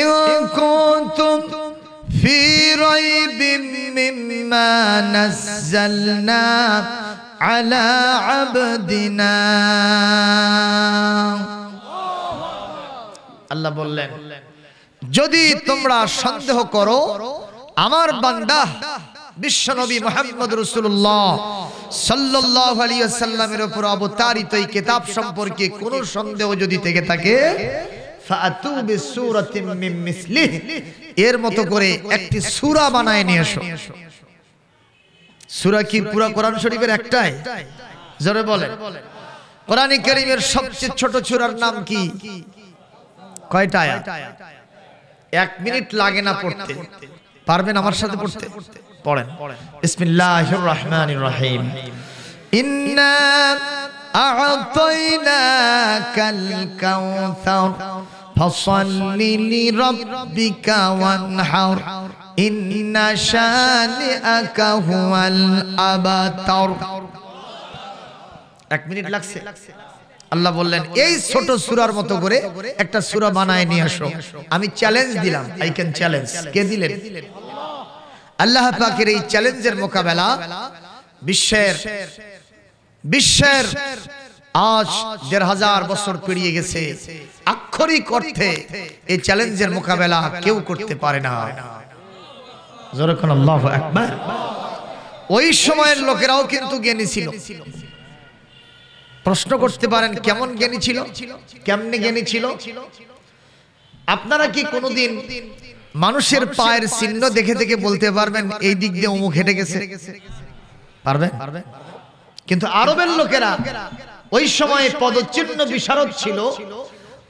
In কুনতুম ফি রাইবিম মিম্মা নাযালনা আলা আবদিনা। আল্লাহ বললেন, যদি তোমরা সন্দেহ করো আমার বান্দা বিশ্বনবী মুহাম্মদ রাসূলুল্লাহ সাল্লাল্লাহু আলাইহি ওয়াসাল্লামের উপর অবতারিত এই কিতাব সম্পর্কে কোনো সন্দেহ যদি থেকে থাকে, ফাআতু বিসূরাতিন মিন মিসলিহি, এর মতো করে একটি সূরা বানায় নিয়ে এসো। সূরা কি পুরো কোরআন শরীফের একটাই? জোরে বলেন। কোরআনে কারীমের সবচেয়ে ছোট সূরার নাম কি? কয়টা আয়াত? 1 মিনিট লাগে না পড়তে। পারবেন আমার সাথে পড়তে? পড়েন। বিসমিল্লাহির রহমানির রহিম। ইন্না আ'তাইনাকাল কাউসার ফাসাল্লি লিরাব্বিকা ওয়ানহার ইন্না শানিআকা হুয়াল আবতার। 1 মিনিট লাগছে। আল্লাহ বললেন, এই ছোট সূরার মতো করে একটা সূরা বানায় নিয়ে আসো। আমি চ্যালেঞ্জ দিলাম, আই ক্যান চ্যালেঞ্জ। কে দিলেন? আল্লাহ পাকের এই চ্যালেঞ্জের মোকাবেলা বিশ্বের আজ ১৫০০ বছর পেরিয়ে গেছে, আক্ষরিক অর্থে এই চ্যালেঞ্জের মোকাবেলা কেউ করতে পারে না। জোরে কোন আল্লাহু আকবার। ওই সময়ের লোকেরাও কিন্তু জ্ঞানী ছিল। প্রশ্ন করতে পারেন, কেমন জ্ঞানী ছিল? কেমনে জ্ঞানী ছিল? আপনারা কি কোনোদিন মানুষের পায়ের চিহ্ন দেখে দেখে বলতে পারবেন এই দিক দিয়ে অমুক হেঁটে গেছে? পারবেন? কিন্তু আরবের লোকেরা ওই সময় পদচিহ্ন বিশারদ ছিল,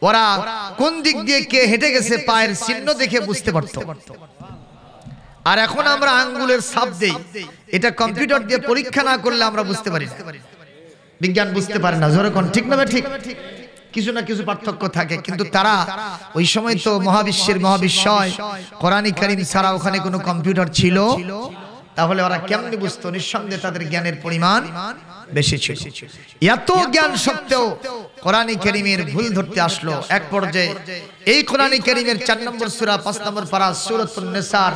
ওরা কোন দিক দিয়ে কে হেঁটে গেছে পায়ের চিহ্ন দেখে বুঝতে পারত। আর এখন আমরা আঙ্গুলের ছাপ দেই, এটা কম্পিউটার দিয়ে পরীক্ষা না করলে আমরা বুঝতে পারি না। বিজ্ঞান বুঝতে পারে না। জোরে কোন ঠিক না? ঠিক। কিছু না কিছু পার্থক্য থাকে, কিন্তু তারা ওই সময় তো মহাবিশ্বের মহাবিশ্বয়, কোরআন কারীম ছাড়া ওখানে কোনো কম্পিউটার ছিল? তাহলে ওরা কেমনে বুঝতো? নিঃসন্দেহে তাদের জ্ঞানের পরিমাণ বেশি ছিল। এত জ্ঞান সত্ত্বেও কোরআন কারীমের ভুল ধরতে আসলো এক পর্যায়ে। এই কোরআন কারীমের 4 নম্বর সূরা 5 নম্বর পারা সূরাতুন নিসার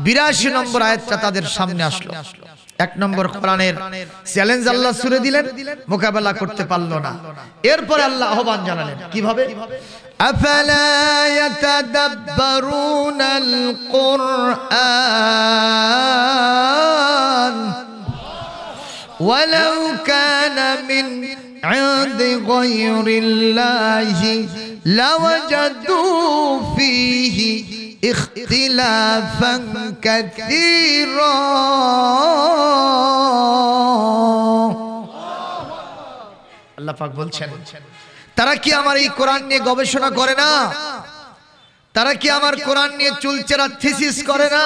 82 নম্বর আয়াতটা তাদের সামনে আসলো। 1 নম্বর কোরআনের চ্যালেঞ্জ আল্লাহ সূরা দিলেন, মোকাবেলা করতে পারলো না। এরপরে আল্লাহ আহ্বান জানালেন কিভাবে? আফালা ইয়াতাদাব্বারুনাল কুরআন ওয়ালাউ কানা মিন ইনদি গায়রিল্লাহি লাওয়াজাদু ফীহি ইখতিলাফান কাসীরা। আল্লাহ পাক বলছেন, তারা কি আমার এই কোরআন নিয়ে গবেষণা করে না? তারা কি আমার কোরআন নিয়ে চুলচেরা থিসিস করে না?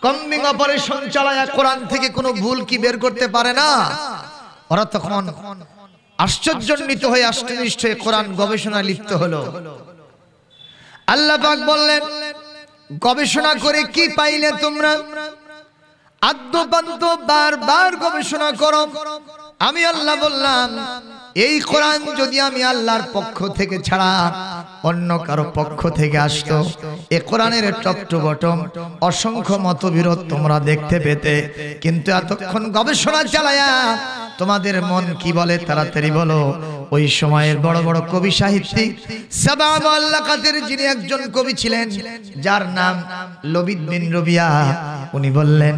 কম্বিং অপারেশন চালায় কোরআন থেকে কোনো ভুল কি বের করতে পারে না? ওরা তখন আশ্চর্যান্বিত হয়ে আশ্চর্যনিষ্ঠ হয়ে কোরআন গবেষণায় লিপ্ত হলো। আল্লাহ পাক বললেন, গবেষণা করে কি পাইলে তোমরা? আদ্যপান্ত বারবার গবেষণা করো। আমি আল্লাহ বললাম, এই কোরআন যদি আমি আল্লাহর পক্ষ থেকে ছাড়া অন্য কারো পক্ষ থেকে আসতো, এই কোরআনের টপ টু বটম অসংখ্য মতবিরোধ তোমরা দেখতে পেতে। কিন্তু এতক্ষণ গবেষণা চালায়া তোমাদের মন কি বলে তাড়াতাড়ি বলো। ওই সময়ের বড় বড় কবি সাহিত্যিক সাবা মুআল্লাকাতের যিনি একজন কবি ছিলেন, যার নাম লবিদ বিন রবিয়া, উনি বললেন,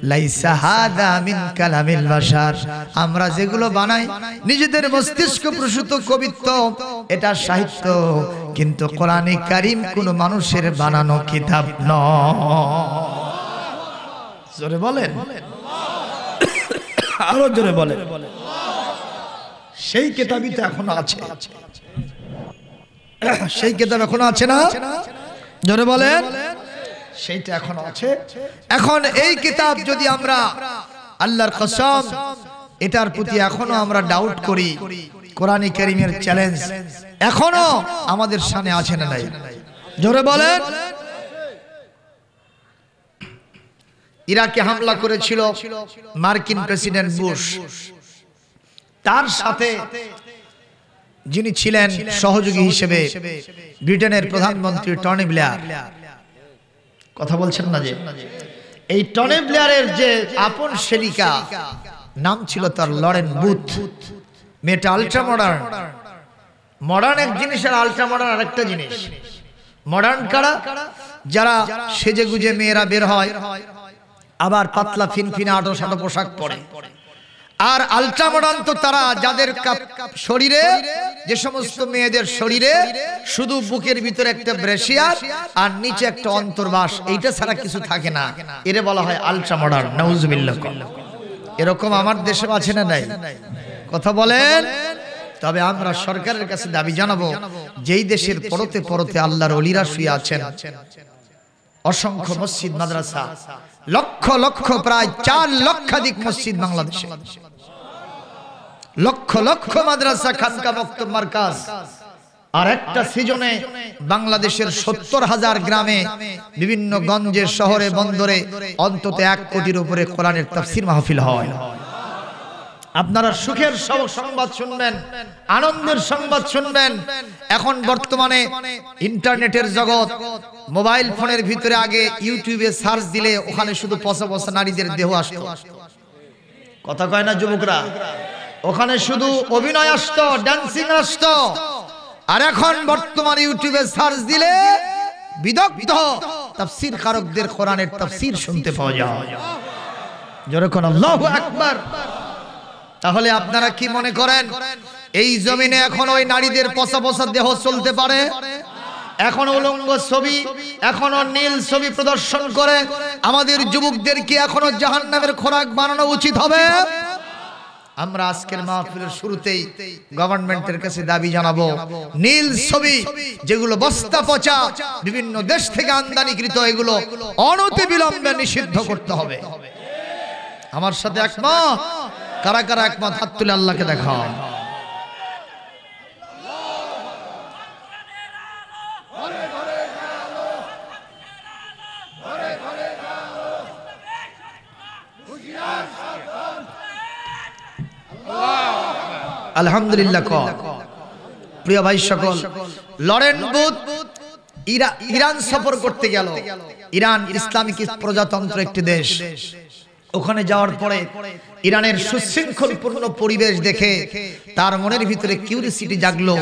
লাইসা হাদা মিন কালামিল বাশার, আমরা যেগুলো বানাই নিজেদের মস্তিষ্ক প্রসূত কবিত্ব, এটা সাহিত্য, কিন্তু কোরআনে কারীম কোন মানুষের বানানো কিতাব নয়। জোরে বলেন, আরো জোরে বলেন। সেই কিতাবই তো এখনো আছে। সেই কিতাব এখনো আছে না? জোরে বলেন। সেইটা এখনো আছে। এখন এই কিতাব যদি আমরা, আল্লাহর কসম, এটার প্রতি এখনো আমরা ডাউট করি, কোরআনে কারীমের চ্যালেঞ্জ এখনো আমাদের সামনে আছে না নাই? জোরে বলেন। ইরাকে হামলা করেছিল মার্কিন প্রেসিডেন্ট বুশ, তার সাথে যিনি ছিলেন সহযোগী হিসেবে ব্রিটেনের প্রধানমন্ত্রী টনি ব্লেয়ার। কথা বলছেন না যে এই টনি ব্লেয়ারের যে আপন সেবিকা নাম ছিল তার লরেন বুথ। মেয়েটা আলট্রা মডার্ন। মডার্ন এক জিনিস আর আলট্রা মডার্ন আরেকটা জিনিস। মডার্ন কারা? যারা সেজে গুজে মেয়েরা বের হয়, আবার পাতলা ফিনফিনা আটো সাটো পোশাক পরে। আর আলট্রা মডার্ন তো তারা যাদের শরীরে, যে সমস্ত মেয়েদের শরীরে শুধু বুকের ভিতরে একটা ব্রেশিয়ার আর নিচে একটা অন্তর্বাস, এইটা ছাড়া কিছু থাকে না, এরে বলা হয় আলট্রা মডার্ন। নাউজুবিল্লাহ। এরকম আমার দেশে আছে না নাই? কথা বলেন। তবে আমরা সরকারের কাছে দাবি জানাবো, যেই দেশের পরতে পরতে আল্লাহর ওলিরা শুয়ে আছেন, অসংখ্য মসজিদ মাদ্রাসা, লক্ষ লক্ষ প্রায় 4 লক্ষাধিক মসজিদ বাংলাদেশে, লক্ষ লক্ষ মাদ্রাসা, খানকা, মক্তব, মারকাজ, আর একটা সিজনে বাংলাদেশের 70,000 গ্রামে, বিভিন্ন গঞ্জে, শহরে, বন্দরে অন্তত 1 কোটির উপরে কোরআনের তাফসীর মাহফিল হয়। আপনারা সুখের সংবাদ শুনবেন, আনন্দের সংবাদ শুনবেন। এখন বর্তমানে ইন্টারনেটের জগৎ, মোবাইল ফোনের ভিতরে আগে ইউটিউবে সার্চ দিলে ওখানে শুধু পচা পচা নারীদের দেহ আসতো। কথা কয় না যুবকরা? ওখানে শুধু অভিনয় আসতো, ডান্সিং আসতো। আর এখন বর্তমানে ইউটিউবে সার্চ দিলে বিদগ্ধ তাফসীর কারকদের কোরআনের তাফসীর শুনতে পাওয়া যায়। জোরে কোন আল্লাহু আকবার। তাহলে আপনারা কি মনে করেন এই জমিনে এখন ওই নারীদের পচা পচা দেহ চলতে পারে? এখন উলঙ্গ ছবি, এখনো নীল ছবি প্রদর্শন করে আমাদের যুবকদের কি এখনো জাহান্নামের খোরাক বানানো উচিত হবে? আমরা আজকের মাহফিলের শুরুতেই গভর্নমেন্টের কাছে দাবি জানাবো, নীল ছবি যেগুলো বস্তা পচা বিভিন্ন দেশ থেকে আমদানিকৃত, এগুলো অনতিবিলম্বে নিষিদ্ধ করতে হবে। আমার সাথে একমত? কারা কারা একমত? হাত তুলে আল্লাহকে দেখাও। আলহামদুলিল্লাহ। প্রিয় ভাই সকল, লরেন বুথ ইরান সফর করতে গেল। ইরান ইসলামিক প্রজাতন্ত্র একটি দেশ। ওখানে যাওয়ার পরে ইরানের সুশৃঙ্খলপূর্ণ পরিবেশ দেখে তার মনের ভিতরে কিউরিসিটি জাগলো,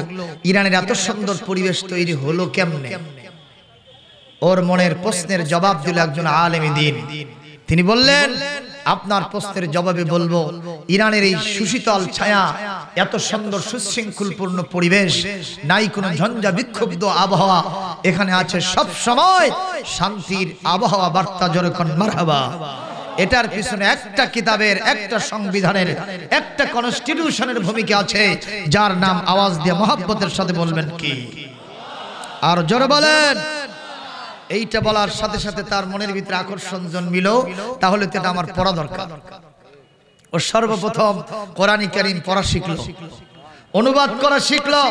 ইরানের এত সুন্দর পরিবেশ তৈরি হলো কেমনে? ওর মনের প্রশ্নের জবাব দিল একজন আলেমে দ্বীন। তিনি বললেন, আপনার প্রশ্নের জবাবে বলবো, ইরানের এই সুশীতল ছায়া, এত সুন্দর সুশৃঙ্খলপূর্ণ পরিবেশ, নাই কোনো ঝঞ্ঝা বিক্ষুব্ধ আবহাওয়া, এখানে আছে সব সময় শান্তির আবহাওয়া বার্তা। যেরকম মারহাবা। এটার পিছনে একটা কিতাবের, একটা সংবিধানের, একটা কনস্টিটিউশনের ভূমিকা আছে, যার নাম আওয়াজ দিয়ে মহব্বতের সাথে বলবেন কি? আর জোরে বলেন। এইটা বলার সাথে সাথে তার মনের ভিতরে আকর্ষণ জন্মিল, তাহলে তো এটা আমার পড়া দরকার। ও সর্বপ্রথম কোরআন কারীম পড়া শিখলো, অনুবাদ করা শিখলো।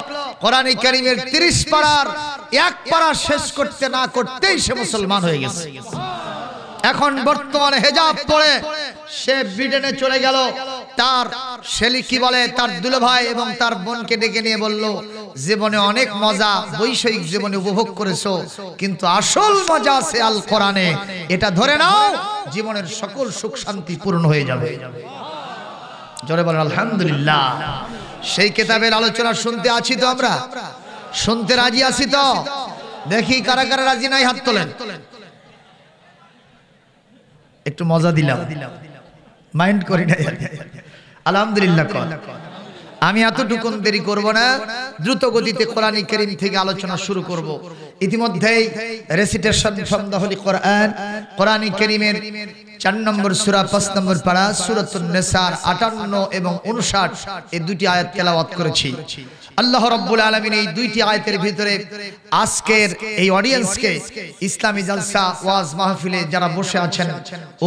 কোরআন কারীমের 30 পারার 1 পারা শেষ করতে না করতেই সে মুসলমান হয়ে গেছে। এখন বর্তমানে হেজাব পরে সে ব্রিটেনে চলে গেল। তার শেলি কি বলে, তার দুলো ভাই এবং তার বোনকে ডেকে নিয়ে বলল, জীবনে অনেক মজা বৈষয়িক জীবনে উপভোগ করেছো, কিন্তু আসল মজা আছে আল কোরআনে, এটা ধরে নাও, জীবনের সকল সুখ শান্তি পূর্ণ হয়ে যাবে। জোরে বলেন আলহামদুলিল্লাহ। সেই কিতাবের আলোচনা শুনতে আছি তো? আমরা শুনতে রাজি আছি তো? দেখি কারা কারা রাজি নাই, হাত তোলেন। একটু মজা দিলাম, মাইন্ড করি না। আলহামদুলিল্লাহ। আমি এতটুকুন দেরি করব না, দ্রুত গতিতে কোরআন কারীম থেকে আলোচনা শুরু করব। ইতিমধ্যেই recitation from the holy Quran, Quran কারীমের 4 নম্বর সূরা 5 নম্বর পারা সূরাতুন নিসার 58 এবং 59 এই দুটি আয়াত তেলাওয়াত করেছি। আল্লাহ রাব্বুল আলামিন এই দুইটি আয়াতের ভিতরে আজকের এই অডিয়েন্সকে, ইসলামী জালসা ওয়াজ মাহফিলে যারা বসে আছেন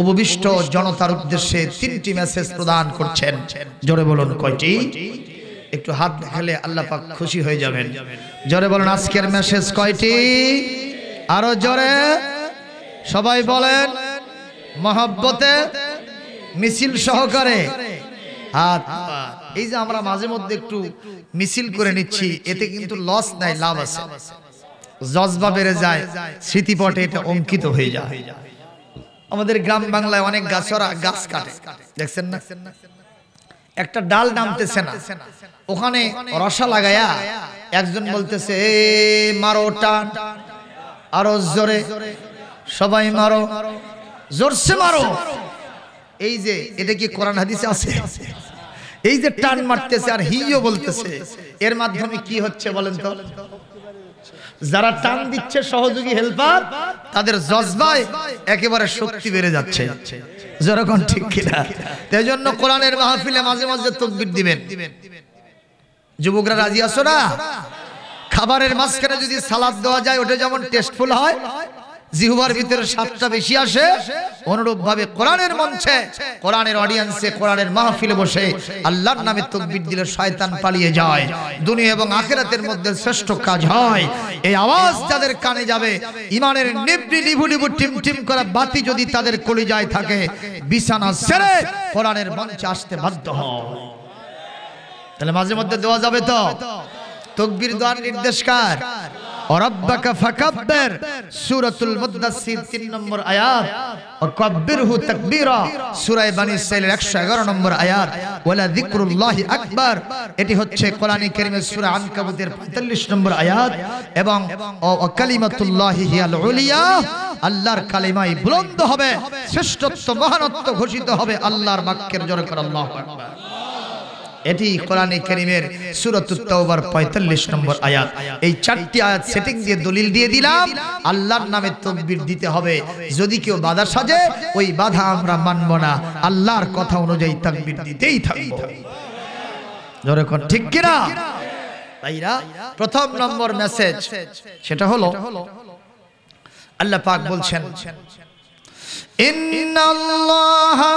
উপবিষ্ট জনতার উদ্দেশ্যে 3টি মেসেজ প্রদান করছেন। জোরে বলুন কয়টি? একটু হাত দেখালে আল্লাহ পাক খুশি হয়ে যাবেন। জোরে বলুন আজকের মেসেজ কয়টি? আরো জোরে সবাই বলেন, মহব্বতে মিছিল সহকারে হাত। এই যে আমরা মাঝে মধ্যে একটু মিছিল করে নিচ্ছি, এতে কিন্তু লস নাই, লাভ আছে। জজবা বেড়ে যায়, স্মৃতিপটে এটা অঙ্কিত হয়ে যায়। আমাদের গ্রাম বাংলায় অনেক গাছরা গাছ কাটে, দেখছেন না? একটা ডাল নামতেছে না, ওখানে রসা লাগায়া একজন বলতেছে এ মারো টান, আরো জোরে, সবাই মারো, জোরসে মারো। এই যে এটা কি কোরআন হাদিসে আছে? এই যে টান মারতেছে আর হিও বলতেছে, এর মাধ্যমে কি হচ্ছে বলেন তো? যারা টান দিচ্ছে সহযোগী হেল্পার, তাদের জজবায় একেবারে শক্তি বেড়ে যাচ্ছে। যেরকম ঠিক কিনা? তাই জন্য কোরআনের মাহফিলে মাঝে মাঝে তাকবীর দিবেন। যুবকরা রাজি আছো না? খাবারের মাঝখানে যদি সালাদ দেওয়া যায়, ওটা যেমন টেস্টফুল হয়, জিহ্বার ভিতরে স্বাদটা বেশি আসে, অনুরূপ ভাবে কোরআনের মঞ্চে, কোরআনের অডিয়েন্সে, কোরআনের মাহফিলে বসে আল্লাহর নামে তাকবীর দিলে শয়তান পালিয়ে যায়, দুনিয়া এবং আখিরাতের মধ্যে শ্রেষ্ঠ কাজ হয়। এই আওয়াজ যাদের কানে যাবে, ইমানের নিভৃ নিভু নিভু টিম টিম করা বাতি যদি তাদের কলিজায় থাকে, বিছানা ছেড়ে কোরআনের মঞ্চে আসতে বাধ্য হয়। তাহলে মাঝে মধ্যে দেওয়া যাবে তো? তাকবীর দেওয়ার নির্দেশ কার? রাব্বাকা ফাকাব্বির, সূরাতুল মুদ্দাসসির 3 নম্বর আয়াত। ওয়াকাব্বিরহু তাকবীরা, সূরা বনী ইসরাঈলের 111 নম্বর আয়াত। ওয়ালা যিকরুল্লাহি আকবার, এটি হচ্ছে কোরআনে কারীমের সূরা আনকাবুতের 45 নম্বর আয়াত। এবং কালিমাতুল্লাহি হিয়াল উলিয়া, আল্লাহর কালিমাই বুলন্দ হবে, শ্রেষ্ঠত্ব মহানত্ব ঘোষিত হবে আল্লাহর বাক্যের জোরে করে আল্লাহু আকবার। এটি কোরআনে কারীমের সূরাতুত তাওবার 45 নম্বর আয়াত। এই 4টি আয়াত সেটিং দিয়ে দলিল দিয়ে দিলাম, আল্লাহর নামে তাকবীর দিতে হবে। যদি কেউ বাধা সাজে, ওই বাধা আমরা মানব না, আল্লাহর কথা অনুযায়ী তাকবীর দিতেই থাকব। জোরে কোন ঠিক কি না? ভাইরা, প্রথম নম্বর মেসেজ সেটা হলো, আল্লাহ পাক বলছেন ইন্নাল্লাহা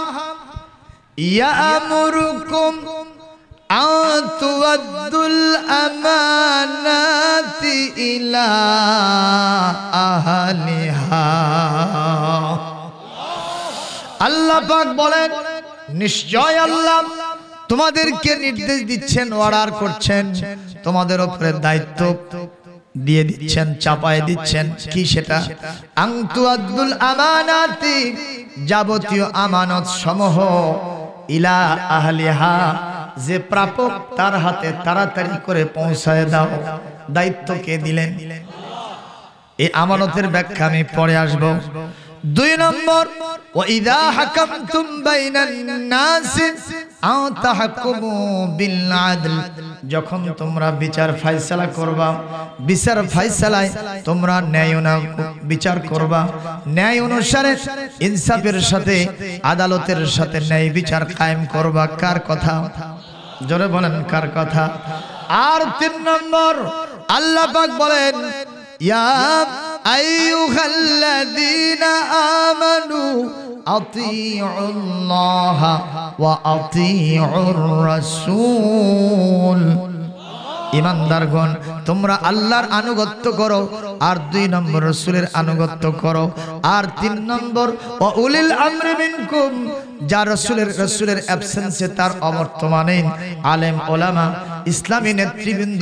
ইয়া'মুরুকুম আতুয়াদ্দুল আমানাতি ইলা আহলিহা। আল্লাহ পাক বলেন, নিশ্চয় আল্লাহ তোমাদেরকে নির্দেশ দিচ্ছেন, অর্ডার করছেন, তোমাদের উপরে দায়িত্ব দিয়ে দিচ্ছেন, চাপায় দিচ্ছেন। কি সেটা? আনতুয়াদ্দুল আমানাতি, যাবতীয় আমানত সমূহ, ইলা আহলিহা, যে প্রাপক তার হাতে তাড়াতাড়ি করে পৌঁছায় দাও। দায়িত্ব কে দিলেন? এই আমানতের ব্যাখ্যা আমি পরে আসব। 2 নম্বর, ওয়াইদা হাকামতুম বাইনান নাসি আও তাহকুমু বিল আদল, যখন তোমরা বিচার ফয়সালা করবা, বিচার ফয়সালায় তোমরা ন্যায় বিচার করবা, ন্যায় অনুসারে ইনসাফের সাথে, আদালতের সাথে ন্যায় বিচার কায়েম করবা। কার কথা? জোরে বলেন, কার কথা? আর 3 নম্বর, আল্লাহ পাক বলেন, ইয়া আইয়ুহাল্লাযীনা আমানু আতিউল্লাহা ওয়া আতিউর রাসূল। ইমানদারগণ, তোমরা আল্লাহর আনুগত্য করো, আর 2 নম্বর রাসূলের আনুগত্য করো, আর 3 নম্বর ওয়া উলিল আমরি মিনকুম, যার রাসূলের অ্যাবসেন্সে, তার অবর্তমানে আলেম ওলামা, ইসলামী নেতৃবৃন্দ,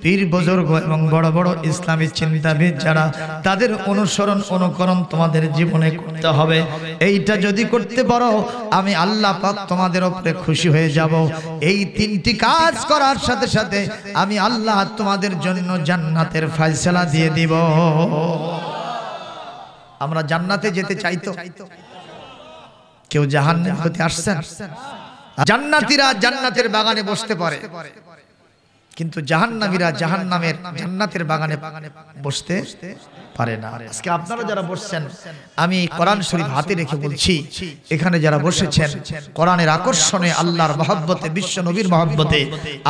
পীর বুজুর্গ এবং বড় বড় ইসলামী চিন্তাবিদ যারা, তাদের অনুসরণ অনুকরণ তোমাদের জীবনে করতে হবে। এইটা যদি করতে পারো, আমি আল্লাহ পাক তোমাদের উপরে খুশি হয়ে যাব। এই 3টি কাজ করার সাথে সাথে আমি আল্লাহ তোমাদের জন্য জান্নাতের ফয়সালা দিয়ে দিব। আমরা জান্নাতে যেতে চাই তো? কেউ জাহান্নাম হতে আসছেন? জান্নাতীরা জান্নাতের বাগানে বসতে পারে, কিন্তু জাহান্নামীরা জান্নাতের বাগানে বসতে পারে না। আজকে আপনারা যারা বসছেন, আমি কোরআন শরীফ হাতে রেখে বলছি, এখানে যারা বসেছেন, কোরআনের আকর্ষণে, আল্লাহর মহব্বতে, বিশ্ব নবীর মহব্বতে,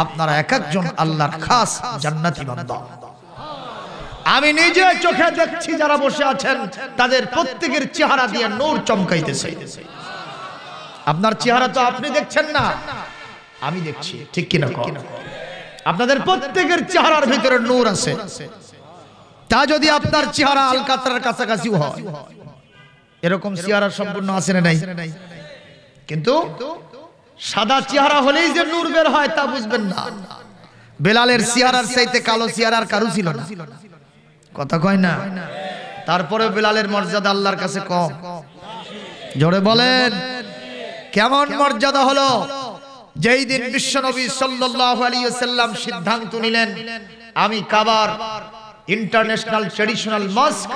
আপনারা এক একজন আল্লাহর খাস জান্নাতি বান্দা। আমি নিজে চোখে দেখছি, যারা বসে আছেন তাদের প্রত্যেকের চেহারা দিয়ে নূর চমকাইতেছে। আপনার চেহারা তো আপনি দেখছেন না, আমি দেখছি, ঠিক কিনা? আপনাদের প্রত্যেকের চেহারার ভিতরে নূর আছে। তা যদি আপনার চেহারা আলকাতরার কাছাকাছিও হয়, এরকম চেহারা সম্পূর্ণ আছে না নাই? কিন্তু সাদা চেহারা হলেই যে নূর বের হয় তা বুঝবেন না। বেলালের চেহারার চাইতে কালো চেহারার কারু ছিল না, কথা কয় না। তারপরে বেলালের মর্যাদা আল্লাহর কাছে কম। জোরে বলেন কেমন মর্যাদা হলো? যেই দিন বিশ্বনবী সাল্লাল্লাহু আলাইহি ওয়াসাল্লাম সিদ্ধান্ত নিলেন আমি কাবার ইন্টারন্যাশনাল ট্র্যাডিশনাল মস্ক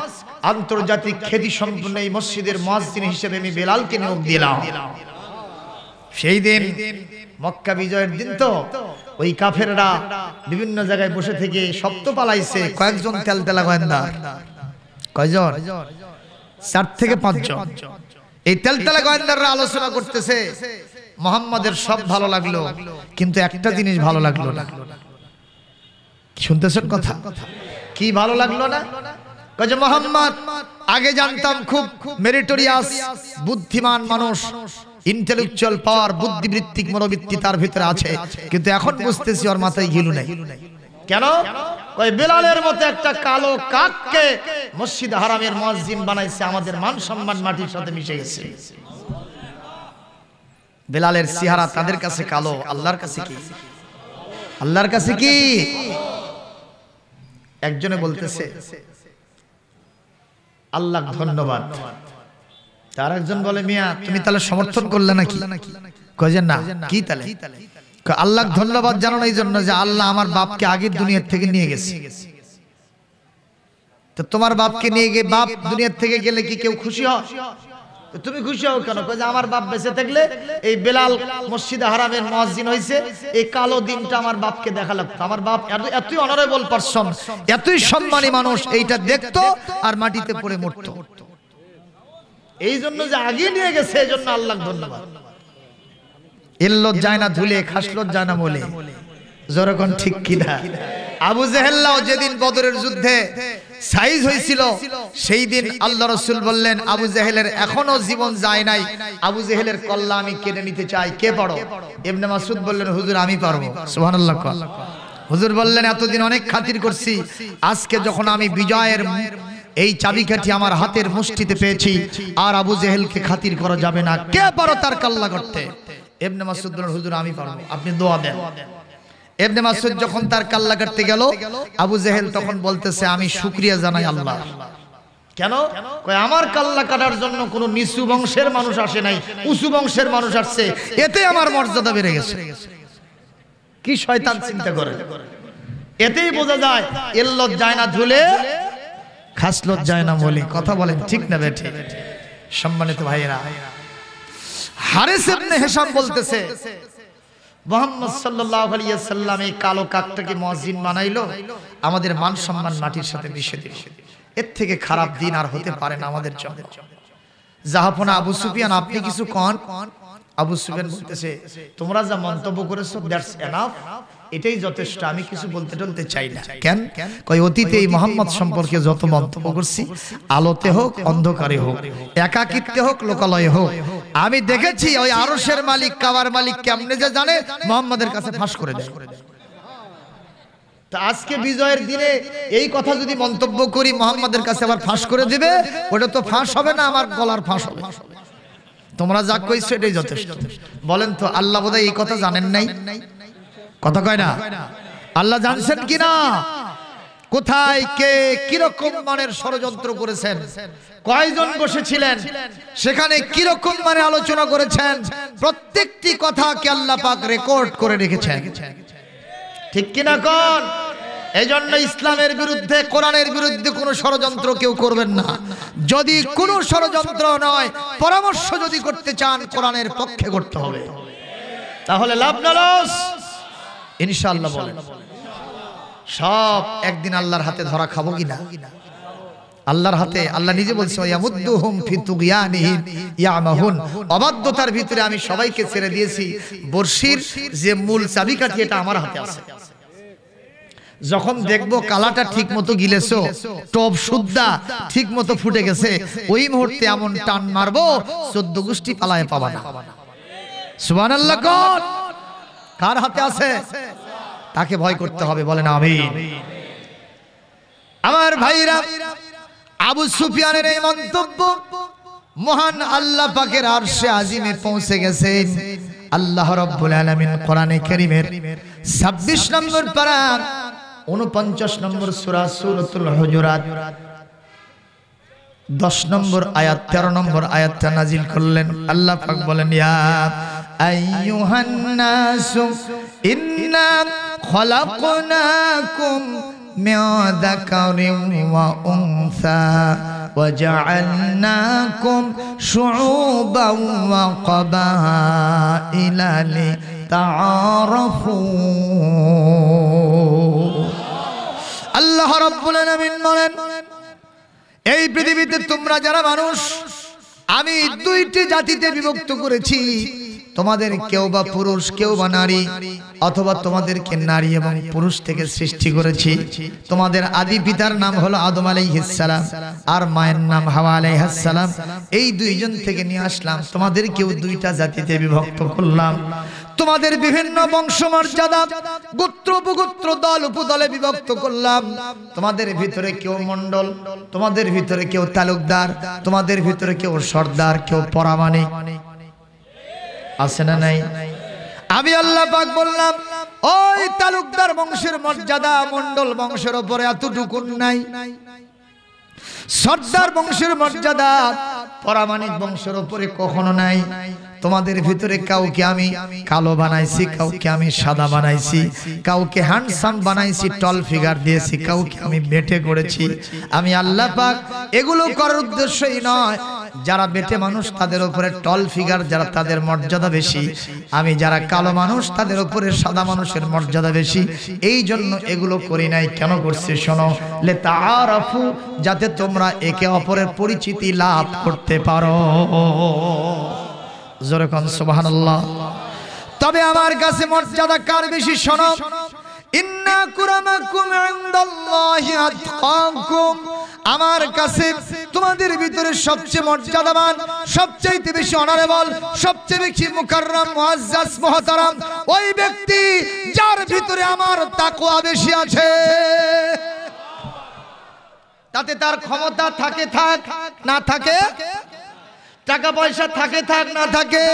আন্তর্জাতিক খ্যাতি সম্পন্ন এই মসজিদের মুয়াজ্জিন হিসেবে আমি বেলালকে নিয়োগ দিলাম। সেই দিন মক্কা বিজয়ের দিন তো ওই কাফেররা বিভিন্ন জায়গায় বসে থেকে শব্দ পালাইছে। কয়েকজন তেলতেলা গোয়েন্দা, কয়জন? 4 থেকে 5 জন। এই তেলতেলা গোয়েন্দাররা আলোচনা করতেছে মুহাম্মাদের সব ভালো লাগলো, কিন্তু একটা জিনিস ভালো লাগলো না। শুনতেছেন কথা? কি ভালো লাগলো না? কয় মুহাম্মদ আগে জানতাম খুব মেরিটোরিয়াস বুদ্ধিমান মানুষ, ইন্টেলেকচুয়াল পাওয়ার, বুদ্ধিবৃত্তিক মনোবৃত্তি তার ভিতরে আছে, কিন্তু এখন বুঝতেছি ওর মাথায় ঘিলু নাই। কেন? কয় বেলালের মতো একটা কালো কাককে মসজিদ হারামের মুয়াজ্জিন বানাইছে, আমাদের মান সম্মান মাটির সাথে মিশে গেছে। বেলালের চেহারা তাদের কাছে কালো, আল্লাহর কাছে কি? আল্লাহর কাছে কি? একজনে বলতেছে আল্লাহ ধন্যবাদ, তার একজন বলে মিয়া তুমি তাহলে সমর্থন করলে নাকি? কয় যে না। কি তাহলে? আল্লাহ ধন্যবাদ জানানো এই জন্য যে আল্লাহ আমার বাপকে আগের দুনিয়ার থেকে নিয়ে গেছে। তো তোমার বাপকে নিয়ে গিয়ে বাপ দুনিয়ার থেকে গেলে কি কেউ খুশি হয়? তুমি খুশি হও কেন? কয় যে আমার বাপ বেঁচে থাকলে এই বেলাল মসজিদে হারামের মুয়াজ্জিন হইছে, এই কালো দিনটা আমার বাপকে দেখা লাগতো। আমার বাপ এতই অনারেবল পারসন, এতই সম্মানী মানুষ, এইটা দেখতো আর মাটিতে পড়ে মরতো। এই জন্য যে আগে নিয়ে গেছে, এই জন্য আল্লাহ ধন্যবাদ। এল্লো যায় না ধুলে, খাসলো যায় না বলে, যখন ঠিক কিনা। আবু জেহেল্লাও যেদিন বদরের যুদ্ধে সাইজ হয়েছিল, সেই দিন আল্লাহ রাসূল বললেন আবু জেহেলের এখনো জীবন যায় নাই, আবু জেহেলের কল্লা আমি কেটে নিতে চাই, কে পারো? ইবনে মাসউদ বললেন হুজুর আমি পারবো। সুবহানাল্লাহ। হুজুর বললেন এতদিন অনেক খাতির করছি, আজকে যখন আমি বিজয়ের এই চাবিকাঠি আমার হাতের মুষ্টিতে পেয়েছি, আর আবু জেহেলকে খাতির করা যাবে না, কে পারো তার কাল্লা করতে? ইবনে মাসউদ বললেন হুজুর আমি পারবো, আপনি দোয়া দেন। ইবনে মাসউদ যখন তার কাল্লা কাটতে গেল, আবু জেহেল তখন বলতেছে আমি শুকরিয়া জানাই আল্লাহ। কেন? কয় আমার কাল্লা কাটার জন্য কোনো নিচু বংশের মানুষ আসে নাই, উঁচু বংশের মানুষ আসছে, এতে আমার মর্যাদা বেড়ে গেছে। কি শয়তান চিন্তা করে! এতেই বোঝা যায় এল্লত যায় না ধুলে, খাসলত যায় না বলে। কথা বলেন ঠিক না বেঠি? সম্মানিত ভাইয়েরা, হারিস ইবনে হিশাম বলতেছে মুহাম্মদ সাল্লাল্লাহু আলাইহি ওয়াসাল্লাম এই কালো কাকটাকে মুয়াজ্জিন বানাইলো, আমাদের মান সম্মান মাটির সাথে মিশে দিল। এর থেকে খারাপ দিন আর হতে পারে না আমাদের জন্য। জাহাপনা আবু সুফিয়ান আপনি কিছু কন? আবু সুফিয়ান বলতেছে তোমরা যা মন্তব্য করেছো দ্যাটস এনাফ, এটাই যথেষ্ট, আমি কিছু বলতে টলতে চাই না। কেন? কয় অতীতে এই মুহাম্মদ সম্পর্কে যত মন্তব্য করছি, আলোতে হোক অন্ধকারে হোক, একাকিত্বে হোক লোকালয়ে হোক, আমি দেখেছি ওই আরশের মালিক কাবার মালিক কেমনে যে জানে মুহাম্মাদের কাছে ফাঁস করে দেয়। তা আজকে বিজয়ের দিনে এই কথা যদি মন্তব্য করি মুহাম্মাদের কাছে আবার ফাঁস করে দিবে, ওটা তো ফাঁস হবে না, আমার গলার ফাঁস হবে। তোমরা যা কইছো এটাই যথেষ্ট। বলেন তো আল্লাহ বোধহয় এই কথা জানেন নাই? কথা কয় না? আল্লাহ জানছেন কিনা কোথায় কে কিরকম মানের ষড়যন্ত্র করেছেন, কয়জন বসেছিলেন, সেখানে কিরকম মানে আলোচনা করেছেন, প্রত্যেকটি কথাকে আল্লাহ পাক রেকর্ড করে রেখেছেন। ঠিক কিনা কোন? এজন্য ইসলামের বিরুদ্ধে, কোরআনের বিরুদ্ধে কোনো ষড়যন্ত্র কেউ করবেন না। যদি কোনো ষড়যন্ত্র নয়, পরামর্শ যদি করতে চান কোরআনের পক্ষে করতে হবে, তাহলে লাভ না লস ইনশাআল্লাহ। বলেন সব একদিন আল্লাহর হাতে ধরা খাবো কিনা? আল্লাহর হাতে। আল্লাহ নিজে বলছে ইয়ামুদ্দুহুম ফি তুগয়ানিহিম ইয়ামাহুন, অবাধ্যতার ভিতরে আমি সবাইকে ছেড়ে দিয়েছি। বর্ষির যে মূল চাবিকাঠি এটা আমার হাতে আছে। যখন দেখবো কালাটা ঠিক মতো গিলেছো, টপ সুদ্দা ঠিক মতো ফুটে গেছে, ওই মুহূর্তে এমন টান মারবো 14 গোষ্ঠী পালায় পাবা না। সুবহানাল্লাহ। কোন কার হাতে আছে? তাকে ভয় করতে হবে। বলেন আমিন। আমার ভাইরা, আবু সুফিয়ানের এই মন্তব্য মহান আল্লাহ পাকের আরশে আজিমে পৌঁছে গেছে। আল্লাহ রাব্বুল আলামিন কোরআনে কারীমের 26 নম্বর পারা 49 নম্বর সূরা সূরাতুল হুজুরাত 10 নম্বর আয়াত 13 নম্বর আয়াতটা নাজিল করলেন। আল্লাহ পাক বলেন, ইয়া আইয়ুহান নাসু ইন্না খলাকনাকুম মিন যাকারিন ওয়া উনসা وجعلناكم شعوبا وقبائل لتعارفوا আল্লাহ রাব্বুল আলামিন বলেন, এই পৃথিবীতে তোমরা যারা মানুষ আমি দুইটি জাতিতে বিভক্ত করেছি। তোমাদের কেউ বা পুরুষ কেউ বা নারী, অথবা তোমাদেরকে নারী এবং পুরুষ থেকে সৃষ্টি করেছি। তোমাদের আদি পিতার নাম হলো আদম আলাইহিস সালাম আর মায়ের নাম হাওয়া আলাইহিস সালাম। এই দুইজন থেকে নিয়ে আসলাম, তোমাদেরকেও দুইটা জাতিতে বিভক্ত করলাম। তোমাদের বিভিন্ন বংশমর্যাদা, গোত্র উপগোত্র, দল উপদলে বিভক্ত করলাম। তোমাদের ভিতরে কেউ মণ্ডল, তোমাদের ভিতরে কেউ তালুকদার, তোমাদের ভিতরে কেউ সর্দার, কেউ পরামানিক। আছে না নাই? আমি আল্লাহ পাক বললাম, ওই তালুকদার বংশের মর্যাদা মণ্ডল বংশের উপরে এতটুকু নাই। সর্দার বংশের মর্যাদা পরামানিক বংশের উপরে কখনো নাই। তোমাদের ভিতরে কাউকে আমি কালো বানাইছি, কাউকে আমি সাদা বানাইছি, কাউকে হ্যান্ডসাম বানাইছি, টল ফিগার দিয়েছি, কাউকে আমি বেটে করেছি। আমি আল্লাহ পাক এগুলো করার উদ্দেশ্যই নয়, যারা বেটে মানুষ তাদের উপরে টল ফিগার, যারা তাদের মর্যাদা বেশি। আমি যারা কালো মানুষ তাদের উপরে সাদা মানুষের মর্যাদা বেশি। এই জন্য এগুলো করি নাই। কেন করছি শোনো, লে তাআরাফু, যাতে তোমরা একে অপরের পরিচিতি লাভ করতে পারো। জোরে কোন সুবহানাল্লাহ। তবে আমার কাছে মর্যাদা কার বেশি শোনো, ইন্না কুরামাকুম ইনদাল্লাহি আতকাকুম, আমার কাছে তোমাদের ভিতরে সবচেয়ে মর্যাদাবান, সবচেয়ে বেশি অনারেবল, সবচেয়ে বেশি মুকাররম মুআজ্জাজ মুহতারাম ওই ব্যক্তি যার ভিতরে আমার তাকওয়া বেশি আছে। তাতে তার ক্ষমতা থাকে থাক না থাকে, টাকা পয়সা থাকে থাক না থাকে,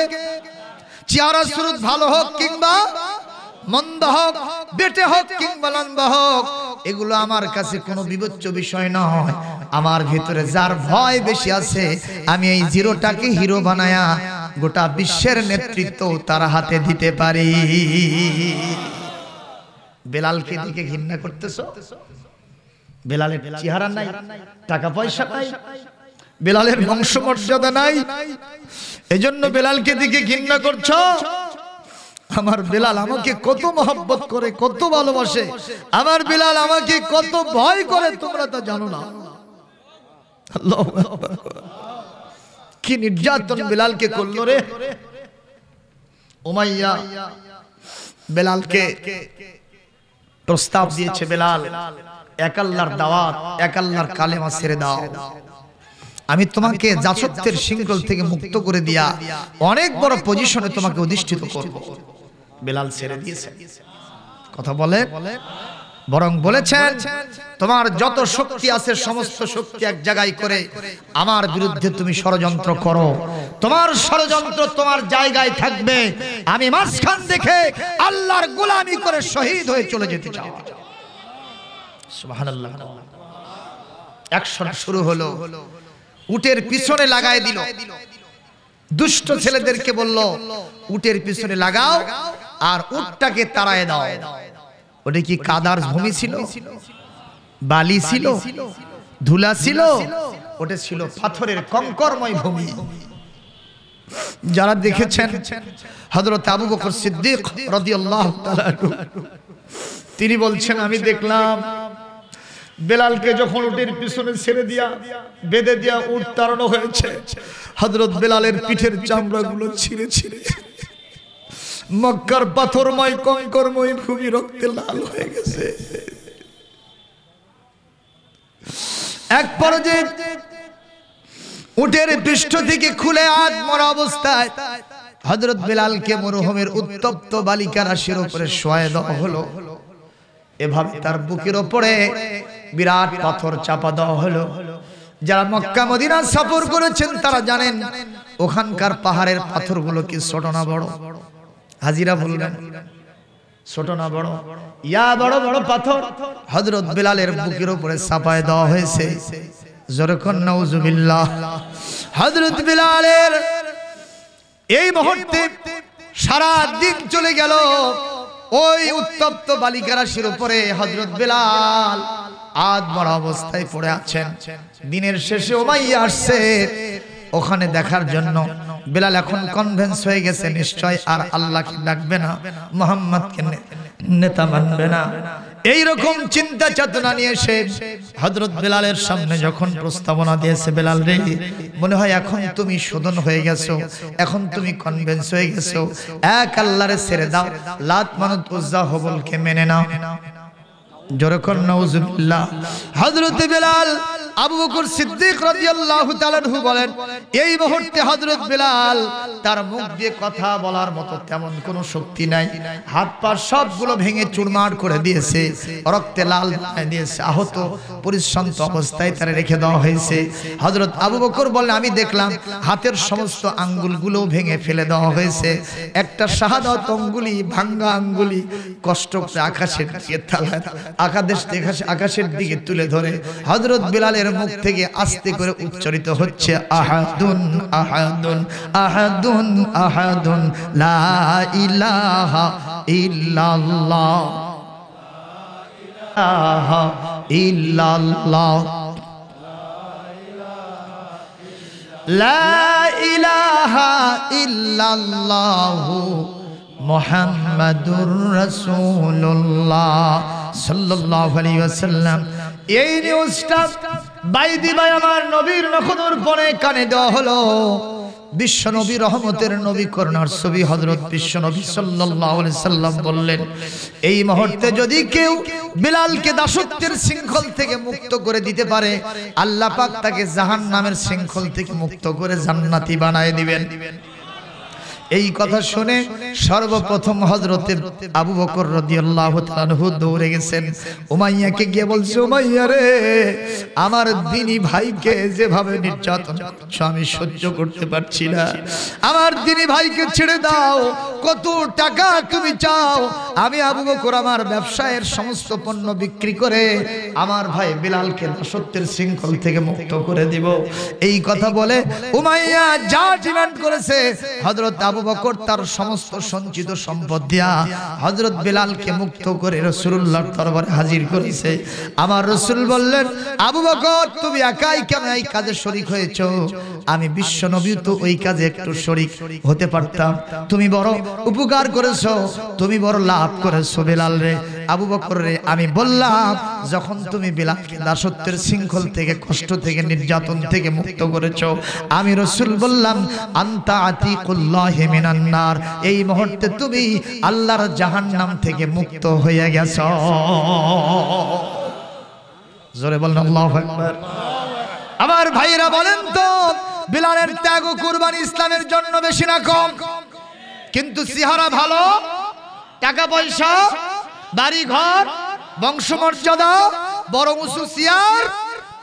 চেহারা সুরত ভালো হোক কিংবা মন্দ হোক, বেটে হোক কিংবা লম্বা হোক, এগুলো আমার কাছে কোনো বিবেচ্য বিষয় নয়। আমার ভিতরে যার ভয় বেশি আছে, আমি এই জিরোটাকে হিরো বানায়া গোটা বিশ্বের নেতৃত্ব তার হাতে দিতে পারি। বেলালকে দিকে ঘৃণা করতেছো? বেলালের চেহারা নাই, টাকা পয়সা নাই, বেলালের বংশমর্যাদা নাই, এজন্য বেলালকে দিকে ঘৃণা করছো? আমার বেলাল আমাকে কত মহব্বত করে, কত ভালোবাসে, আমার বেলাল আমাকে কত ভয় করে, তোমরা তা জানো না। আল্লাহু আকবার। কি নির্যাতন বেলালকে করলো রে উমাইয়া। বেলালকে প্রস্তাব দিয়েছে, বেলাল এক আল্লাহর দাওয়াত, এক আল্লাহর কালেমা ছেড়ে দাও, আমি তোমাকে দাসত্বের শৃঙ্খল থেকে মুক্ত করে দিয়া অনেক বড় পজিশনে তোমাকে অধিষ্ঠিত করব। বেলাল ছেড়ে দিয়েছে। কথা বলে বরং বলেছেন, তোমার যত শক্তি আছে সমস্ত শক্তি এক জায়গায় করে আমার বিরুদ্ধে তুমি ষড়যন্ত্র করো, তোমার ষড়যন্ত্র তোমার জায়গায় থাকবে, আমি মাঝখান দেখে আল্লাহর গোলামি করে শহীদ হয়ে চলে যেতে চাই। সুবহানাল্লাহ। অ্যাকশন শুরু হলো। উটের পিছনে লাগায় দিল, দুষ্ট ছেলেদেরকে বলল উটের পিছনে লাগাও আর উটটাকে তাড়ায় দাও। ওটা কি কাদার ভূমি ছিল, বালি ছিল, ধুলা ছিল? ওটা ছিল পাথরের কঙ্করময় ভূমি। যারা দেখেছেন হযরত আবু বকর সিদ্দিক রাদিয়াল্লাহু তাআলা তিনি বলছেন, আমি দেখলাম বেলালকে যখন উটের পিছনে ছেড়ে দিয়া বেঁধে দিয়া উট তাড়ানো হয়েছে, হযরত বেলালের পিঠের চামড়াগুলো ছিঁড়ে ছিঁড়ে মক্কার পাথরময় কঙ্করময় ভূমি রক্তে লাল হয়ে গেছে। এক পর্যায়ে উটের পৃষ্ঠ থেকে খুলে আত্মরা অবস্থায় হযরত বেলালকে মরুভূমির উত্তপ্ত বালিকা রাশির উপরে শোয়ায় দেওয়া হলো। এভাবে তার বুকের উপরে বিরাট পাথর চাপা দেওয়া হলো। যারা মক্কা মদিনা সফর করেছেন তারা জানেন ওখানকার পাহাড়ের পাথরগুলো কি ছোট না বড়? হাজিরা বললেন ছোট না বড়? ইয়া বড় বড় পাথর হযরত বিলালের বুকের উপরে চাপায় দেওয়া হয়েছে। জোরে কোন নাউজুবিল্লাহ। হযরত বিলালের এই মুহূর্তে সারা দিন চলে গেল ওই উত্তপ্ত বালিকারাশির উপরে। হযরত বিলাল আধ মরা অবস্থায় পড়ে আছেন। দিনের শেষে উমাইয়া আসছে ওখানে দেখার জন্য। বিলাল এখন কনভিন্স হয়ে গেছে নিশ্চয় আর আল্লাহকে ডাকবে না, মুহাম্মদকে নেতা মানবে না। এই রকম চিন্তা চেতনা নিয়ে এসে হযরত বিলালের সামনে যখন প্রস্তাবনা দিয়েছে, বিলাল রে, মনে হয় এখন তুমি শোধন হয়ে গেছো, এখন তুমি কনভিন্স হয়ে গেছো, এক আল্লাহরে ছেড়ে দাও, লাত মানত উজ্জা হবলকে মেনে নাও। জোরে কোন নাউজুবিল্লাহ। হযরত বিলাল আবু বকর সিদ্দিক রাদিয়াল্লাহু তাআলা আনহু বলেন, এই মুহূর্তে হযরত বিলাল তার মুখ দিয়ে কথা বলার মতো তেমন কোনো শক্তি নাই। হাত পা সবগুলো ভেঙে চুরমার করে দিয়েছে, রক্তে লাল বানিয়ে দিয়েছে, আহত পরিশ্রান্ত অবস্থায় তারে রেখে দেওয়া হয়েছে। হযরত আবু বকর বলেন, আমি দেখলাম হাতের সমস্ত আঙ্গুলগুলো ভেঙে ফেলে দেওয়া হয়েছে। একটা শাহাদাত আঙ্গুলি, ভাঙ্গা আঙ্গুলি কষ্ট করে আকাশের দিকে আকাশের দিকে তুলে ধরে হযরত বিলালের মুখ থেকে আস্তে করে উচ্চারিত হচ্ছে, আহাদুন আহাদুন আহাদুন আহাদুন লা ইলাহা ইল্লাল্লাহ ইল্লাল্লাহ লা ইলাহা ইল্লাল্লাহু মুহাম্মাদুর রাসূলুল্লাহ সাল্লাল্লাহু আলাইহি ওয়াসাল্লাম। এই নিউজটা বাইদি ভাই আমার নবীর নখদুর পরে কানে দেওয়া হলো। বিশ্ব নবী, রহমতের নবী, করুণার ছবি হযরত বিশ্ব নবী সাল্লাল্লাহু আলাইহি সাল্লাম বললেন, এই মুহূর্তে যদি কেউ বিলালকে দাসত্বের শৃঙ্খল থেকে মুক্ত করে দিতে পারে, আল্লাহ পাক তাকে জাহান্নামের শৃঙ্খল থেকে মুক্ত করে জান্নাতি বানায় দিবেন। এই কথা শুনে সর্বপ্রথম হযরতে আবু বকর রাদিয়াল্লাহু তাআলা আনহু দৌড়ে গেছেন, উমাইয়াকে গিয়ে বলছে, উমাইয়া রে, আমার দ্বীনি ভাইকে যেভাবে নির্যাতন করছো আমি সহ্য করতে পারছি না, আমার দ্বীনি ভাইকে ছেড়ে দাও। কত টাকা তুমি চাও? আমি আবু বকর আমার ব্যবসায়ের সমস্ত পণ্য বিক্রি করে আমার ভাই বিলালকে দাসত্বের শৃঙ্খল থেকে মুক্ত করে দিব। এই কথা বলে উমাইয়া যা ডিমান্ড করেছে হযরত আবু বকর তার সমস্ত সঞ্চিত সম্পদ দিয়া হযরত বিলালকে মুক্ত করে রাসূলুল্লাহর দরবারে হাজির করেছে। আমার রাসূল বললেন, আবু বকর তুমি একাই কেন এই কাজে শরীক হয়েছো? আমি বিশ্ব নবী তো ওই কাজে একটু শরীক হতে পারতাম। তুমি বড় উপকার করেছো, তুমি বড় লাভ করেছো বিলাল রে। আবু বকর রে, আমি বললাম যখন তুমি বিলালকে দাসত্বের শৃঙ্খল থেকে, কষ্ট থেকে, নির্যাতন থেকে মুক্ত করেছো, আমি রাসূল বললাম আনতা আতিকুল্লাহি মিনান নার, এই মুহূর্তে তুমি আল্লাহর জাহান্নাম থেকে মুক্ত হয়ে গেছো। জোরে বলেন আল্লাহু আকবার। আমার ভাইরা বলেন তো, বিলালের ত্যাগ ও কুরবানি ইসলামের জন্য বেশি না কম? কিন্তু চেহারা ভালো, টাকা পয়সা, বাড়ি ঘর, বংশমর্যাদা, বড় উঁচু চেয়ার,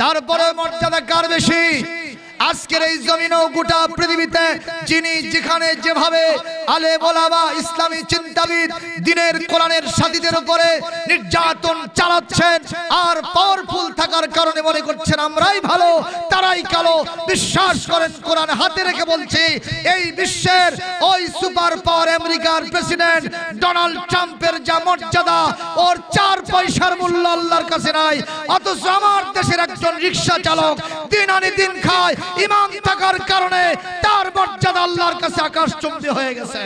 তারপরে মর্যাদা কার বেশি? আজকের এই জমিনে গোটা পৃথিবীতে যিনি যেখানে যেভাবে আলেম ওলামা, ইসলামী চিন্তাবিদ দ্বীনের কোরআনের সাথীদের উপরে নির্যাতন চালাচ্ছেন আর পাওয়ারফুল থাকার কারণে মনে করছেন আমরাই ভালো তারাই কালো, বিশ্বাস করেন কোরআন হাতে রেখে বলছি, এই বিশ্বের ওই সুপার পাওয়ার আমেরিকার প্রেসিডেন্ট ডোনাল্ড ট্রাম্পের যা মর্যাদা, ওর 4 পয়সার মূল্য আল্লাহর কাছে নাই। অথচ আমার দেশের একজন রিকশা চালক দিন আনি দিন খায়, ইমান থাকার কারণে তার মর্যাদা আল্লাহর কাছে আকাশচুম্বী হয়ে গেছে।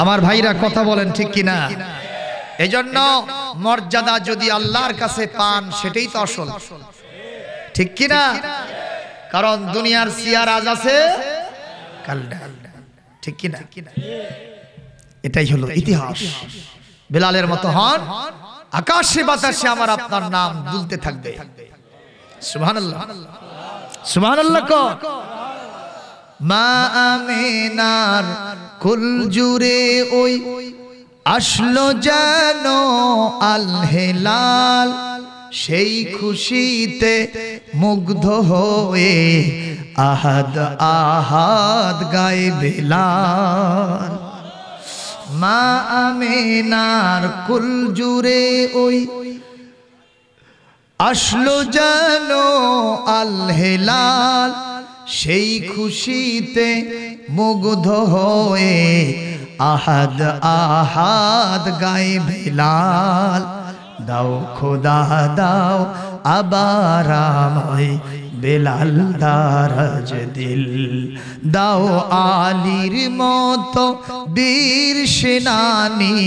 আমার ভাইরা কথা বলেন ঠিক কিনা? এজন্য মর্যাদা যদি আল্লাহর কাছে পান সেটাই তো আসল, ঠিক কিনা? কারণ দুনিয়ার চেয়ার আজ আছে কাল নাই, ঠিক কিনা? এটাই হলো ইতিহাস। বিলালের মতো হন, আকাশে বাতাসে আমার আপনার নাম দুলতে থাকবে। সুবহানাল্লাহ, সুবহানাল্লাহ। মা আমিনার কুল জুড়ে ওই আসলো যেন আল হেলাল, সেই খুশিতে মুগ্ধ হয়ে আহাদ আহাদ গায়ে বেলাল। মা আমিনার কুল জুড়ে ওই আসলো যেন আল হেলাল, সেই খুশিতে মুগ্ধ হয়ে আহাদ আহাদ গায়ে বেলাল। দাও খোদা দাও আবার আমায় বেলাল দারাজ দিল, দাও আলীর মতো বীর সেনানী,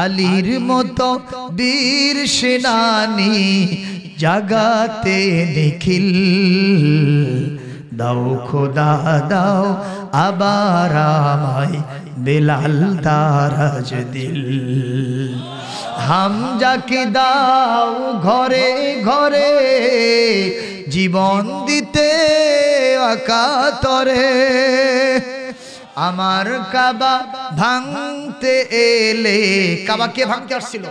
আলীর মতো বীর সেনানী জাগাতে নিখিল। দাও খোদা দাও আবার আমায় বেলাল দারাজ দিল। হামজাকে দাও ঘরে ঘরে জীবন দিতে অকাতরে, আমার কাবা ভাঙতে এলে। কাবা কে ভাঙতে আসছিল?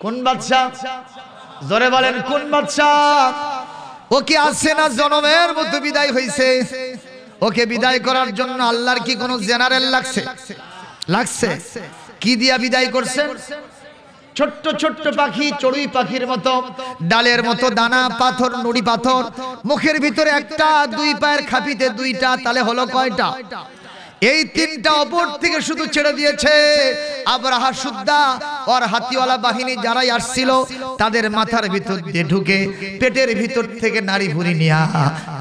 কোন বাদশা? জোরে বলেন কোন বাদশা? ও কি আসছে না জনমের মতো বিদায় হইছে? ওকে বিদায় করার জন্য আল্লাহর কি কোনো জেনারেল লাগছে? লাগছে? কি দিয়া বিদায় করছেন? ছোট্ট ছোট্ট পাখি, চড়ুই পাখির মতো, ডালের মতো দানা পাথর, নুড়ি পাথর, মুখের ভিতরে একটা, দুই পায়ের খাপিতে দুইটা, তাহলে হলো কয়টা? এই তিনটা অপর থেকে শুধু ছেড়ে দিয়েছে। আবরাহা সুদ্দা আর হাতিওয়ালা বাহিনী যারাই আসছিল তাদের মাথার ভিতর দিয়ে ঢুকে পেটের ভিতর থেকে নারী ভুঁড়ি নিয়া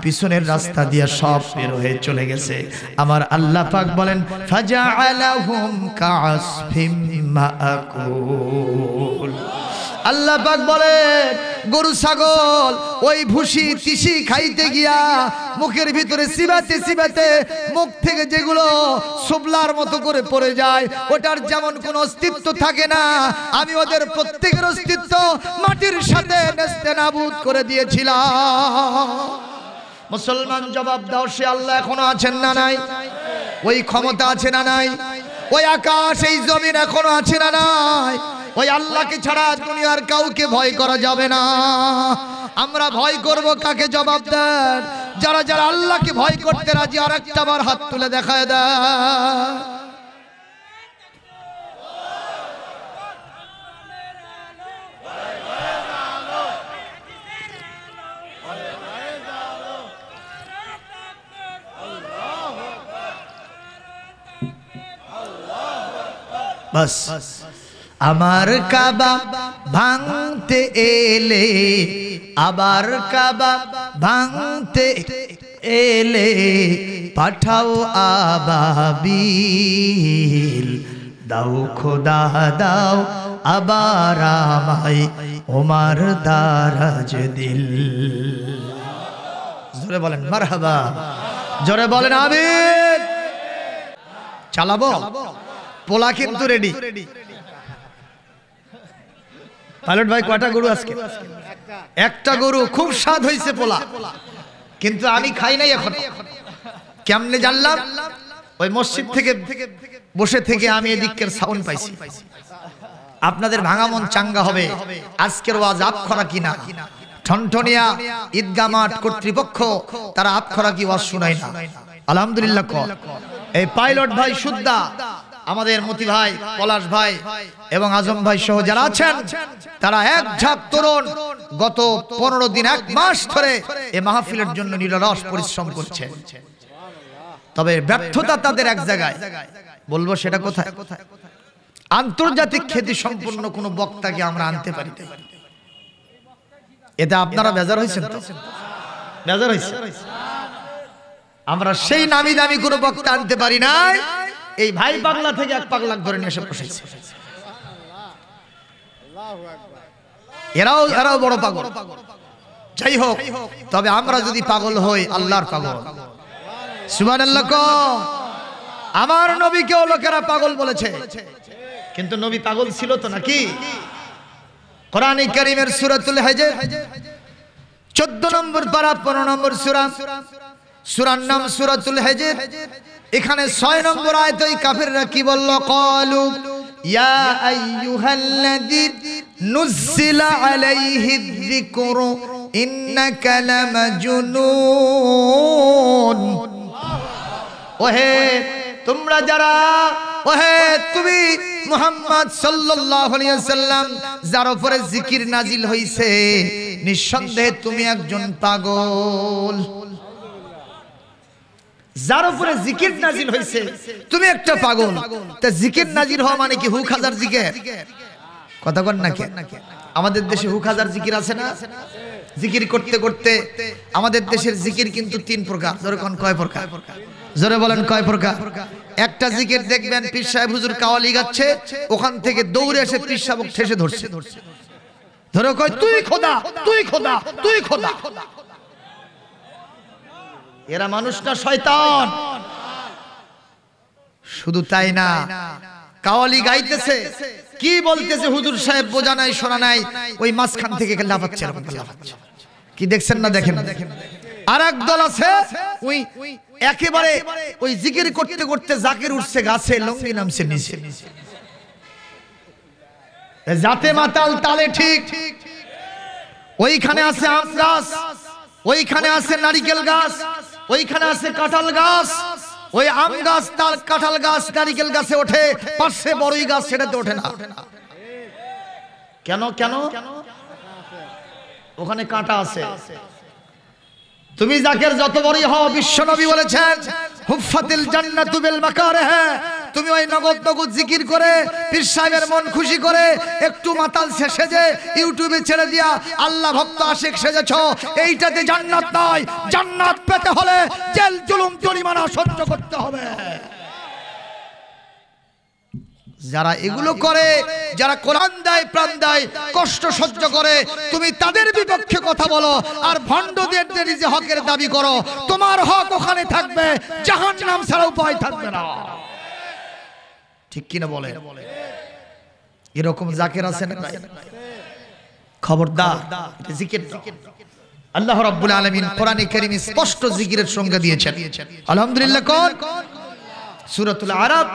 পিছনের রাস্তা দিয়ে সব বের হয়ে চলে গেছে। আমার আল্লাহ পাক বলেন ফাজআলাহুম কাআসফিম মাআকুল। আল্লাহ পাক বলেন গরু ছাগল ওই ভুসি তিসি খাইতে গিয়া মুখের ভিতরে চিবাতে চিবাতে মুখ থেকে যেগুলো সুবলার মতো করে পড়ে যায়, ওটার যেমন কোনো অস্তিত্ব থাকে না, আমি ওদের প্রত্যেকের অস্তিত্ব মাটির সাথে নেস্তেনাবুদ করে দিয়েছিলাম। মুসলমান জবাব দাও, সে আল্লাহ এখনো আছেন না নাই? ওই ক্ষমতা আছে না নাই? ওই আকাশ এই জমিন এখনো আছে না নাই? ওই আল্লাহকে ছাড়া দুনিয়ার কাউকে ভয় করা যাবে না। আমরা ভয় করব কাকে? জবাব দেন যারা যারা আল্লাহকে ভয় করতে রাজি। আর একটা বার হাত তুলে দেখায় দেয়। বাস আমার কাবা ভাঙতে এলে, আবার কাবা ভাঙতে এলে পাঠাও আবাবিল। দাও খোদা দাও আবার আমায় ওমার দারাজ দিল। জোরে বলেন মারহাবা, জোরে বলেন আমিন। চালাবো? পোলা কিন্তু রেডি। পাইলট ভাই কয়টা গরু আজকে? একটা গরু। খুব স্বাদ হয়েছে পোলা, কিন্তু আমি খাই নাই এখন। কেমনে জানলাম? ওই মসজিদ থেকে বসে থেকে আমি এদিকের সাউন্ড পাইছি। আপনাদের ভাঙা মন চাঙ্গা হবে। আজকের ওয়াজ আবখরা কিনা? ঠনঠনিয়া ঈদগাহ মাঠ কর্তৃপক্ষ তারা আবখরা কি ওয়াজ শুনায় না? আলহামদুলিল্লাহ। এই পাইলট ভাই সুদ্দা, আমাদের মতি ভাই, পলাশ ভাই এবং আজম ভাই সহ যারা আছেন তারা এক ঝাঁক তরুণ গত 15 দিন 1 মাস ধরে এই মাহফিলের জন্য নিরলস পরিশ্রম করছেন। তবে ব্যর্থতা তাদের এক জায়গায়, বলবো সেটা কোথায়? আন্তর্জাতিক খ্যাতি সম্পন্ন কোন বক্তাকে আমরা আনতে পারি। এতে আপনারা বেজার হয়েছেন তো? বেজার হয়েছে? আমরা সেই নামি দামি কোন বক্তা আনতে পারি নাই। এই ভাই পাগলা থেকে এক পাগলা ধরে নিয়ে এসে বসেছে। এরাও বড় পাগল। যাই হোক, তবে আমরা যদি পাগল হই আল্লাহর পাগল। সুবহানাল্লাহ। আমার নবীকেও লোকেরা পাগল বলেছে, কিন্তু নবী পাগল ছিল তো নাকি? কোরআনে কারীমের সূরাতুল হজ 14 নম্বর পারা 15 নম্বর সূরা সূরার নাম সূরাতুল হিজর। এখানে 6 নম্বর আয়াতে ওই কাফেররা কি বলল? ক্বালু ইয়া আইয়ুহাল্লাযী নুজ্জিলা আলাইহিয যিকরু ইন্নাকা লামাজনুন। ওহে তোমরা যারা, ওহে তুমি মুহাম্মদ সাল্লাল্লাহু আলাইহি ওয়াসাল্লাম যার উপরে জিকির নাজিল হইছে, নিঃসন্দেহে তুমি একজন পাগল। যার উপরে জিকির নাজিল হইছে তুমি একটা পাগল। তা জিকির নাজিল হওয়া মানে কি হুক হাজার জিকির? কথা বল না কেন? আমাদের দেশে হুক হাজার জিকির আছে না? জিকির করতে করতে আমাদের দেশের জিকির কিন্তু 3 প্রকার। জোরে কোন কয় প্রকার? জোরে বলেন কয় প্রকার? একটা জিকির দেখবেন পীর সাহেব হুজুর কাওয়ালি গাচ্ছে, ওখান থেকে দৌড়ে এসে পীর সাহেব ঠেসে ধরছে, ধরে কয় তুই খোদা, তুই খোদা, তুই খোদা। এরা মানুষ না শয়তান? শুধু তাই না, কাওয়ালি গাইতেছে, কি বলতেছে হুজুর সাহেব বোঝা নাই শোনা নাই, ওই মাঝখান থেকে লাফাচ্ছে, কি দেখছেন না? দেখেন। আর এক দল আছে ওই একেবারে ওই জিকির করতে করতে জাকির উঠছে গাছে, লঙ্গি নামছে নিচে, যাতে মাতাল তালে ঠিক। ওইখানে আছে আম গাছ, ওইখানে আছে নারিকেল গাছ, ওইখানে আছে কাঁঠাল গাছ। ওই আম গাছ, তার কাঁঠাল গাছ, নারিকেল গাছে ওঠে, পাশে বড়ই গাছ সেটাতে ওঠে না। কেন? কেন? ওখানে কাঁটা আছে। তুমি জাকের যত বড়ই হও, বিশ্বনবী বলেছেন হুফাতিল জান্নাতু বিল মাকারিহ, তুমি ওই নগদ নগদ জিকির করে পীর সাহেবের মন খুশি করে একটু মাতাল সেজে ইউটিউবে ছেড়ে দিয়া আল্লাহ ভক্ত আশিক সেজেছো, এইটাতে জান্নাত নয়। জান্নাত পেতে হলে জেল জুলুম জরিমানা সহ্য করতে হবে। যারা এগুলো করে, যারা কোরআন দেয় প্রাণ দেয়, কষ্ট সহ্য করে, তুমি তাদের বিপক্ষে কথা বলো আর ভণ্ডদের যে হকের দাবি করো, তোমার হক ওখানে থাকবে, জাহান্নাম ছাড়া উপায় থাকবে না। ঠিক কিনা বলে? এরকম জাকের আছে না? খবরদার, এটা জিকির। আল্লাহ রাব্বুল আলামিন কোরআনে কারীমে স্পষ্ট জিকিরের সংজ্ঞা দিয়েছেন। আলহামদুলিল্লাহ। কোন? সূরাতুল আরাফ।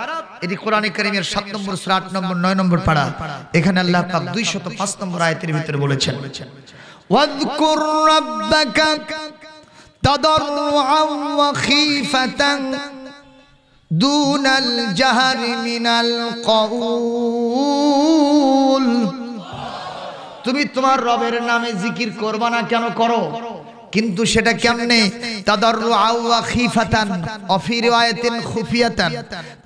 এটি কোরআনে কারীমের 7 নম্বর সূরা, 8 নম্বর 9 নম্বর পারা। এখানে আল্লাহ পাক 205 নম্বর আয়াতের ভিতরে বলেছেন ওয়াযকুর রাব্বাকা তাদাররুআন ওয়া খীফাতান দুনাল জাহরি মিনাল কওল। তুমি তোমার রবের নামে জিকির করবা না কেন? করো, কিন্তু সেটা কেমনে? তাদাররুআন ওয়া খীফাতান, ফি রিওয়ায়াতিন খুফিয়াতান,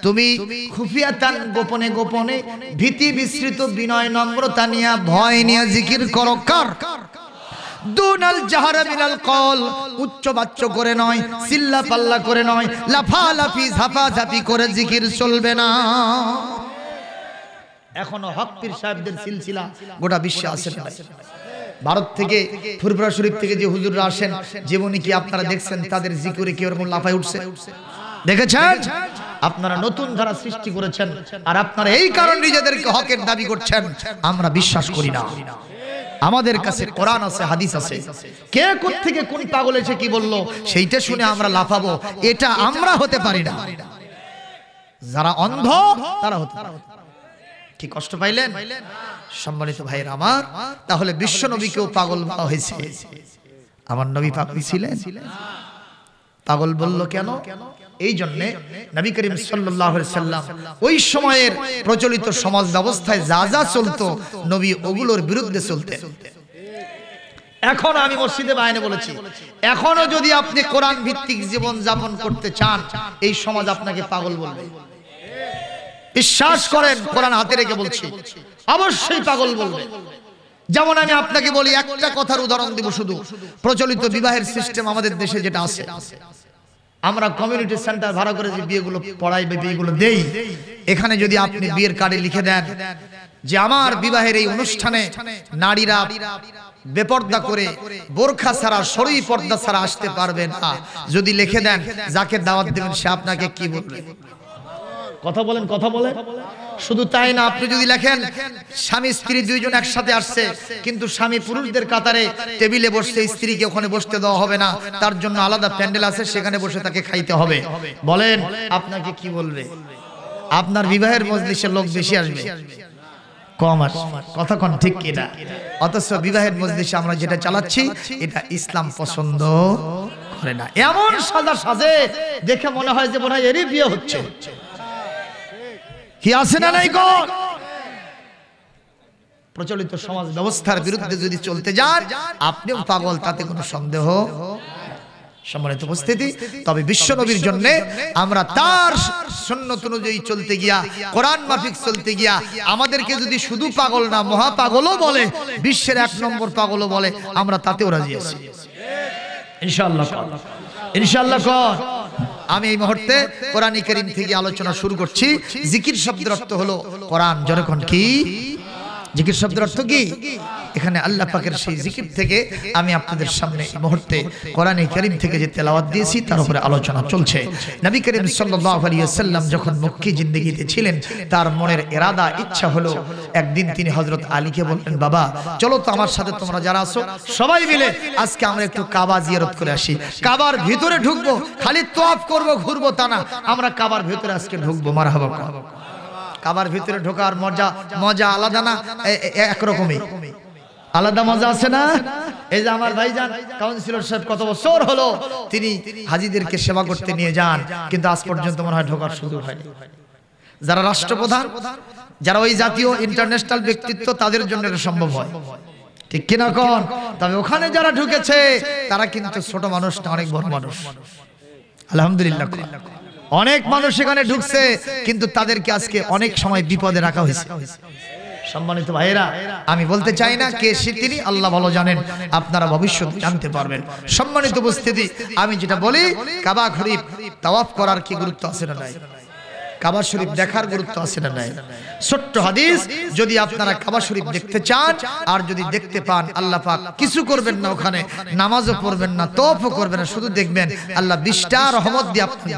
তুমি খুফিয়াতান গোপনে গোপনে, ভীতি বিস্মৃত বিনয় নম্রতা নিয়ে ভয় নিয়ে জিকির করো। কার? দুনাল জাহরা মিনাল কওল, উচ্চ বাচ্চ করে নয়, চিল্লা পাল্লা করে নয়, লাফালাফি ঝাপাঝাপি করে জিকির চলবে না। এখনো হক পীর সাহেবদের সিলসিলা গোটা বিশ্বে আছে না? ভারত থেকে, ফুরফুরা শরীফ থেকে যে হুজুররা আসেন, জীবনে কি আপনারা দেখছেন তাদের জিকিরে কি ওরকম লাফায় উঠছে? দেখেছেন? আপনারা নতুন ধারা সৃষ্টি করেছেন, আর আপনারা এই কারণে নিজেদেরকে হকের দাবি করছেন। আমরা বিশ্বাস করি না। আমাদের কাছে কোরআন আছে, হাদিস আছে। কে কোত্থেকে কোন পাগল এসে কি বলল সেইটা শুনে আমরা লাফাবো, এটা আমরা হতে পারি না। যারা অন্ধ তারা হতে পারে। কি কষ্ট পাইলেন সম্মানিত ভাইয়েরা আমার? তাহলে বিশ্ব নবীকেও পাগল বলা হয়েছে। আমার নবী পাগল ছিলেন? পাগল বলল কেন? এই জন্য নবী করিম সাল্লাল্লাহু আলাইহি সাল্লাম ওই সময়ের প্রচলিত সমাজ ব্যবস্থায় যা যা চলতো, নবী ওগুলোর বিরুদ্ধে চলতেন। এখন আমি মসজিদে বায়ানে বলেছি, এখনো যদি আপনি কোরআন ভিত্তিক জীবন যাপন করতে চান, এই সমাজ আপনাকে পাগল বলবে। বিশ্বাস করেন, কোরআন হাতে রেখে বলছি, অবশ্যই পাগল বলবে। যেমন আমি আপনাকে বলি, একটা কথার উদাহরণ দিব শুধু। প্রচলিত বিবাহের সিস্টেম আমাদের দেশে যেটা আছে, আমরা কমিউনিটি সেন্টার ভাড়া করে যে বিয়েগুলো পড়াই বা বিয়েগুলো দেই, এখানে যদি আপনি বিয়ের কার্ডে লিখে দেন যে আমার বিবাহের এই অনুষ্ঠানে নারীরা বেপর্দা করে বোরখা ছাড়া, শরঈ পর্দা ছাড়া আসতে পারবে না, যদি লিখে দেন, যাকে দাওয়াত দেবেন সে আপনাকে কি বলবে? কথা বলেন, কথা বলেন। শুধু তাই না, আপনি যদি লেখেন স্বামী স্ত্রী দুইজন একসাথে আসছে, কিন্তু স্বামী পুরুষদের কাতারে টেবিলে বসছে, স্ত্রীকে ওখানে বসতে দেওয়া হবে না, তার জন্য আলাদা প্যান্ডেল আছে, সেখানে বসে তাকে খাইতে হবে। বলেন আপনাকে কি বলবে? আপনার বিবাহের মজলিসে লোক বেশি আসবে, কম আসবে? কথা কোন ঠিক কিনা? অথচ বিবাহের মজলিসে আমরা যেটা চালাচ্ছি এটা ইসলাম পছন্দ করে না। এমন সাজা সাজে দেখে মনে হয় যে মনে হয় এরই বিয়ে হচ্ছে। কি আছে না নাই গো? প্রচলিত সমাজ ব্যবস্থার বিরুদ্ধে যদি চলতে যান আপনিও পাগল, তাতে কোনো সন্দেহ। সম্মানিত উপস্থিতি, তবে বিশ্ব নবীর জন্য আমরা তার সুন্নত অনুযায়ী চলতে গিয়া, কোরআন মাফিক চলতে গিয়া আমাদেরকে যদি শুধু পাগল না মহা পাগলও বলে, বিশ্বের 1 নম্বর পাগলও বলে, আমরা তাতেও রাজি আছি ইনশাআল্লাহ। ইনশাআল্লাহ। আমি এই মুহূর্তে কোরআন কারীম থেকে আলোচনা শুরু করছি। জিকির শব্দের অর্থ হলো কোরআন। যখন কি জিকির শব্দের অর্থ কি? এখানে আল্লাহ পাকের সেই জিকির থেকে আমি আপনাদের সামনে এই মুহূর্তে কোরআন কারীম থেকে যে তেলাওয়াত দিয়েছি তার উপরে আলোচনা চলছে। নবী করিম সাল্লাল্লাহু আলাইহি ওয়াসাল্লাম যখন মক্কি জিন্দেগিতে ছিলেন, তার মনের ইরাদা ইচ্ছা হলো একদিন তিনি হযরত আলীকে বললেন, বাবা চলো তো আমার সাথে তোমরা যারা আছো সবাই মিলে আজকে আমরা একটু কাবা জিয়ারত করে আসি। কাবার ভিতরে ঢুকবো, খালি তওয়াফ করব, ঘুরবো তা না, আমরা কাবার ভিতরে আজকে ঢুকবো। মারহাবা। কাবার ভিতরে ঢোকার মজা আলাদা না? একরকমই আলাদা মজা আছে না? এই যে আমার ভাইজান কাউন্সিলর সাহেব কত বছর হলো তিনি হাজীদেরকে সেবা করতে নিয়ে যান, কিন্তু আজ পর্যন্ত মনে হয় ঢোকার সুযোগ হয়নি। যারা রাষ্ট্রপ্রধান, যারা ওই জাতীয় ইন্টারন্যাশনাল ব্যক্তিত্ব, তাদের জন্য এটা সম্ভব হয়, ঠিক কিনা কোন? তবে ওখানে যারা ঢুকেছে তারা কিন্তু ছোট মানুষ না, অনেক বড় মানুষ। আলহামদুলিল্লাহ, অনেক মানুষ এখানে ঢুকছে, কিন্তু তাদেরকে আজকে অনেক সময় বিপদে রাখা হয়েছে। সম্মানিত ভাইয়েরা, আমি বলতে চাই না কে তিনি, আল্লাহ ভালো জানেন, আপনারা ভবিষ্যতে জানতে পারবেন। সম্মানিত উপস্থিতি, আমি যেটা বলি, কাবা শরীফ তাওয়াফ করার কি গুরুত্ব আছে না নাই? কাবা শরীফ দেখার গুরুত্ব আছে না নাই? ছোট্ট হাদিস, যদি আপনারা কাবা শরীফ দেখতে চান আর যদি দেখতে পান, আল্লাহ পাক কিছু করবেন না, ওখানে নামাজও পড়বেন না, তওয়াফও করবেন না, শুধু দেখবেন, আল্লাহ 20টা রহমত দিয়ে আপনাকে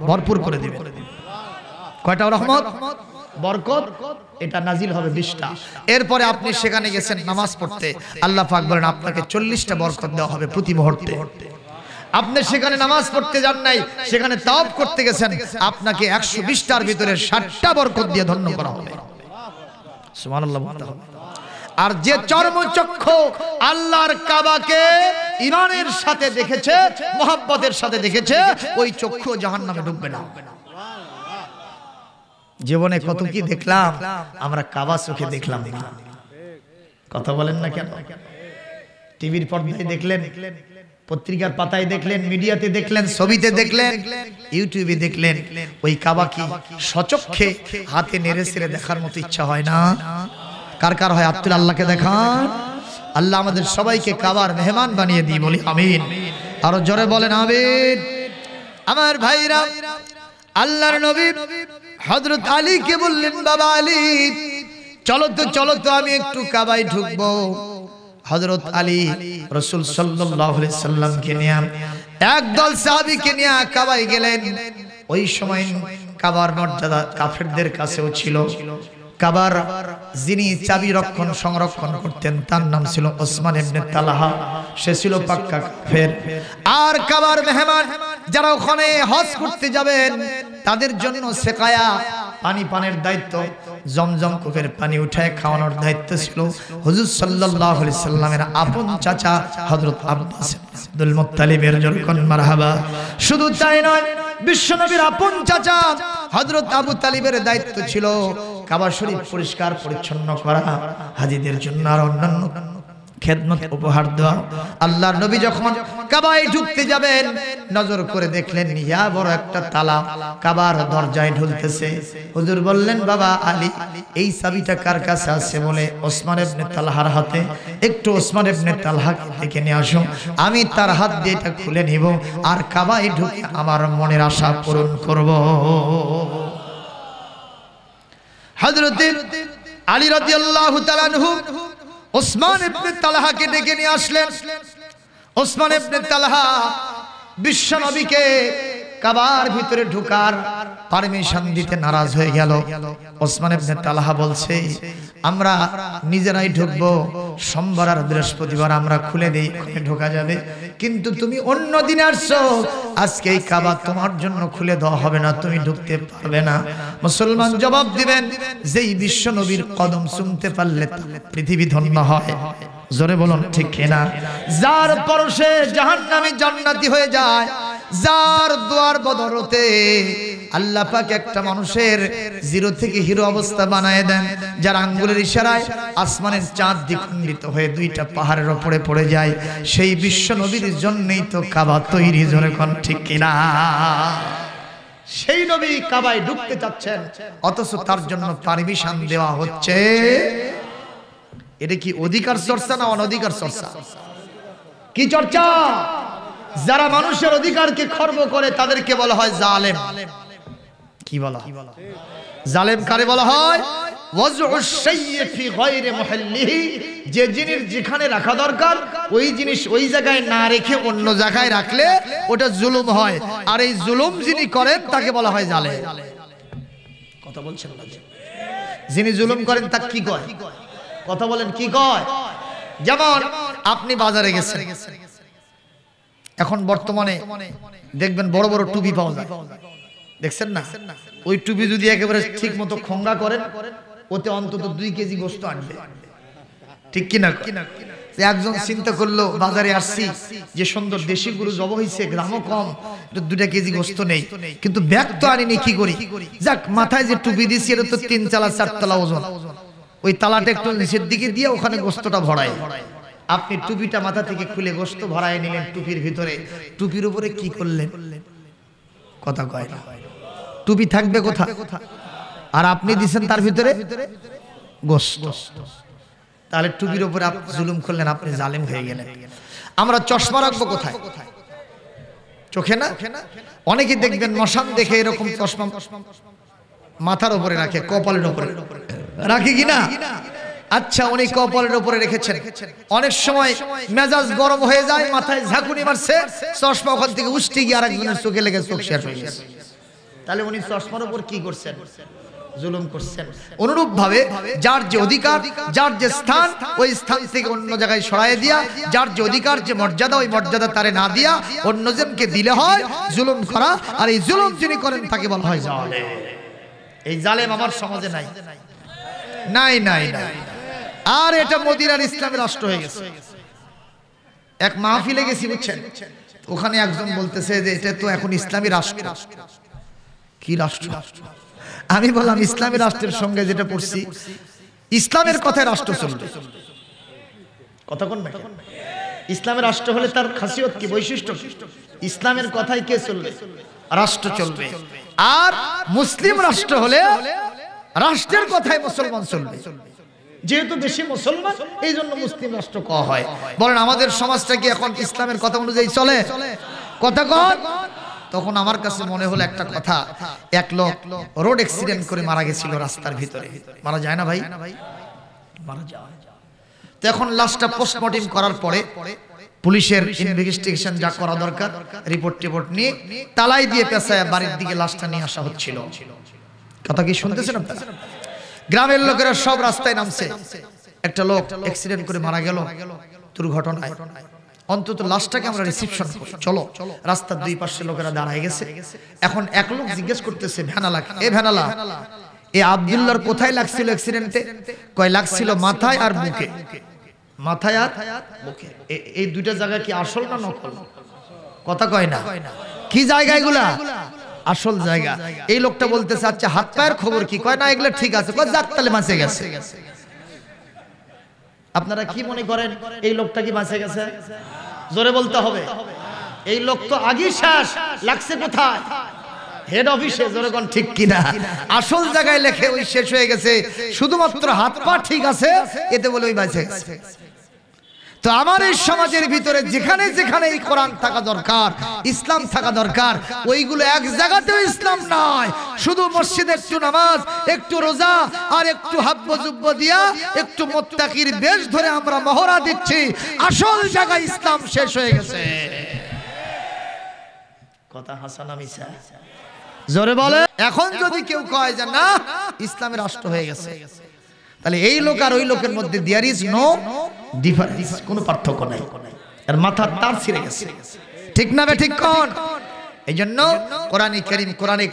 ভরপুর করে দিবেন। কয়টা রহমত? বরকত, এটা নাজিল হবে 20টা। এরপরে আপনি সেখানে গেছেন নামাজ পড়তে, আল্লাহ পাক বলেন আপনাকে 40টা বরকত দেওয়া হবে প্রতি মুহূর্তে। আপনি সেখানে নামাজ পড়তে যান নাই, সেখানে তাওয়াফ করতে গেছেন, আপনাকে 120টার ভিতরে 60টা বরকত দিয়ে ধন্য করা হবে। সুবহানাল্লাহ। আর যে চর্মচক্ষু আল্লাহর কাবাকে ঈমানের সাথে দেখেছে, মুহাব্বতের সাথে দেখেছে, ওই চক্ষু জাহান্নামে ঢুকবে না। জীবনে কত কি দেখলাম, আমরা কাবা চোখে দেখলাম না। কথা বলেন না কেন? টিভির পর্দায় দেখলেন, পত্রিকার পাতায় দেখলেন, মিডিয়াতে দেখলেন, ছবিতে দেখলেন, ইউটিউবে দেখলেন, ওই কাবা কি সচক্ষে হাতে নেড়ে ছেড়ে দেখার মতো ইচ্ছা হয় না? কার কার হয়? আত্মুল আল্লাহকে দেখান। আল্লাহ আমাদের সবাইকে কাবার মেহমান বানিয়ে দিই, বলি আমিন। আরো জোরে বলেন আমিন। আমার ভাইরা, আল্লাহর নবী হযরত আলীকে বললেন, বাবা আলী চলো তো আমি একটু কাবায় ঢুকবো। হযরত আলী রাসূল সাল্লাল্লাহু আলাইহি সাল্লামকে নিয়ে একদল সাহাবীকে নিয়ে কাবায় গেলেন। ওই সময় কাবার মর্যাদা কাফেরদের কাছেও ছিল। কাবার যিনি চাবি সংরক্ষণ করতেন তার নাম ছিল ওসমান ইবনে তালহা, সে ছিল পাক্কা কাফের। আর কাবার মেহমান যারা ওখানে হজ করতে যাবেন তাদের জন্য সেকায়া পানি পানের দায়িত্ব, জমজম কূপের পানি উঠায় খাওয়ানোর দায়িত্ব ছিল হুজুর সাল্লাল্লাহু আলাইহি সাল্লামের আপন চাচা হযরত আব্বাস আব্দুল মুত্তালিবের। যখন মারহাবা। শুধু তাই নয়, বিশ্বনবীর আপন চাচা হযরত আবু তালিবের দায়িত্ব ছিল কাবা শরীফ পরিষ্কার পরিচ্ছন্ন করা, হাজীদের জন্য আর অন্যান্য খেদমত উপহার দেওয়া। আল্লাহর নবী যখন কাবায় ঢুকতে যাবেন, নজর করে দেখলেন ইয়া বড় একটা তালা কাবার দরজায় ঢুলতেছে। হুজুর বললেন, বাবা আলী এই চাবিটা কার কাছে আছে? বলে ওসমান ইবনে তালহার হাতে। একটু ওসমান ইবনে তালহাকে ডেকে নিয়ে আসো, আমি তার হাত দিয়ে এটা খুলে নিব আর কাবায় ঢুকে আমার মনের আশা পূরণ করব। হযরত আলী রাদিয়াল্লাহু তাআলা আনহু ওসমান ইবনে তালহাকে ডেকে নিয়ে আসলেন। ওসমান ইবনে তালহা বিশ্বনবীকে কাবার ভিতরে ঢোকার পারমিশন দিতে নারাজ হয়ে গেল। ওসমান ইবনে তালহা বলছে আমরা নিজেরাই ঢুকবো, সোমবার আর বৃহস্পতিবার আমরা খুলে দেই, ঢোকা যাবে, কিন্তু তুমি অন্য দিন আসছো, আজকে এই কাবা তোমার জন্য খুলে দেওয়া হবে না, তুমি ঢুকতে পারবে না। মুসলমান জবাব দিবেন যেই বিশ্ব নবীর কদম চুমতে পারলে পৃথিবী ধন্য হয়। জোরে বলুন ঠিক কিনা? যার পরশে জাহান্নামী জান্নাতি হয়ে যায়, যার দুয়ার বদরতে আল্লাহ পাক একটা মানুষের জিরো থেকে হিরো অবস্থা বানায় দেন, যার আঙ্গুলের ইশারায় আসমানের চাঁদ দ্বিখণ্ডিত হয়ে দুইটা পাহাড়ের উপরে পড়ে যায়, সেই বিশ্ব নবীর জন্যই তো কাবা তৈরি। জোরে কোন ঠিক কিনা? সেই নবী কাবায় ঢুকতে চাচ্ছেন, অথচ তার জন্য পারমিশন দেওয়া হচ্ছে। এটা কি অধিকার চর্চা না অনধিকার চর্চা? কি চর্চা? যারা মানুষের অধিকারকে খর্ব করে তাদেরকে বলা হয় জালেম। কি বলা? জালেম কারে বলা হয়? ওয়াজউশ শাইয়্যি ফি গায়রি মুহাল্লিহি, যে জিনিস যেখানে রাখা দরকার ওই জিনিস ওই জায়গায় না রেখে অন্য জায়গায় রাখলে ওটা জুলুম হয়, আর এই জুলুম যিনি করেন তাকে বলা হয় জালেম। কথা বলছেন না? যিনি জুলুম করেন তাকে কি কয়? কথা বলেন কি কয়? যেমন আপনি বাজারে গেছেন, এখন বর্তমানে দেখবেন বড় বড় টুপি পাওয়া যায়, দেখছেন না? ওই টুপি যদি একেবারে ঠিক মতো খোঙ্গা করেন, ওতে অন্তত 2 কেজি গোশত আনবে, ঠিক কিনা? একজন চিন্তা করলো বাজারে আসছি, যে সুন্দর দেশি গরু জব হয়েছে, গ্রামও কম, 2 কেজি গোশত নেই, কিন্তু ব্যাগ তো আনিনি, কি করি? যাক, মাথায় যে টুপি দিছি এটা তো 3 তলা 4 তলা ওজন, ওই তালাটা একটু নিচের দিকে দিয়ে ওখানে গোশতটা ভরাই। আপনি টুপিটা মাথা থেকে খুলে গোশত ভরায় নিলেন টুপির ভিতরে, টুপির উপরে কি করলেন? কথা কয় না? টুপি থাকবে কোথা? আর আপনি দিচ্ছেন তার ভিতরে গোশত, তাহলে টুপির উপরে আপনি জুলুম করলেন, আপনি জালেম হয়ে গেলেন। আমরা চশমা রাখবো কোথায়? চোখে না? অনেকে দেখবেন মশান দেখে এরকম চশমা মাথার উপরে রাখে, কপালের উপরে রাখে কিনা? আচ্ছা, উনি কপালের উপরে রেখেছেন, অনেক সময় মেজাজ গরম হয়ে যায়, মাথায় ঝাঁকুনি মারছে, চশমা ওখান থেকে উষ্টি গিয়ে আরেকজনের চোখে লেগে চোখ শেষ হয়ে গেছে, তাহলে উনি চশমার উপর কি করছেন? জুলুম করছেন। অনুরূপ ভাবে যার যে অধিকার, যার যে স্থান, ওই স্থান থেকে অন্য জায়গায় সরায় দিয়া, যার যে অধিকার, যে মর্যাদা, ওই মর্যাদা তারে না দিয়া অন্যজনকে দিলে হয় জুলুম করা। আর এই জুলুম যিনি করেন তাকে বলা হয় জালেম। এই জালেম আমার সমাজে নাই, নাই নাই নাই। আর এটা মদিনার ইসলামী রাষ্ট্র হয়ে গেছে। এক মাহফিলে গেছি, বুঝছেন, ওখানে একজন বলতেছে যে এটা তো এখন ইসলামী রাষ্ট্র। কি রাষ্ট্র? আমি বললাম ইসলামী রাষ্ট্রের সঙ্গে যেটা পড়ছি, ইসলামের কথায় রাষ্ট্র চলবে। কথা কোন? ইসলামের রাষ্ট্র হলে তার খাসিয়ত কি, বৈশিষ্ট্য কি? ইসলামের কথাই কে চলবে? রাষ্ট্র চলবে। আর মুসলিম রাষ্ট্র হলে রাষ্ট্রের কথায় মুসলমান চলবে। যেহেতু বেশি মুসলমান, এই জন্য মুসলিম রাষ্ট্র কওয়া হয়। বলেন আমাদের সমাজটা কি এখন ইসলামের কথা অনুযায়ী চলে? কথা কন। তখন আমার কাছে মনে হলো একটা কথা, এক লোক রোড অ্যাক্সিডেন্ট করে মারা গেছিল রাস্তার ভিতরে। মারা যায় না ভাই? মারা যায়। তো এখন লাশটা পোস্টমর্টেম করার পরে পুলিশের ইনভেস্টিগেশন যা করা দরকার, রিপোর্ট নিয়ে তালাই দিয়ে পেছায় বাড়ির দিকে লাশটা নিয়ে আসা হচ্ছিল। কথা কি শুনতেছেন আপনারা? গ্রামের লোকেরা সব রাস্তায় নামছে। একটা লোক অ্যাক্সিডেন্ট করে মারা গেল দুর্ঘটনায়, অন্তত লাশটাকে আমরা রিসিপশন করি, চলো। রাস্তার 2 পাশে লোকেরা দাঁড়ায় গেছে। এখন এক লোক জিজ্ঞেস করতেছে ভ্যানালাকে, এ ভ্যানালা, এ আব্দুল্লাহর কোথায় লাগছিল অ্যাক্সিডেন্টে? কয় লাগছিল মাথায় আর বুকে। মাথায় আর বুকে, এই 2টা জায়গা কি আসল না নকল? কথা কয় না। কি জায়গা এগুলা? আসল জায়গা। এই লোকটা বলতেছে আচ্ছা হাত পায়ের খবর কি? কয় না এগুলো ঠিক আছে। কয় যাক তাহলে বাঁচে গেছে। আপনারা কি মনে করেন এই লোকটা কি বাঁচে গেছে? জোরে বলতে হবে। এই লোক তো আগেই শেষ। লাগছে কোথায়? হেড অফিসে। জোরে কোন ঠিক কিনা? আসল জায়গায় লেখে ওই শেষ হয়ে গেছে, শুধুমাত্র হাত পা ঠিক আছে, এতে বলে ওই বাঁচে গেছে। তো আমার এই সমাজের ভিতরে যেখানে যেখানে এই কোরআন থাকা দরকার, ইসলাম থাকা দরকার, ওইগুলো এক জায়গাতেও ইসলাম নয়। শুধু মসজিদে একটু নামাজ, একটু রোজা আর একটু হাব্ব জুব্ব দিয়া একটু মুত্তাকির বেশ ধরে আমরা মহড়া দিচ্ছি, আসল জায়গায় ইসলাম শেষ হয়ে গেছে। কথা হাসান মিছা জোরে বলে। এখন যদি কেউ কয় যে না ইসলামের রাষ্ট্র হয়ে গেছে, তাহলে এই লোক আর ওই লোকের মধ্যে দেয়ার ইজ নো ডিফারেন্স, কোনো পার্থক্য নাই, এর মাথার তার ছিঁড়ে গেছে। ঠিক না বে ঠিক কোন? এই জন্য কোরআনে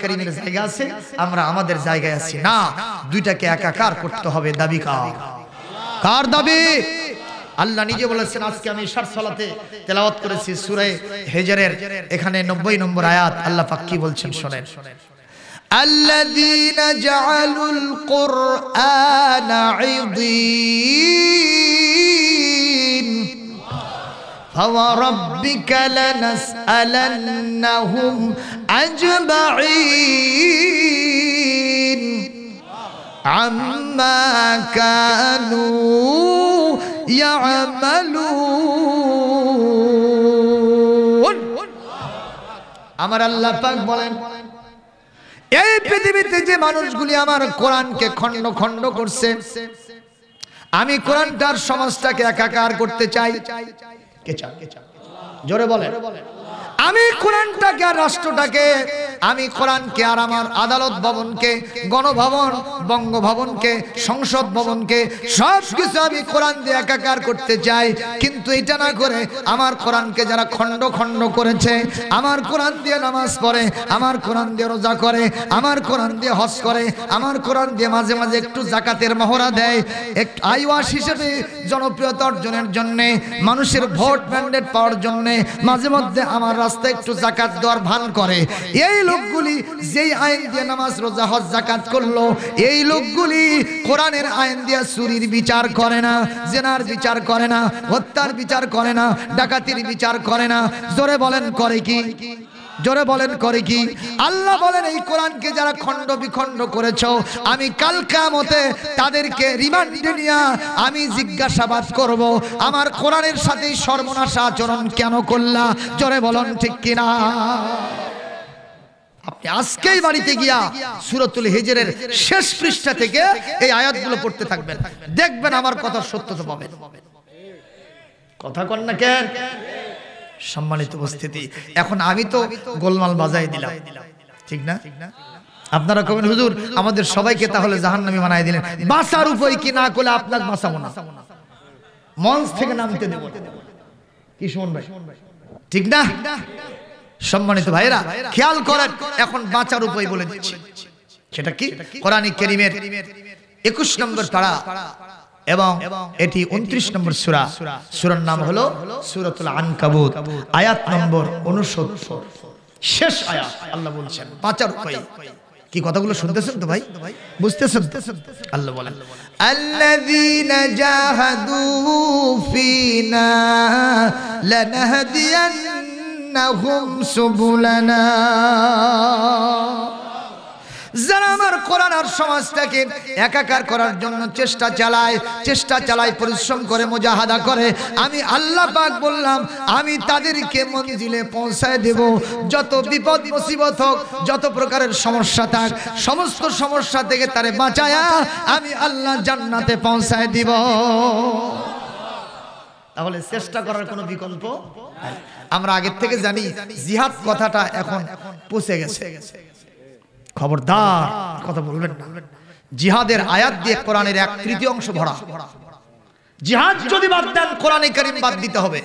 কারীমের জায়গা আছে, আমরা আমাদের জায়গায় আছি না। দুইটাকে একাকার করতে হবে। দাবি কার দাবি? আল্লাহ নিজে বলেছেন। আজকে আমি ইশার সালাতে তেলাওয়াত করেছি সূরা হিজরের এখানে 90 নম্বর আয়াত। আল্লাহ পাক কি বলছেন শুনেন। আল্লাযীনা জাআলুল কুরআনা ঈদীন ফাওয়ারাব্বিকা লানাসআলান্নাহুম আজমাঈন আম্মা কানু ইয়ামালুন। আমার আল্লাহ পাক বলেন, এই পৃথিবীতে যে মানুষগুলি আমার কোরআনকে খণ্ড খণ্ড করছে, আমি কোরআনটার সমাজটাকে একাকার করতে চাই। কে চায়? জোরে বলেন। আমি কোরআনটাকে আর রাষ্ট্রটাকে, আমি কোরআনকে আর আমার আদালত ভবনকে, গণভবন, বঙ্গভবনকে, সংসদ ভবনকে সব কিছু আমি কোরআন দিয়ে একাকার করতে চাই। কিন্তু এটা না করে আমার কোরআনকে যারা খণ্ড খণ্ড করেছে, আমার কোরআন দিয়ে নামাজ পড়ে, আমার কোরআন দিয়ে রোজা করে, আমার কোরআন দিয়ে হজ করে, আমার কোরআন দিয়ে মাঝে মাঝে একটু যাকাতের মহড়া দেয়, এক আইওয়াস হিসেবে জনপ্রিয়তা অর্জনের জন্য, মানুষের ভোট ম্যান্ডেট পাওয়ার জন্য মাঝে মধ্যে আমার রাস্তায় একটু যাকাত দেওয়ার ভান করে। এই লোকগুলি যেই আইন দিয়ে নামাজ রোজা হজ যাকাত করলো, এই লোকগুলি কোরআনের আইন দিয়ে চুরির বিচার করে না, জেনার বিচার করে না, হত্যার বিচার করে না, ডাকাতির বিচার করে না। জোরে বলেন করে কি? জোরে বলেন করে কি? আল্লাহ বলেন, এই কোরআনকে যারা খণ্ড বিখণ্ড করেছো, আমি কাল কিয়ামতে তাদেরকে রিমান্ডে নিয়ে আমি জিজ্ঞাসাবাদ করব, আমার কোরআনের সাথে সর্বনাশ আচরণ কেন করলা? জোরে বলেন ঠিক কিনা? আপনি আজকেই বাড়িতে গিয়া সূরাতুল হিজরের শেষ পৃষ্ঠা থেকে এই আয়াতগুলো পড়তে থাকবেন, দেখবেন আমার কথার সত্যতা পাবেন। কথা কন না কেন? সম্মানিত উপস্থিতি, এখন আমি তো গোলমাল বাজাই দিলাম, ঠিক না? আপনারা কবেন হুজুর আমাদের সবাইকে তাহলে জাহান্নামী বানাই দিলেন। বাঁচার উপায় কি না করলে আপনাকে বাঁচাবো না, মঞ্চ থেকে নামতে দেব। কি শুনুন ভাই, ঠিক না? সম্মানিত ভাইরা খেয়াল করেন, এখন বাঁচার উপায় বলে দিচ্ছি। সেটা কি? কোরআন কারীমের 21 নম্বর পারা এবং এটি 29 নম্বর সূরা। সূরার নাম হলো সূরাতুল আনকাবুত, আয়াত নম্বর 69, শেষ আয়াত। আল্লাহ বলছেন বাঁচার উপায় কি। কথাগুলো শুনতেছেন তো ভাই? বুঝতেছেন? আল্লাহ বলেন, আল্লাযীনা জাহাদু ফিনা লানাহদিয়ান্নাহুম সুবুলানা। যারা আমার কোরআন আর সমাজটাকে একাকার করার জন্য চেষ্টা চালায়, পরিশ্রম করে, মুজাহাদা করে, আমি আল্লাহ পাক বললাম আমি তাদেরকে মঞ্জিলে পৌঁছায় দেব। যত বিপদ মুসিবত হোক, যত প্রকারের সমস্যা থাক, সমস্ত সমস্যা থেকে তারে বাঁচায়া আমি আল্লাহ জান্নাতে পৌঁছায় দিব। তাহলে চেষ্টা করার কোনো বিকল্প নাই। আমরা আগের থেকে জানি জিহাদ কথাটা এখন পৌঁছে গেছে। খবরদার কথা বলবেন না। জিহাদের আয়াত দিয়ে কোরআনের 1/3 ভরা। জিহাদ যদি বাদ দেন, কোরআনে কারীম বাদ দিতে হবে।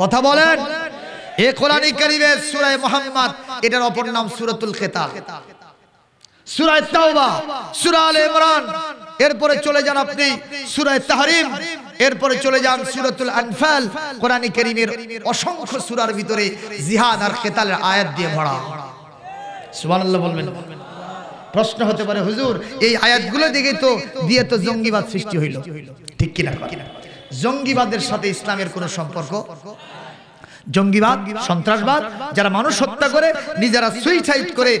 কথা বলেন। এই কোরআনে কারীমের সূরা মুহাম্মদ, এটার অপর নাম সূরাতুল কিতাল, সূরা তাওবা, সূরা আলে ইমরান, এরপরে চলে যান আপনি সূরা তাহরিম, এরপরে চলে যান সূরাতুল আনফাল। কোরআনে কারীমের অসংখ্য সূরার ভিতরে জিহাদ আর কিতালের আয়াত দিয়ে ভরা। সুবহানাল্লাহ বলবেন। প্রশ্ন হতে পারে হুজুর এই আয়াতগুলো দিয়ে তো জঙ্গিবাদ সৃষ্টি হইল, ঠিক কিনা? জঙ্গিবাদের সাথে ইসলামের কোনো সম্পর্ক? জঙ্গিবাদ, সন্ত্রাসবাদ, যারা মানুষ হত্যা করে, নিজেরা সুইসাইড করে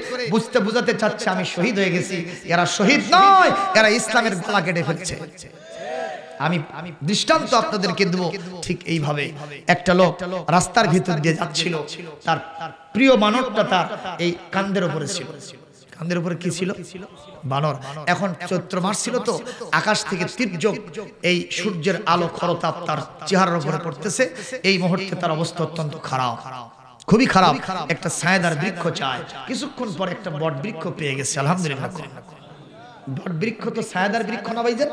বুঝাতে চাচ্ছে আমি শহীদ হয়ে গেছি, এরা শহীদ নয়, এরা ইসলামের গলা কেটে ফেলছে। আমি দৃষ্টান্ত আপনাদেরকে দেব। ঠিক এইভাবে একটা লোক রাস্তার ভিতর দিয়ে যাচ্ছিল, তার প্রিয় বানরটা তার এই কাঁধের উপরে ছিল। কাঁধের উপরে কি ছিল? বানর। এখন চৈত্র মাস ছিল তো, আকাশ থেকে তীর্যক এই সূর্যের আলো খরতাপ তার চেহারার উপরে পড়তেছে। এই মুহূর্তে তার অবস্থা অত্যন্ত খারাপ। খুবই খারাপ। একটা ছায়াদার বৃক্ষ চায়, কিছুক্ষণ পর একটা বট বৃক্ষ পেয়ে গেছে, আলহামদুলিল্লাহ। বট বৃক্ষ তো ছায়াদার বৃক্ষ না ভাইজান?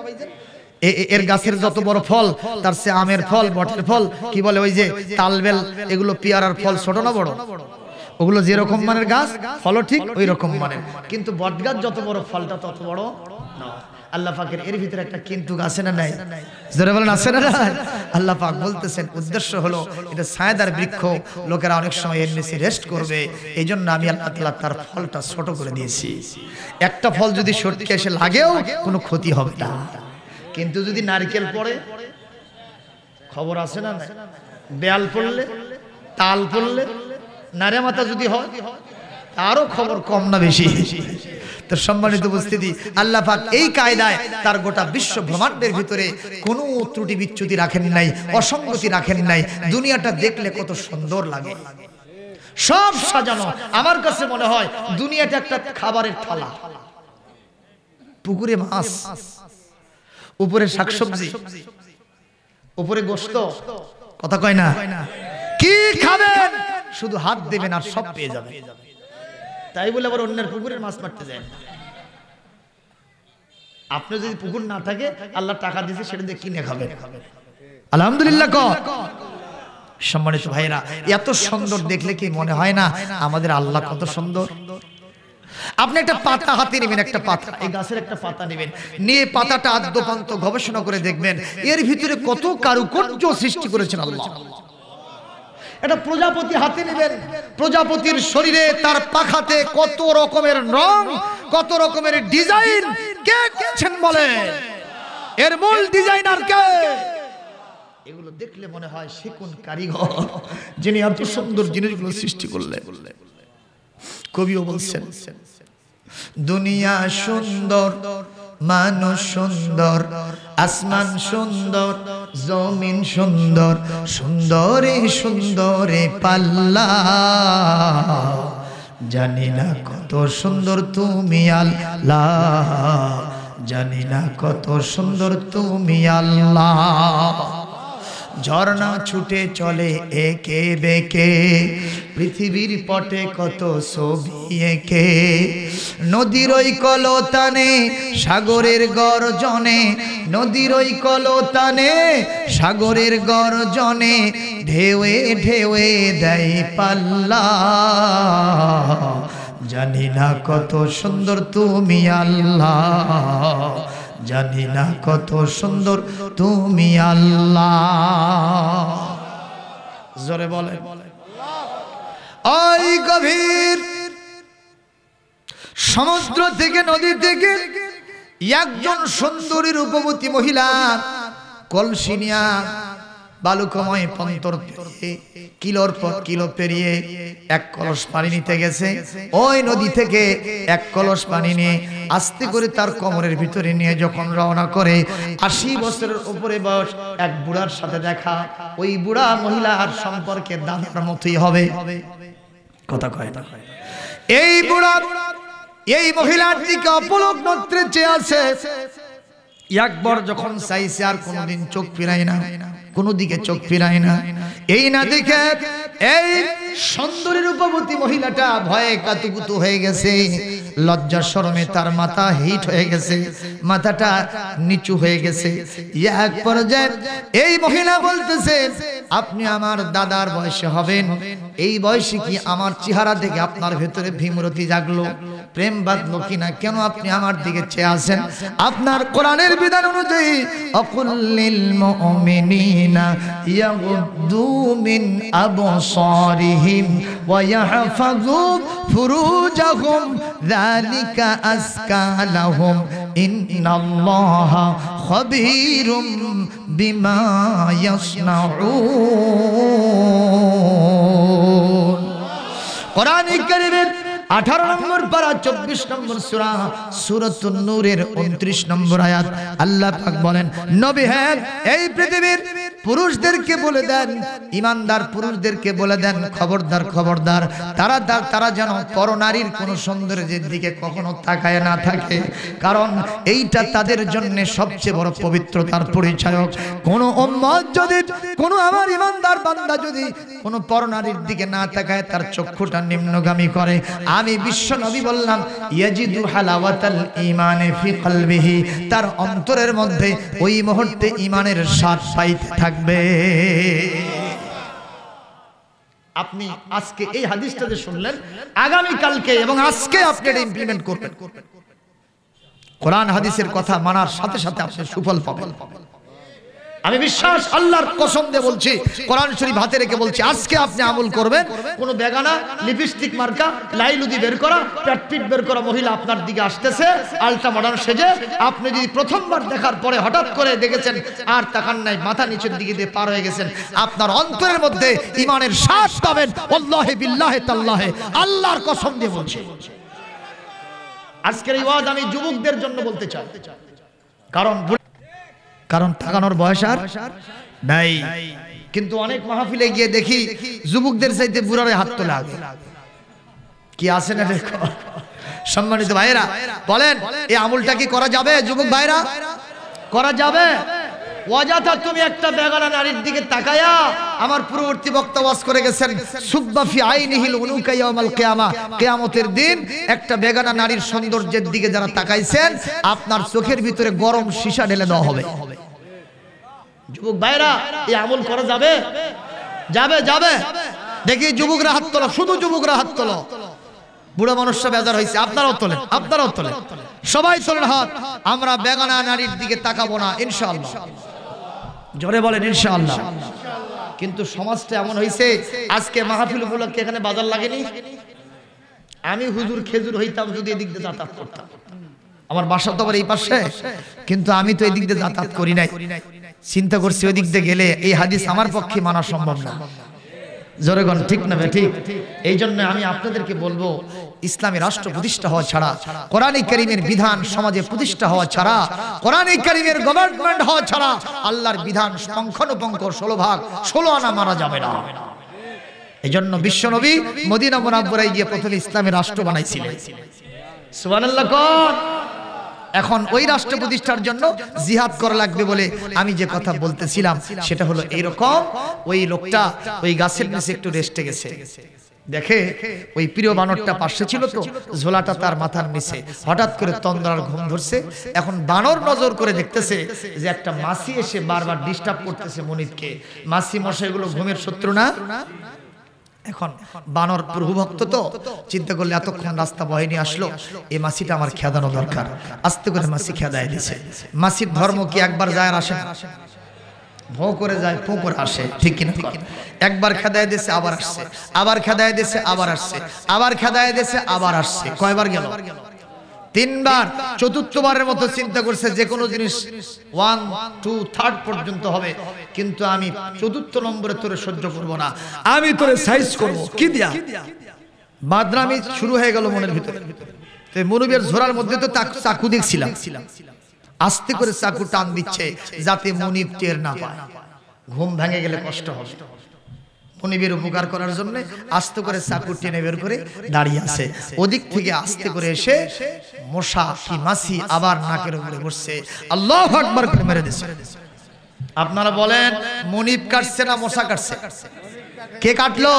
এর গাছের যত বড় ফল তার সে আমের ফল, বটের ফল, কি বলে ওই যে তালবেল, এগুলো পেয়ারার ফল ছোট না বড়? ওগুলো যেরকম মানের গাছ, ফলও ঠিক ওই রকম মানের। কিন্তু বট গাছ যত বড়, ফলটা তত বড় না। আল্লাহ পাকের এর ভিতরে একটা কিন্তু আছে না নাই? জোরে বলেন আছে না নাই? আল্লাহ পাক বলতেছেন উদ্দেশ্য হলো এটা ছায়াদার বৃক্ষ, লোকেরা অনেক সময় এর নিচে রেস্ট করবে, এই জন্য আমি আল্লাহ তাআলা তার ফলটা ছোট করে দিয়েছি। একটা ফল যদি সটকে এসে লাগেও কোনো ক্ষতি হবে না। কিন্তু যদি নারকেল পড়ে, খবর আছে না নাই? বেয়াল পড়লে, তাল পড়লে, নারে মাথা যদি হয়, তারও খবর কম না বেশি? তো সম্মানিত উপস্থিতি, আল্লাহ পাক এই কায়দায় তার গোটা বিশ্ব ব্রহ্মাণ্ডের ভিতরে কোনো ত্রুটি বিচ্যুতি রাখেন নাই, অসঙ্গতি রাখেন নাই। দুনিয়াটা দেখলে কত সুন্দর লাগে, সব সাজানো। আমার কাছে মনে হয় দুনিয়াটা একটা খাবারের থালা, পুকুরে মাছ, উপরে শাকসবজি, উপরে গোশত, কথা কয় না? কি খাবেন শুধু হাত দেবেন আর সব পেয়ে যাবেন। তাই বলে আবার অন্যের পুকুরের মাছ মারতে যায় না। আপনি যদি পুকুর না থাকে, আল্লাহ টাকা দিয়েছে, সেটা দিয়ে কিনে খাবেন, আলহামদুলিল্লাহ। সম্মানিত ভাইরা, এত সুন্দর দেখলে কি মনে হয় না আমাদের আল্লাহ কত সুন্দর? আপনি একটা পাতা হাতে নেবেন, একটা পাতা, এই গাছের একটা পাতা নেবেন, নিয়ে পাতাটা আদ্যপান্ত গবেষণা করে দেখবেন এর ভিতরে কত কারুকার্য সৃষ্টি করেছেন আল্লাহ। এটা প্রজাপতি হাতে নেবেন, প্রজাপতির শরীরে তার পাখাতে কত রকমের রং, কত রকমের ডিজাইন কে করেছেন বলে? এর মূল ডিজাইনার কে? এগুলো দেখলে মনে হয় সে কোন কারিগর যিনি এত সুন্দর জিনিসগুলো সৃষ্টি করলেন। কবিও বলছেন দুনিয়া সুন্দর, মানুষ সুন্দর, আসমান সুন্দর, জমিন সুন্দর, সুন্দরে সুন্দরে পাল্লা, জানি না কত সুন্দর তুমি আল্লাহ, জানি না কত সুন্দর তুমি আল্লাহ। ঝর্ণা ছুটে চলে একে বেঁকে, পৃথিবীর পটে কত ছবি এঁকে, নদীর ওই কলতানে সাগরের গর্জনে, নদীর ওই কলতানে সাগরের গর্জনে, ঢেউয়ে ঢেউয়ে দেয় পাল্লা, জানি না কত সুন্দর তুমি আল্লাহ, জানি না কত সুন্দর তুমি আল্লাহ। জোরে বলে ওই গভীর সমুদ্র থেকে, নদী থেকে একজন সুন্দরী রূপবতী মহিলা কলসি নিয়া বালুকময় পন্তর পেরিয়ে, কিলোর পর কিলো পেরিয়ে এক কলস পানি নিতে গেছে। ওই নদী থেকে এক কলস পানি নিয়ে আস্তে করে তার কোমরের ভিতরে নিয়ে যখন রওনা করে, 80 বছরের উপরে বয়স এক বুড়ার সাথে দেখা। ওই বুড়া মহিলার সম্পর্কে দাদার মতোই হবে, কথা কয় না? এই বুড়া এই মহিলার দিকে অপলক নত্রে চেয়ে আছে। একবার যখন চাইছে আর কোনোদিন চোখ ফিরায় না, কোনো দিকে চোখ ফিরায় না। এই না দেখে এই সুন্দরী রূপবতী মহিলাটা ভয়ে কাতুকুতু হয়ে গেছে, লজ্জা শরমে তার মাথা হিট হয়ে গেছে, মাথাটা নিচু হয়ে গেছে। এক পর্যায়ে এই মহিলা বলতেছে, আপনি আমার দাদার বয়সে হবেন, এই বয়সে কি আমার চেহারা দেখে আপনার ভেতরে ভীমরতি জাগলো, প্রেম বাঁধলো কিনা? কেন আপনি আমার দিকে চেয়ে আছেন? আপনার কোরআনের বিধান অনুযায়ী অকুল্লিল মুমিনিনা ইয়াগুদ্দু মিন আবসারিহিম ওয়া ইয়াহফাযু ফুরুজাহুম যালিকা আযকা লাহুম ইন্নাল্লাহা খাবীরুম বিমা ইয়াসনাউন। কোরআন কারীমের 18 নম্বর পারা 24 নম্বর সূরা সূরাতুন নূরের 29 নম্বর আয়াত আল্লাহ পাক বলেন, নবী হ্যাঁ এই পৃথিবীর পুরুষদেরকে বলে দেন, ইমানদার পুরুষদেরকে বলে দেন, খবরদার খবরদার, তারা যেন পরনারীর কোনো সৌন্দর্যের দিকে কখনো তাকায় না থাকে, কারণ এইটা তাদের জন্য সবচেয়ে বড় পবিত্রতার পরিচায়ক। কোনো উম্মত যদি, কোনো আমার ইমানদার বান্দা যদি কোনো পরনারীর দিকে না তাকায়, তার চক্ষুটা নিম্নগামী করে, আমি বিশ্ব নবী বললাম ইয়াজিদু হালাওয়াতাল ঈমানে ফি কলবিহি, তার অন্তরের মধ্যে ওই মুহূর্তে ঈমানের স্বাদ পাইতে থাকবে। আপনি আজকে এই হাদিসটা যে শুনলেন, আগামী কালকে এবং আজকে আপনি এটা ইমপ্লিমেন্ট করবেন। কোরআন হাদিসের কথা মানার সাথে সাথে আপনি সুফল পাবেন। আমি বিশ্বাস আল্লাহর কসম দিয়ে বলছি, কোরআন শরীফ হাতে রেখে বলছি, আজকে আপনি আমল করবেন। কোনো বেগানা লিপস্টিক মার্কা লাইলুদি বের করা, প্যাটপিট বের করা মহিলা আপনার দিকে আসতেছে আলট্রা মডার্ন সেজে, আপনি যদি প্রথমবার দেখার পরে হঠাৎ করে দেখেছেন আর তাকান নাই, মাথা নিচের দিকে দিয়ে পার হয়ে গেছেন, আপনার অন্তরের মধ্যে ঈমানের শ্বাস পাবেন। আল্লাহে বিল্লাহে তাল্লাহে, আল্লাহর কসম দিয়ে বলছি। আজকের এই ওয়াজ আমি যুবকদের জন্য বলতে চাই, কারণ তাকানোর বয়স আর নাই। কিন্তু অনেক মাহফিলে গিয়ে দেখি যুবকদের চাইতে বুড়ারে হাত তোলা আগে। কি আছে না? সম্মানিত ভাইরা বলেন, এই আমলটা কি করা যাবে? যুবক ভাইরা করা যাবে? ওয়াজাতা তুমি একটা বেগানা নারীর দিকে তাকায়া, আমার পূর্ববর্তী বক্তা ওয়াজ করে গেছেন, সুব্বা ফি আইনিহিল উনুকা ইয়াউমাল কিয়ামা, কিয়ামতের দিন একটা বেগানা নারীর সৌন্দর্যের দিকে যারা তাকাইছেন, আপনার চোখের ভিতরে গরম সীসা ঢেলে দেওয়া হবে। যুবক ভাইরা এই আমল করা যাবে? যাবে যাবে? দেখি যুবকরা হাত তোলো, শুধু যুবকরা হাত তোলো। বুড়ো মানুষরা বেজার হয়েছে, আপনারাও তোলেন, আপনারাও তোলেন, সবাই তোলেন হাত। আমরা বেগানা নারীর দিকে তাকাবো না ইনশাআল্লাহ। জোরে বলেন ইনশাআল্লাহ। কিন্তু সমাজটা এমন হয়েছে, আজকে মাহফিল উপলক্ষে এখানে বাজার লাগেনি। আমি হুজুর খেজুর হইতাম যদি এদিক দিয়ে যাতায়াত করতাম। আমার বাসা তো আবার এই পাশে, কিন্তু আমি তো এদিক দিয়ে যাতায়াত করি নাই। চিন্তা করছি ওই দিক দিয়ে গেলে এই হাদিস আমার পক্ষে মানা সম্ভব না। জোরেগণ ঠিক না? ঠিক। এই জন্য আমি আপনাদেরকে বলবো, ইসলামী রাষ্ট্র প্রতিষ্ঠা হওয়া ছাড়া, কোরআনে কারীমের বিধান সমাজে প্রতিষ্ঠা হওয়া ছাড়া, কোরআনে কারীমের গভর্নমেন্ট হওয়া ছাড়া আল্লাহর বিধান পঙ্খানুপঙ্খ 16 ভাগ 16 আনা মারা যাবে না। এই জন্য বিশ্বনবী মদিনা মুনাওয়ারায় গিয়ে প্রথমে ইসলামী রাষ্ট্র বানাইছিলেন। সুবহানাল্লাহ কোন? এখন ওই রাষ্ট্র প্রতিষ্ঠার জন্য জিহাদ করা লাগবে বলে আমি যে কথা বলতেছিলাম সেটা হলো এইরকম, ওই লোকটা ওই গাছের নিচে একটু রেস্টে গেছে, দেখে ওই প্রিয় বানরটা পাশে ছিল, তো ঝোলাটা তার মাথার নিচে, হঠাৎ করে তন্দ্রার ঘুম ধরছে। এখন বানর নজর করে দেখতেছে যে একটা মাছি এসে বারবার ডিস্টার্ব করতেছে মনিবকে। মাছি মশাইগুলো ঘুমের শত্রু না? এখন বানর প্রভুভক্ত তো চিন্তা করলে এতক্ষণ রাস্তা বয়ে নিয়ে আসলো, এই মাছিটা আমার খেদানো দরকার। আস্তে করে মাছি খেদায় দিছে। মাছির ধর্ম কি একবার যায় আর আসে? ভোঁ করে যায়, ফোঁ করে আসে, ঠিক কিনা? একবার খেদায় দিয়েছে আবার আসছে, আবার খেদায় দিয়েছে আবার আসছে, আবার খেদায় দিয়েছে আবার আসছে। কয়বার গেল? 3 বার। চতুর্থবারের মতো চিন্তা করছে যে কোনো জিনিস 1, 2, 3 পর্যন্ত হবে, কিন্তু আমি 4th নম্বরে তোরে সহ্য করব না, আমি তোরে সাইজ করব। কি দিয়া? বাদরামি শুরু হয়ে গেল মনের ভিতরে। তো মুরুবের ঝোরার মধ্যে তো চাকু দেখছিলাম, আস্তে করে চাকু টান দিচ্ছে যাতে মুনিব টের না পায়। ঘুম ভেঙে গেলে কষ্ট হবে। মুনিবের উপকার করার জন্য আস্তে করে চাকু টেনে বের করে দাঁড়িয়ে আছে। ওদিক থেকে আস্তে করে এসে মশা কি মাছি আবার নাকের উপরে বসছে, আল্লাহু আকবার করে মেরে দিয়েছে। আপনারা বলেন মুনিব কাটছে না মশা কাটছে? কে কাটলো?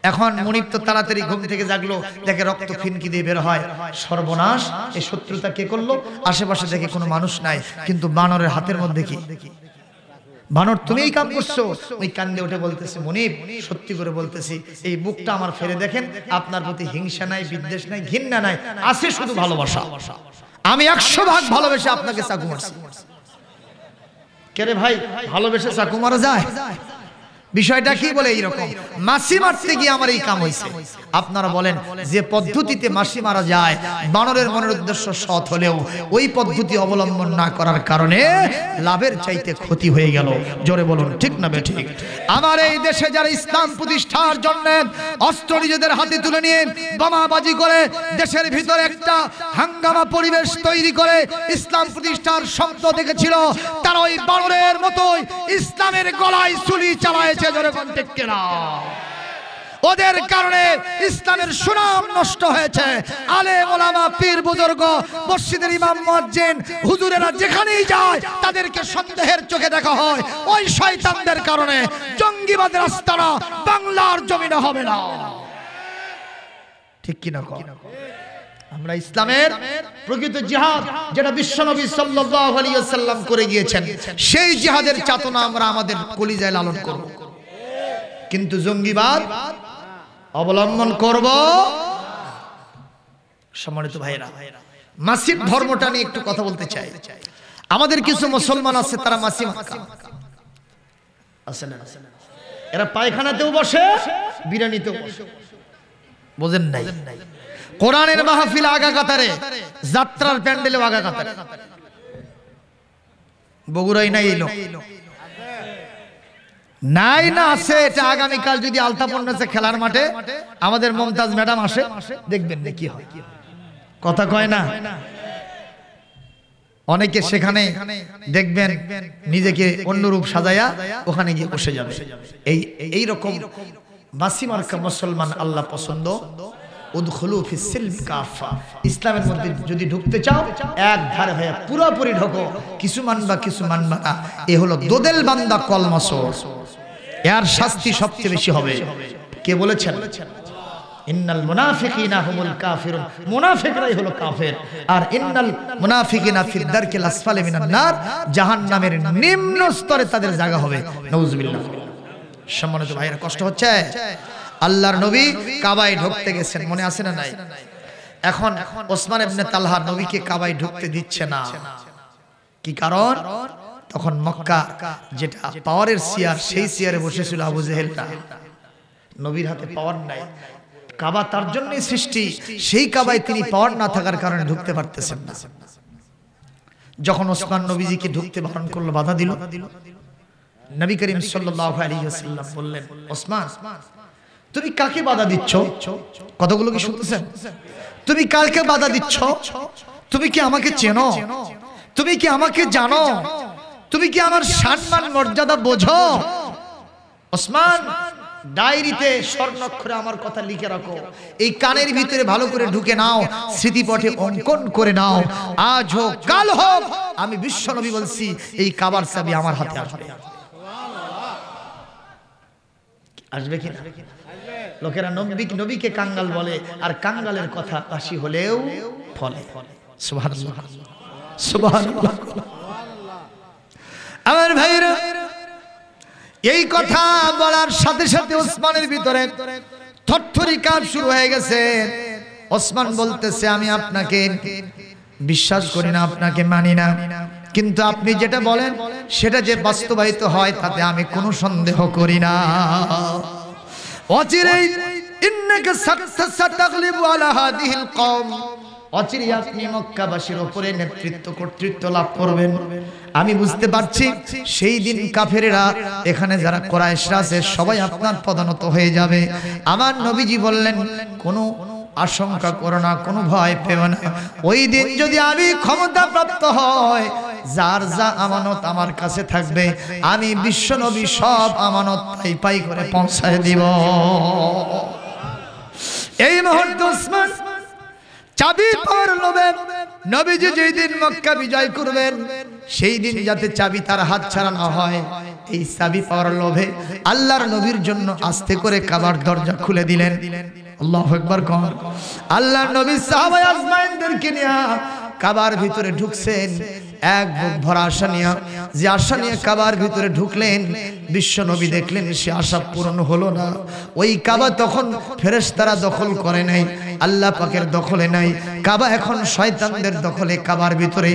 এখন মুনিব তো তাড়াতাড়ি ঘুম থেকে জাগলো, দেখে রক্ত ফিনকি দিয়ে বের হয়। সর্বনাশ, এই শত্রুতা কে করলো? আশেপাশে দেখে কোনো মানুষ নাই, কিন্তু বানরের হাতের মধ্যে কি? বানর তুমি এই কাম করছো? ওই কান্দে উঠে বলতেছে, মুনিব সত্যি করে বলতেছি, এই বুকটা আমার ফেরে দেখেন, আপনার প্রতি হিংসা নাই, বিদ্বেষ নাই, ঘৃণা নাই, আছে শুধু ভালোবাসা। আমি 100 ভাগ ভালোবেসে আপনাকে চাকু মারছি। কে রে ভাই, ভালোবেসে চাকু মারা যায়? বিষয়টা কি বলে এইরকম, মাছি মারতে গিয়ে আমার এই কাম হয়েছে। আপনারা বলেন যে পদ্ধতিতে মাছি মারা যায়, বানরের মনের উদ্দেশ্য সৎ হলেও ওই পদ্ধতি অবলম্বন না করার কারণে লাভের চাইতে ক্ষতি হয়ে গেল। জোরে বলুন ঠিক না বেঠিক? আমার এই দেশে যারা ইসলাম প্রতিষ্ঠার জন্য অস্ত্র নিজেদের হাতে তুলে নিয়ে বোমাবাজি করে দেশের ভিতরে একটা হাঙ্গামা পরিবেশ তৈরি করে ইসলাম প্রতিষ্ঠার শব্দ দেখেছিল, তারা ওই বানরের মতোই ইসলামের গলায় ছুরি চালায়েছে। জোরে বলুন ঠিক কিনা? ওদের কারণে ইসলামের সুনাম নষ্ট হয়েছে। আলেম ওলামা পীর বুজুর্গ মসজিদের ইমাম মুয়াজ্জিন হুজুরেরা যেখানেই যায় তাদেরকে সন্দেহের চোখে দেখা হয়। ওই শয়তানদের কারণে জঙ্গিবাদের আস্তানা বাংলার জমিনে হবে না। ঠিক কি না? আমরা ইসলামের প্রকৃত জিহাদ যেটা বিশ্বনবী সাল্লাল্লাহু আলাইহি ওয়াসাল্লাম করে গিয়েছেন, সেই জিহাদের চেতনা আমরা আমাদের কলিজায় লালন করব, কিন্তু জঙ্গিবাদ অবলম্বন করব। সম্মানিত ভাইরা, মাসিক ধর্মটা নিয়ে একটু কথা বলতে চাই। আমাদের কিছু মুসলমান আছে, তারা মাসি মাক্কা আছে না, এরা পায়খানাতেও বসে, বিরিয়ানিতেও বসে। বুঝেন নাই? কোরআনের মাহফিল আগা কাতারে, যাত্রার প্যান্ডেলে আগা কাতারে। বগুড়াই নাই এই লোক নাই না আছে। এটা আগামীকাল যদি আলতাপন্নাসে খেলার মাঠে আমাদের মমতাজ ম্যাডাম আসে, দেখবেন না কি হয়। কথা কয় না? অনেকে সেখানে দেখবেন নিজেকে অন্যরূপ সাজায়া ওখানে গিয়ে বসে যাবে। এই রকম মাসি মার্কা মুসলমান আল্লাহ পছন্দ। উদখুলু ফিস সিলমি কাফা, ইসলামের মধ্যে যদি ঢুকতে চাও এক ধারে হয়ে পুরোপুরি ঢোকো, কিছু মানবা কিছু মানবা না। এ হলো দোদেল বান্দা কলমসর, এর শাস্তি সবচেয়ে বেশি হবে। কে বলেছেন? ইন্নাল মুনাফিকিনা হুমুল কাফিরুন, মুনাফিকরাই হলো কাফের। আর ইন্নাল মুনাফিকিনা ফিদ দারকিল আসফালি মিনান নার, জাহান্নামের নিম্ন স্তরে তাদের জায়গা হবে। নাউজুবিল্লাহ। সম্মানিত ভাইরা, কষ্ট হচ্ছে? আল্লাহর নবী কাবায় ঢুকতে গেছেন, মনে আছে না নাই? এখন ওসমান ইবনে তালহা নবীকে কাবায় ঢুকতে দিচ্ছে না। কি কারণ? তখন মক্কা যেটা পাওয়ারের চেয়ার, সেই চেয়ারে বসেছিল আবু জেহেলটা। নবীর হাতে পাওয়ার নাই, কাবা তার জন্যই সৃষ্টি, সেই কাবায় তিনি পাওয়ার না থাকার কারণে ঢুকতে পারতেছেন না। যখন ওসমান নবীজিকে ঢুকতে বারণ করলো, বাধা দিল, নবী করিম সাল্লাল্লাহু আলাইহি ওয়াসাল্লাম বললেন, ওসমান তুমি কাকে বাধা দিচ্ছ? কতগুলো কি শুনতেছেন? তুমি কালকে বাধা দিচ্ছ? তুমি কি আমাকে চেনো? তুমি কি আমাকে জানো? তুমি কি আমার সম্মান মর্যাদা বোঝো? ওসমান, ডায়েরিতে স্বর্ণাক্ষরে আমার কথা লিখে রাখো, এই কানের ভিতরে ভালো করে ঢুকে নাও, স্মৃতিপটে অঙ্কন করে নাও। আজ হোক কাল হোক, আমি বিশ্বনবী বলছি, এই কাবার চাবি আমার হাতে আসবে। আসবে কি না? লোকেরা নবীকে কাঙ্গাল বলে, আর কাঙ্গালের কথা কাশি হলেও ফলে। সুবহানাল্লাহ, সুবহানাল্লাহ। আমার ভাইরা, এই কথা বলার সাথে সাথে ওসমানের ভিতরে থরথরি কাঁপ শুরু হয়ে গেছে। ওসমান বলতেছে, আমি আপনাকে বিশ্বাস করি না, আপনাকে মানি না, কিন্তু আপনি যেটা বলেন সেটা যে বাস্তবায়িত হয় তাতে আমি কোনো সন্দেহ করি না। অচিরেই ইন্নাকা সাতাগলিবু আলা হাদিহিল কওম, অচিরেই আপনি মক্কাবাসীর উপরে নেতৃত্ব কর্তৃত্ব লাভ করবেন। আমি বুঝতে পারছি সেই দিন কাফেরেরা, এখানে যারা কুরাইশরা আছে সবাই আপনার পদানত হয়ে যাবে। আমার নবীজি বললেন, কোনো আশঙ্কা করো না, কোনো ভয় পেও না। ওই দিন যদি আমি ক্ষমতা প্রাপ্ত হয়, যার যা আমানত আমার কাছে থাকবে, আমি বিশ্বনবী সব আমানত পাই পাই করে পৌঁছায় দিব। এই মুহূর্তে ওসমান চাবি পাওয়ার লোভে, নবীজি যেই দিন মক্কা বিজয় করবেন সেই দিন যাতে চাবি তার হাত ছাড়া না হয়, এই চাবি পাওয়ার লোভে আল্লাহর নবীর জন্য আস্তে করে কাবার দরজা খুলে দিলেন। আল্লাহু আকবার। আল্লাহর নবী সাহাবা আজমাইনদেরকে নিয়ে কাবার ভিতরে ঢুকছেন, এক বুক ভরা আশা নিয়ে। যে আশা নিয়ে কাবার ভিতরে ঢুকলেন, বিশ্ব নবী দেখলেন সে আশা পূরণ হলো না। ওই কাবা তখন ফেরেশতারা দখল করে নাই, আল্লাহ পাকের দখলে নাই। কাবা এখন শয়তানদের দখলে। কাবার ভিতরে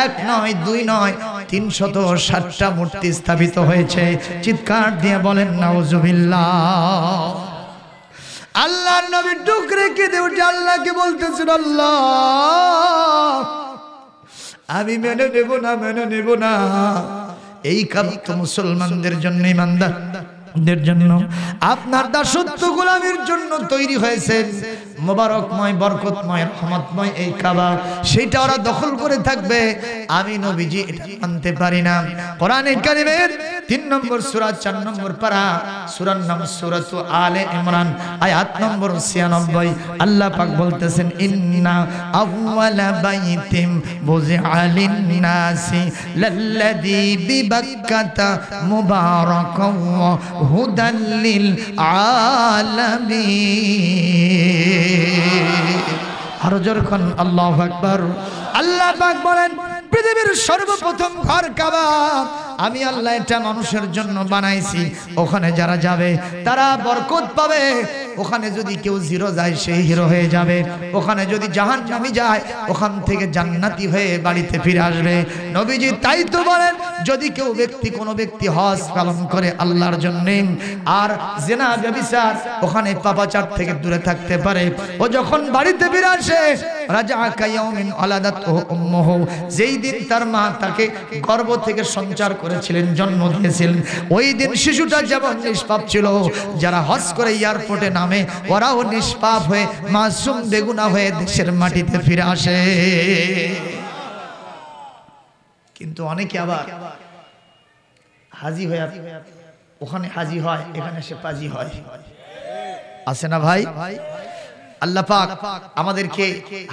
এক নয়, দুই নয়, 360টা মূর্তি স্থাপিত হয়েছে। চিৎকার দিয়ে বলেন নাউজুবিল্লাহ। আল্লাহর নবী ডুক রেখে দিয়ে উঠে আল্লাহকে বলতেছেন, আল্লাহ আমি মেনে নেব না। এই কাবা তো মুসলমানদের জন্য, ইমানদারদের জন্য, আপনার দাসত্ব গোলামীর জন্য তৈরি হয়েছে। মোবারকময়, বরকতময়, রহমতময় এই কাবা, সেটা ওরা দখল করে থাকবে। আমি নবীজি এটা মানতে পারি না। কোরআনে কারীমের 3 নম্বর সূরা 4 নম্বর পারা, সূরার নাম সূরাতু আলে ইমরান, আয়াত নম্বর 96। আল্লাহ পাক বলতেছেন, ইন্না আউওয়ালা বাইতিম বুযিআ লিন-নাসি লাল্লাযী বিবাক্কাতা মুবারাকাও ওয়া হুদাল লিল আলামিন। আরো জোরে কোন আল্লাহু আকবার। আল্লাহ পাক বলেন, পৃথিবীর সর্বপ্রথম ঘর কাবা আমি আল্লাহ এটা মানুষের জন্য বানাইছি। ওখানে যারা যাবে তারা বরকত পাবে। ওখানে যদি কেউ জিরো যায় সে হিরো হয়ে যাবে। ওখানে যদি জাহান্নামী যায় ওখান থেকে জান্নাতি হয়ে বাড়িতে ফিরে আসবে। নবীজি তাই তো বলেন, যদি কেউ কোনো ব্যক্তি হজ পালন করে আল্লাহর জন্য, আর জিনা ব্যভিচার ওখানে পাপাচার থেকে দূরে থাকতে পারে, ও যখন বাড়িতে ফিরে আসে, রাজা কায়াউমিন আলাদাতহু উম্মুহু, যেই দিন তার মা তাকে গর্ভ থেকে সঞ্চার করেছিলেন, জন্ম দিয়েছিলেন, ওই দিন শিশুটা যেমন নিষ্পাপ ছিল, যারা হজ করে এয়ারপোর্টে নামে ওরাও নিষ্পাপ হয়ে মাসুম বেগুনা হয়ে দেশের মাটিতে ফিরে আসে। কিন্তু অনেকে আবার হাজি হয়ে ওখানে হাজি হয়, এখানে সে পাজি হয়, আছে না ভাই? আল্লাহ পাক আমাদেরকে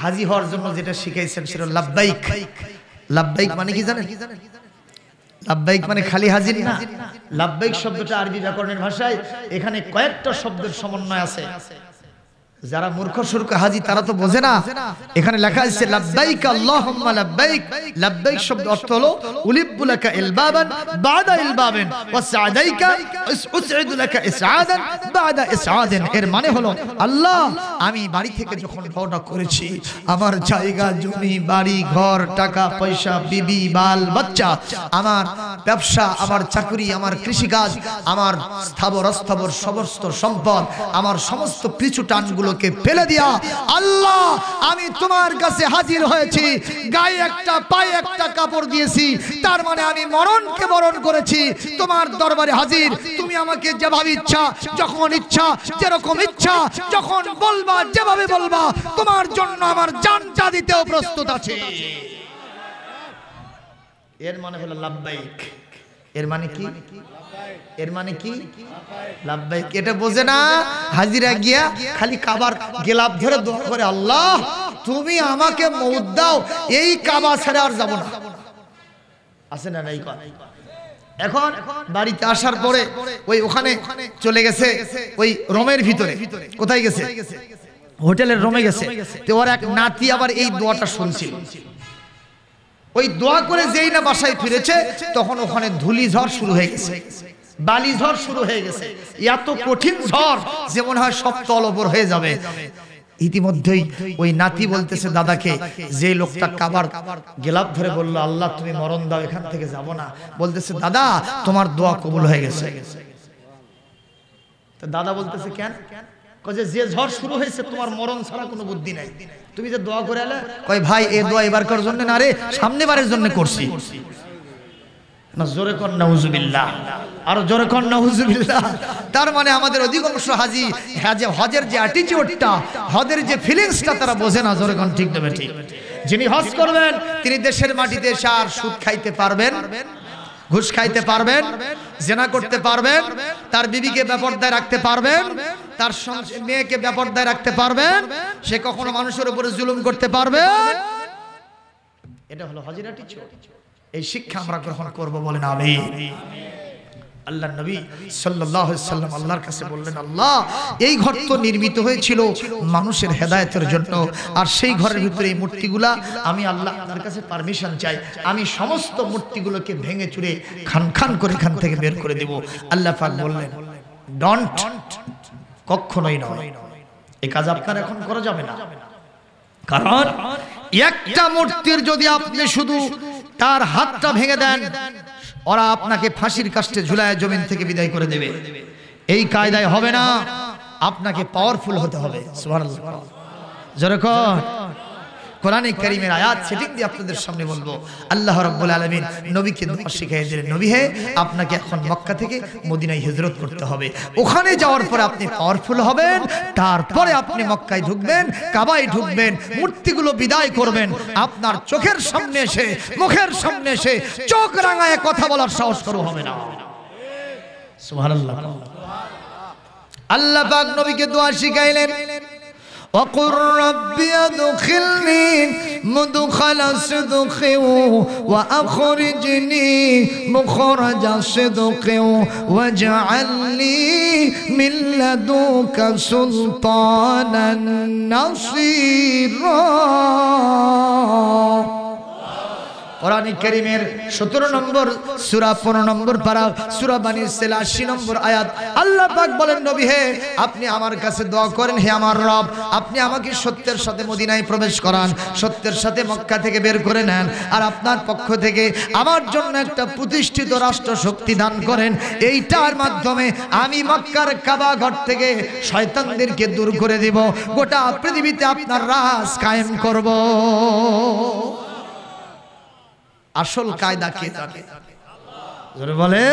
হাজি হওয়ার জন্য যেটা শিখাইছেন সেটা লাব্বাইক। লাব্বাইক মানে কি জানেন? লাব্বাইক মানে খালি হাজির না। লাব্বাইক শব্দটা আরবি ব্যাকরণের ভাষায় এখানে কয়েকটা শব্দের সমন্বয় আছে। যারা মূর্খ সুর্খ হাজি তারা তো বোঝে না। এখানে লেখা আছে লাব্বাইক আল্লাহুম্মা লাব্বাইক। লাব্বাইক শব্দ অর্থ হলো উলিব্বু লাকা ইলবাবান বাদা ইলবাবিন ওয়া সা'দাইকা উসঈদু লাকা ইসআদান বাদা ইসআদিন। এর মানে হলো, আল্লাহ আমি বাড়ি থেকে যখন রওনা করেছি, আমার জায়গা জমি বাড়ি ঘর টাকা পয়সা বিবি বাল বাচ্চা, আমার ব্যবসা, আমার চাকরি, আমার কৃষিকাজ, আমার স্থাবর অস্থাবর সমস্ত সম্পদ, আমার সমস্ত পিছু টানগুলো ফেলে দিয়া আল্লাহ আমি তোমার কাছে হাজির হয়েছি। গায়ে একটা পায়ে একটা কাপড় দিয়েছি, তার মানে আমি মরণকে বরণ করেছি, তোমার দরবারে হাজির। তুমি আমাকে যেভাবে ইচ্ছা, যখন ইচ্ছা, যেরকম ইচ্ছা, যখন বলবা, যেভাবে বলবা, তোমার জন্য আমার জানটা দিতেও প্রস্তুত আছে। এর মানে হলো লাব্বাইক। এর মানে কি? এর মানে কি? লাব্বাইক। এটা বোঝে না হাজিরা গিয়া খালি কাবার গেলাপ ধরে দোয়া করে, আল্লাহ তুমি আমাকে মউত দাও, এই কাবা ছেড়ে আর যাব না। আছে না নাই? এখন বাড়িতে আসার পরে ওই ওখানে চলে গেছে, ওই রোমের ভিতরে। কোথায় গেছে? হোটেলের রোমে গেছে। তো ওর এক নাতি আবার এই দোয়াটা শুনছিল। ওই দোয়া করে যেই না বাসায় ফিরেছে, তখন ওখানে ধুলি ঝড় শুরু হয়ে গেছে, বালি ঝড় শুরু হয়ে গেছে। এত কঠিন ঝড় যে মনে হয় সব তলবর হয়ে যাবে। ইতিমধ্যেই ওই নাতি বলতেছে দাদাকে, যে লোকটা কাবার গেলাপ ধরে বলল, আল্লাহ তুমি মরণ দাও, এখান থেকে যাব না, বলতেছে দাদা তোমার দোয়া কবুল হয়ে গেছে। তো দাদা বলতেছে কেন? যে ঝড় শুরু হয়েছে তোমার মরণ ছাড়া কোনো বুদ্ধি নাই, তুমি যে দোয়া করে এলে। কয় ভাই এই দোয়া এবারকার জন্য না রে, সামনে বারের জন্য করছি। না জোরে কর নাউজুবিল্লাহ, আর জোরে কর নাউজুবিল্লাহ। তার মানে আমাদের অধিকাংশ হাজি হজের যে অ্যাটিটিউডটা, হজের যে ফিলিংসটা তারা বোঝে না। জোরে কর ঠিক দেবে ঠিক। যিনি হজ করবেন তিনি দেশের মাটিতে এসে আর সুদ খাইতে পারবেন, ঘুষ খাইতে পারবেন, জেনা করতে পারবেন, তার বিবিকে বেপরদায় রাখতে পারবেন, তার মেয়েকে বেপরদায় রাখতে পারবেন, সে কখনো মানুষের উপরে জুলুম করতে পারবে। এটা হলো হজের অ্যাটিটিউড। এই শিক্ষা আমরা গ্রহণ করব, বলেন আমিন। আল্লাহর নবী সাল্লাল্লাহু আলাইহি সাল্লাম আল্লাহর কাছে বললেন, আল্লাহ এই ঘর তো নির্মিত হয়েছিল মানুষের হেদায়েতের জন্য, আর সেই ঘরের ভিতরে এই মূর্তিগুলা, আমি আল্লাহ আপনার কাছে পারমিশন চাই, আমি সমস্ত মূর্তিগুলোকে ভেঙে চুরে খান খান করে এখান থেকে বের করে দেব। আল্লাহ পাক বললেন, ডোন্ট, কখনোই নয়, এই কাজ আপনার এখন করা যাবে না। কারণ একটা মূর্তির যদি আপনি শুধু তার হাতটা ভেঙে দেন, ওরা আপনাকে ফাঁসির কাস্টে ঝুলায় জমিন থেকে বিদায় করে দেবে। এই কায়দায় হবে না, আপনাকে পাওয়ারফুল হতে হবে। সুবহানাল্লাহ। যেরকম কোরআনে কারীমের আয়াত সেটিং দিয়ে আপনাদের সামনে বলবো। আল্লাহ রাব্বুল আলামিন নবীকে দোয়া শিখিয়ে দিলেন, নবী হে, আপনাকে এখন মক্কা থেকে মদিনায় হিজরত করতে হবে। ওখানে যাওয়ার পরে আপনি পাওয়ারফুল হবেন, তারপরে আপনি মক্কায় ঢুকবেন, কাবায় ঢুকবেন, মূর্তিগুলো বিদায় করবেন। আপনার চোখের সামনে এসে, মুখের সামনে এসে চোখ রাঙায় কথা বলার সাহস কারো হবে না। সুবহানাল্লাহ। আল্লাহ পাক নবীকে দোয়া শিখাইলেন, وقل رب ادخلني مدخل صدق واخرجني مخرج صدق واجعل لي من لدنك سلطانا نصيرا। কোরআনে কারীমের 17 নম্বর সূরা 15 নম্বর পারা সূরা বানী ইসরাঈল 80 নম্বর আয়াত। আল্লাহ পাক বলেন, নবী হে, আপনি আমার কাছে দোয়া করেন, হে আমার রব, আপনি আমাকে সত্যের সাথে মদিনায় প্রবেশ করান, সত্যের সাথে মক্কা থেকে বের করে নেন, আর আপনার পক্ষ থেকে আমার জন্য একটা প্রতিষ্ঠিত রাষ্ট্র শক্তি দান করেন। এইটার মাধ্যমে আমি মক্কার কাবা ঘর থেকে শয়তানদেরকে দূর করে দেব, গোটা পৃথিবীতে আপনার রাজ কায়েম করব। আসল কায়দা কে জানে? জোরে বলে,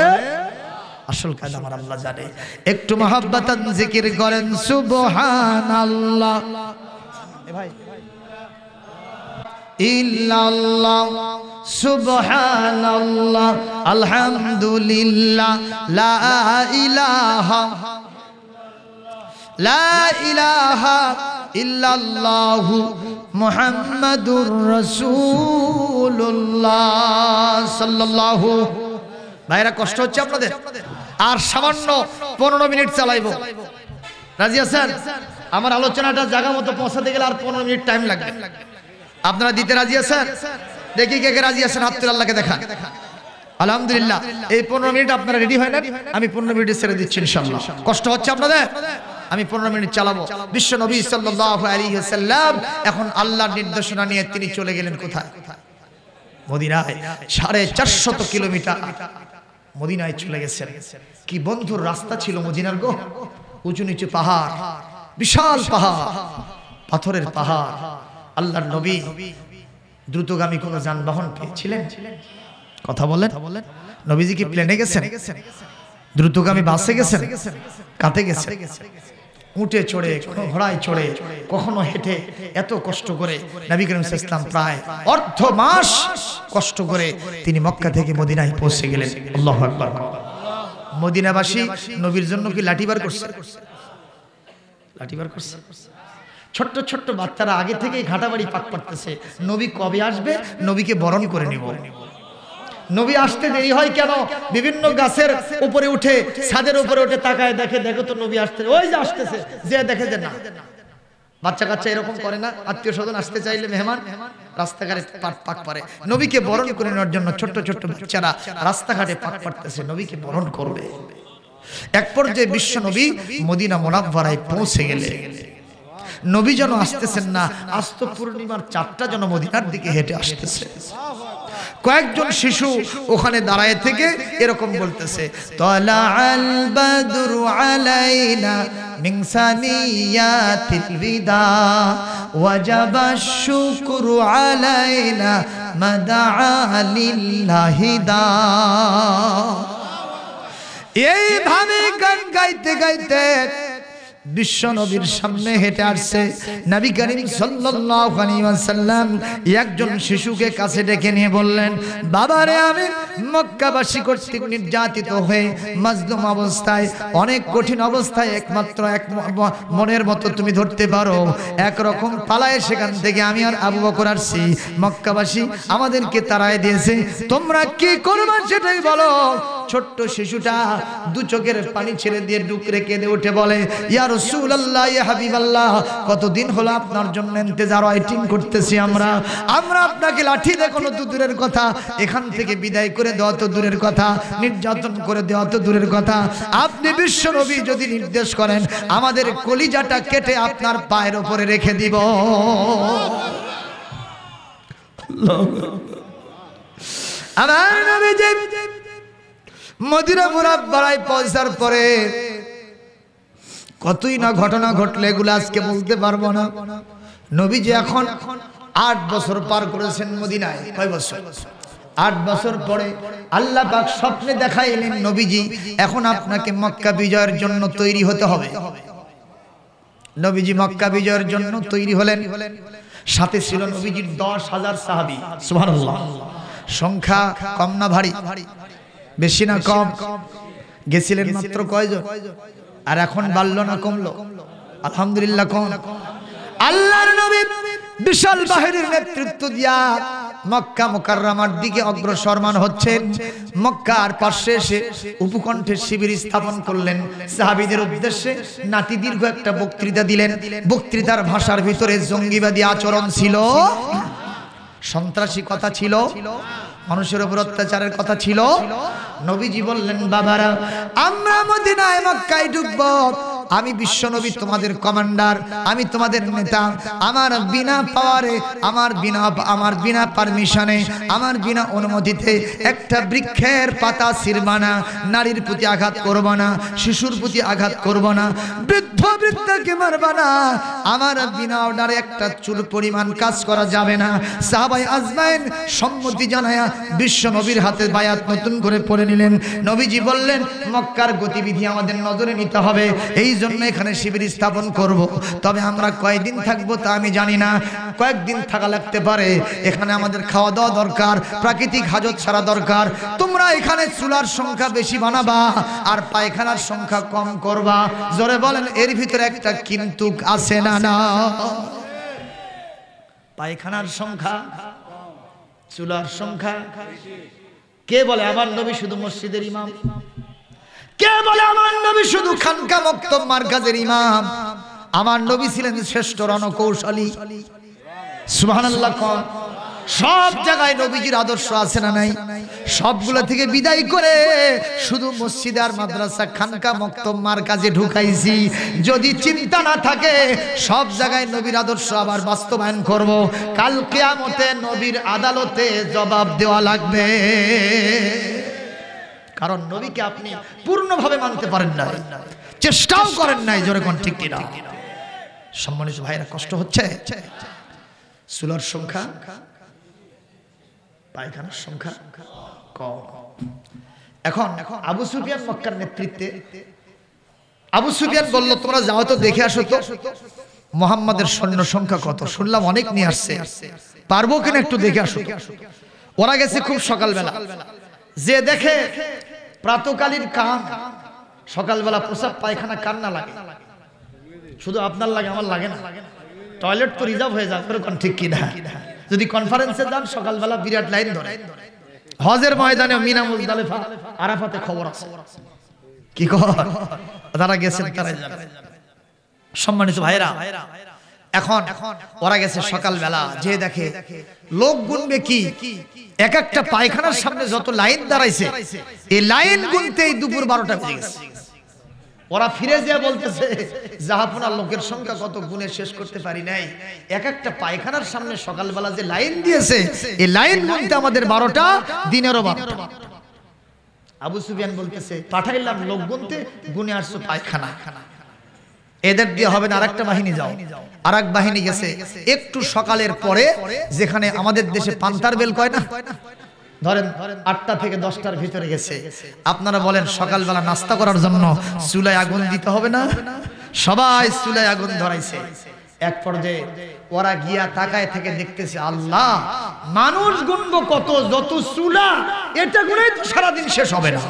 আসল কায়দা আমার আল্লাহ জানে। একটু মহব্বতান জিকির করেন সুবহানাল্লাহ। এ ভাই, ইল্লাল্লাহ সুবহানাল্লাহ আলহামদুলিল্লাহ লা ইলাহা ইল্লাল্লাহু মুহাম্মাদুর রাসূলুল্লাহ সাল্লাল্লাহু। ভাইরা, কষ্ট হচ্ছে আপনাদের? আর সামান্য 15 মিনিট চালাইবো, রাজি আছেন? আমার আলোচনাটা জায়গা মতো পৌঁছাতে গেলে আর 15 মিনিট টাইম লাগবে। আপনারা দিতে রাজি আছেন? দেখি কে কে রাজি আছেন, হাত তুলে আল্লাহকে দেখান। আলহামদুলিল্লাহ। এই 15 মিনিট আপনারা রেডি হয় না? আমি 15 মিনিটে ছেড়ে দিচ্ছি ইনশাআল্লাহ। কষ্ট হচ্ছে আপনাদের? আমি 15 মিনিট চালাবো। বিশ্ব নবী সাল্লাল্লাহু আলাইহি ওয়াসাল্লাম এখন আল্লাহর নির্দেশনা নিয়ে তিনি চলে গেলেন কোথায়? মদিনায়। 450 কিলোমিটার মদিনায় চলে গেছেন। কি বন্ধুর রাস্তা ছিল মদিনার গো! উঁচু নিচু পাহাড়, বিশাল পাহাড়, পাথরের পাহাড়। আল্লাহর নবী দ্রুতগামী কোন যানবাহন পেয়েছিলেন? কথা বলেন। নবীজি কি প্লেনে গেছেন? দ্রুতগামী বাসে গেছেন? কাতে গেছেন? উঠে চড়ে, কখনো ঘোড়ায় চড়ে, কখনো হেঁটে, এত কষ্ট করে নবী করিম সাল্লাল্লাহু আলাইহি ওয়াসাল্লাম প্রায় অর্ধ মাস কষ্ট করে তিনি মক্কা থেকে মদিনায় পৌঁছে গেলেন। আল্লাহু আকবার। মদিনাবাসী নবীর জন্য কি লাঠিবার করছে? লাঠিবার করছে। ছোট্ট ছোট্ট বাচ্চারা আগে থেকেই ঘাটাবাড়ি পাক করতেছে, নবী কবে আসবে, নবীকে বরণ করে নেব। নবী আসতে দেরি হয় কেন? বিভিন্ন গাছের উপরে উঠে, ছাদের উপরে উঠে তাকায়, দেখো তো নবী আসতে, ওই যে আসতেছে, যে দেখে যে না। বাচ্চা কাচ্চা এরকম করে না? আত্মীয় স্বজন আসতে চাইলে মেহমান রাস্তাঘাটে পাক পারে। নবীকে বরণ করে নেওয়ার জন্য ছোট্ট ছোট্ট বাচ্চারা রাস্তাঘাটে পাক পারতেছে, নবীকে বরণ করবে। এক পর্যায়ে বিশ্ব নবী মদিনা মুনাওয়ারায় পৌঁছে গেলে নবী যেন আসতেছেন না, আস্ত পূর্ণিমার চাঁদটা যেন মদিনার দিকে হেঁটে আসতেছে। কয়েকজন শিশু ওখানে দাঁড়ায় থেকে এরকম বলতেছে, তালাআল বাদরু আলাইনা মিন সানিয়াতিল বিদা ওয়াজাবাশ শুকরু আলাইনা মাদাআ লিল্লাহি দা। এইভাবে গান গাইতে গাইতে বিশ্ব নবীর সামনে হেঁটে আসছে নবী করিম সাল্লাল্লাহু আলাইহি ওয়াসাল্লাম। একজন শিশুকে কাছে ডেকে নিয়ে বললেন, বাবারে, আমি মক্কাবাসী কর্তৃক নির্যাতিত হয়ে মাজলুম অবস্থায়, অনেক কঠিন অবস্থায়, একমাত্র এক মনের মতো তুমি ধরতে পারো, একরকম পালায় সেখান থেকে আমি আর আবু বকর আসছি। মক্কাবাসী আমাদেরকে তাড়ায় দিয়েছে, তোমরা কি করবে সেটাই বলো। ছোট্ট শিশুটা দু চোখের পানি ছেড়ে দিয়ে ডুকরে কেঁদে উঠে বলে, ইয়া রাসূলুল্লাহ, ইয়া হাবিবাল্লাহ, কতদিন হলো আপনার জন্য ইন্তজার ওয়েটিং করতেছি আমরা আপনাকে লাঠি দিয়ে কোনো তো দূরের কথা, এখান থেকে বিদায় করে দেওয়া তো দূরের কথা, নির্যাতন করে দেওয়া তো দূরের কথা, আপনি বিশ্ব নবী যদি নির্দেশ করেন আমাদের কলিজাটা কেটে আপনার পায়ের উপরে রেখে দিব। আমার নবীজি মদিনা মুনাওয়ারায় পৌঁছার পরে কতই না ঘটনা ঘটলে এগুলো আজকে বলতে পারবো না। নবীজি এখন 8 বছর পার করেছেন মদিনায়। কয় বছর? 8 বছর পরে আল্লাহ পাক স্বপ্নে দেখাইলেন, নবীজি এখন আপনাকে মক্কা বিজয়ের জন্য তৈরি হতে হবে। নবীজি মক্কা বিজয়ের জন্য তৈরি হলেন। সাথে ছিল নবীজির 10,000 সাহাবী। সুবহানাল্লাহ। সংখ্যা কম না ভারী? বেশি না কম? গেছিলেন মাত্র কয়জন? আর এখন বাড়লো না কমলো? আলহামদুলিল্লাহ কম। আল্লাহর নবী বিশাল বাহিনীর নেতৃত্ব দিয়া মক্কা মুকাররমার দিকে অগ্রসরমান হচ্ছেন। মক্কার পাশে এসে উপকণ্ঠে শিবির স্থাপন করলেন। সাহাবীদের উদ্দেশ্যে নাতি দীর্ঘ একটা বক্তৃতা দিলেন। বক্তৃতার ভাষার ভিতরে জঙ্গিবাদী আচরণ ছিল, সন্ত্রাসী কথা ছিল, মানুষের উপর অত্যাচারের কথা ছিল। নবীজি বললেন, বাবারা আমরা মদিনায় মক্কায় ঢুকবো, আমি বিশ্ব নবী তোমাদের কমান্ডার, আমি তোমাদের নেতা। আমার বিনা পাওয়ারে, আমার বিনা পারমিশনে, আমার বিনা অনুমতিতে একটা বৃক্ষের পাতা ছিঁড়বা না, নারীর প্রতি আঘাত করবা না, শিশুর প্রতি আঘাত করবা না, বৃদ্ধ বৃদ্ধাকে মারবা না, আমার বিনা অর্ডারে একটা চুল পরিমাণ কাজ করা যাবে না। সাহাবায়ে আজমাইন সম্মতি জানায়া বিশ্ব নবীর হাতে বায়াত নতুন করে পড়ে নিলেন। নবীজি বললেন, মক্কার গতিবিধি আমাদের নজরে নিতে হবে, এই জন্য এখানে শিবির স্থাপন করব। তবে আমরা কয়দিন থাকবো তা আমি জানি না, কয়েকদিন থাকা লাগতে পারে। এখানে আমাদের খাওয়া দাওয়া দরকার, প্রাকৃতিক হাজত ছাড়া দরকার। তোমরা এখানে চুলার সংখ্যা বেশি বানাবা আর পায়খানার সংখ্যা কম করবা। জোরে বলেন, এর ভিতরে একটা কিন্তু আছে না? না, পায়খানার সংখ্যা, চুলার সংখ্যা। কে বলে আমার নবী শুধু মসজিদের ইমাম? কে বলে আমার নবী শুধু খানকা মক্তব মারকাজের ইমাম? আমার নবী ছিলেন শ্রেষ্ঠ রণকৌশলী। সুবহানাল্লাহ। কোন সব জায়গায় নবীজির আদর্শ আছে না নাই? সবগুলো থেকে বিদায় করে শুধু মসজিদ আর মাদ্রাসা, খানকা মক্তব মারকাজে ঢুকাইছি। যদি চিন্তা না থাকে সব জায়গায় নবীর আদর্শ আবার বাস্তবায়ন করব, কাল কিয়ামতে নবীর আদালতে জবাব দেওয়া লাগবে। কারণ নবীকে আপনি পূর্ণভাবে মানতে পারেন না, চেষ্টাও করেন নাই। জোরে কোন ঠিক কিনা? সম্মানিত ভাইরা, কষ্ট হচ্ছে? চুলার সংখ্যা, পায়খানার সংখ্যা কম। এখন আবু সুফিয়ান মক্কার নেতৃত্বে, আবু সুফিয়ান বলল, তোমরা যাও তো দেখে আসো তো মুহাম্মাদের সৈন্য সংখ্যা কত। শুনলাম অনেক নিয়ে আসছে, পারবো কিনা একটু দেখে আসো। ওরা গেছে খুব সকালবেলা, যে দেখে প্রাতকালীন কাম, সকালবেলা প্রসাব পায়খানা কার না লাগে? শুধু আপনার লাগে, আমার লাগে না? টয়লেট তো রিজার্ভ হয়ে যায়। ঠিক কি না? যদি কনফারেন্সে যান সকালবেলা বিরাট লাইন ধরে। হজের ময়দানে মিনা মুজদালিফা আরাফাতে খবর আছে, কি কর তারা গেছেন, তারা জানে। সম্মানিত ভাইরা, এখন ওরা গেছে সকালবেলা, যে দেখে লোক গুনবে কি, এক একটা পায়খানার সামনে যত লাইন দাঁড়াইছে, এই লাইন গুনতেই দুপুর 12টা বেজে গেছে। ওরা ফিরে যেয়ে বলতেছে, জাহাপনা লোকের সংখ্যা কত, গুনে শেষ করতে পারি নাই। এক একটা পায়খানার সামনে সকালবেলা যে লাইন দিয়েছে, এই লাইন গুনতে আমাদের 12টা, দিনেরও 12টা। আবু সুফিয়ান বলতেছে, পাঠাইলাম লোক গুনতে, গুনে আসছো পায়খানা। এদের দিয়ে হবে না, আরেকটা বাহিনী যাও। আরেক বাহিনী গেছে একটু সকালের পরে, যেখানে আমাদের দেশে পান্তার বেল কয় না, ধরেন 8টা থেকে 10টার ভিতরে গেছে। আপনারা বলেন সকালবেলা নাস্তা করার জন্য চুলায় আগুন দিতে হবে না? সবাই চুলায় আগুন ধরাইছে। এক পর্যায়ে ওরা গিয়া তাকায় থেকে দেখতেছে, আল্লাহ, মানুষ গুনবো কত, যত চুলা, এটা গুনেই তো সারাদিন শেষ হবে না।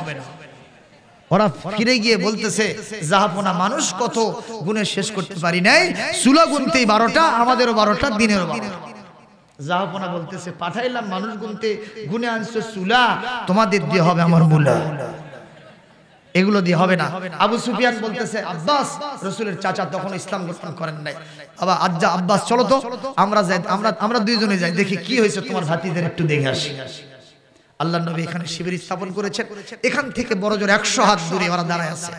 ওরা ফিরে গিয়ে বলতেছে, জাহাপনা মানুষ কত, গুনে শেষ করতে পারি নাই, চুলা গুনতেই 12টা, আমাদেরও 12টা, দিনেরও 12টা। জাহাপনা বলতেছে, পাঠাইলাম মানুষ গুনতে, গুনে আনছো চুলা, তোমাদের দিয়ে হবে আমার মুলা, এগুলো দিয়ে হবে না। আবু সুফিয়ান বলতেছে, আব্বাস, রাসূলের চাচা তখন ইসলাম গ্রহণ করেন নাই, আবার আজ্জা আব্বাস চলো তো আমরা যাই, আমরা দুইজনে যাই, দেখি কি হয়েছে তোমার ভাতিদের, একটু দেখে আসি। আল্লাহর নবী এখানে শিবির স্থাপন করেছেন, এখান থেকে বড় জোর 100 হাত দূরে ওরা দাঁড়ায় আছে।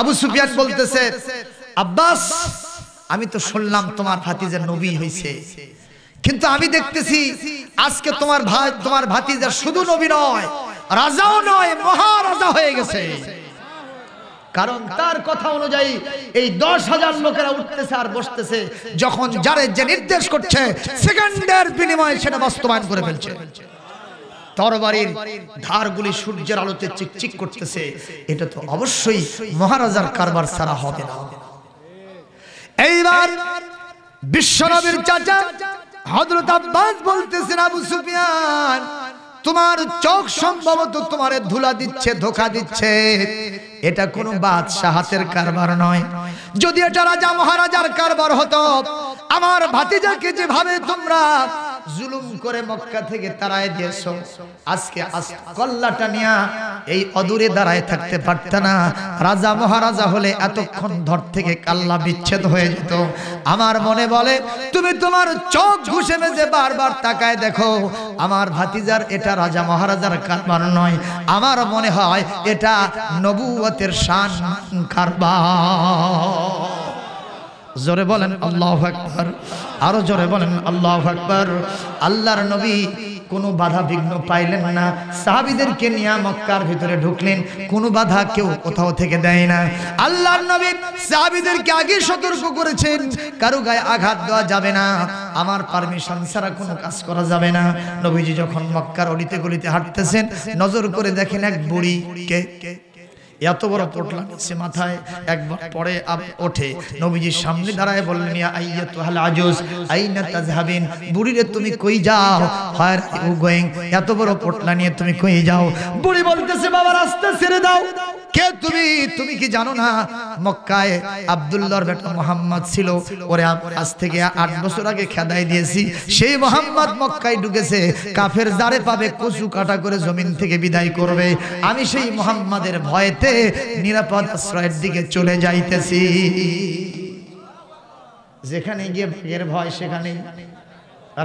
আবু সুফিয়ান বলতেছে, আব্বাস, আমি তো শুনলাম তোমার ভাতিজা নবী হয়েছে, কিন্তু আমি দেখতেছি আজকে তোমার ভাই তোমার ভাতিজা শুধু নবী নয়, রাজাও নয়, মহারাজা হয়ে গেছে। কারণ তার কথা অনুযায়ী এই 10,000 লোকেরা উঠতেছে আর বসতেছে, যখন যারে যে নির্দেশ করছে সেকেন্ডের বিনিময়ে সেটা বাস্তবায়ন করে ফেলছে। তরবারির ধারগুলি সূর্যের আলোতে চিকচিক করতেছে, এটা তো অবশ্যই মহারাজার কারবার ছাড়া হবে না। এইবার বিশ্বনবীর চাচা হযরত আব্বাস বলতেছেন, আবু সুফিয়ান তোমার চোখ সম্ভবত তোমারে ধুলা দিচ্ছে, ধোঁকা দিচ্ছে, এটা কোনো বাদশাহের কারবার নয়। যদি এটা রাজা মহারাজার কারবার হতো, আমার ভাতিজাকে যেভাবে তোমরা জুলুম করে মক্কা থেকে তাড়ায় দিয়েছো, আজকে কল্লাটা নিয়া এই অদূরে দাঁড়ায় থাকতে পারত না। রাজা মহারাজা হলে এতক্ষণ ধর থেকে কাল্লা বিচ্ছেদ হয়ে যেত। আমার মনে বলে তুমি তোমার চোখ ঘুষে মেজে বারবার তাকায় দেখো, আমার ভাতিজার এটা রাজা মহারাজার কারবার নয়, আমার মনে হয় এটা নবুয়তের শান কারবার। জোরে বলেন আল্লাহু আকবার, আরো জোরে বলেন আল্লাহু আকবার। আল্লাহর নবী কোনো বাধা বিঘ্ন পাইলেন না, সাহাবীদেরকে নিয়ে মক্কার ভিতরে ঢুকলেন, কোনো বাধা কেউ কোথাও থেকে দেয় না। আল্লাহর নবী সাহাবীদেরকে আগে সতর্ক করেছেন, কারো গায়ে আঘাত দেওয়া যাবে না, আমার পারমিশন ছাড়া কোনো কাজ করা যাবে না। নবীজি যখন মক্কার অলিতে গলিতে হাঁটতেছেন, নজর করে দেখেন এক বুড়ি, কে এত বড় পোটলা নিচ্ছে মাথায়, একবার পরে ওঠে, নবীজির সামনে দাঁড়ায় বললেন, ইয়া আইয়াতুহাল আজুজ আইনা তাযহাবিন, বুড়ি রে তুমি কই যাও, হোয়ার আর ইউ গোইং, এত বড় পোটলা নিয়ে তুমি কই যাও? বুড়ি বলতেছে, বাবা রাস্তা ছেড়ে দাও। কে তুমি? তুমি কি জানো না মক্কায় আব্দুল্লাহর বেটা মুহাম্মদ ছিল, ওরে আজ থেকে 8 বছর আগে খেদাই দিয়েছি, সেই মুহাম্মদ মক্কায় ঢুকেছে, কাফের যারে পাবে কচু কাটা করে জমিন থেকে বিদায় করবে, আমি সেই মুহাম্মাদের ভয়েতে নিরাপদ আশ্রয়ের দিকে চলে যাইতেছি। যেখানে গিয়ে ভাগের ভয় সেখানে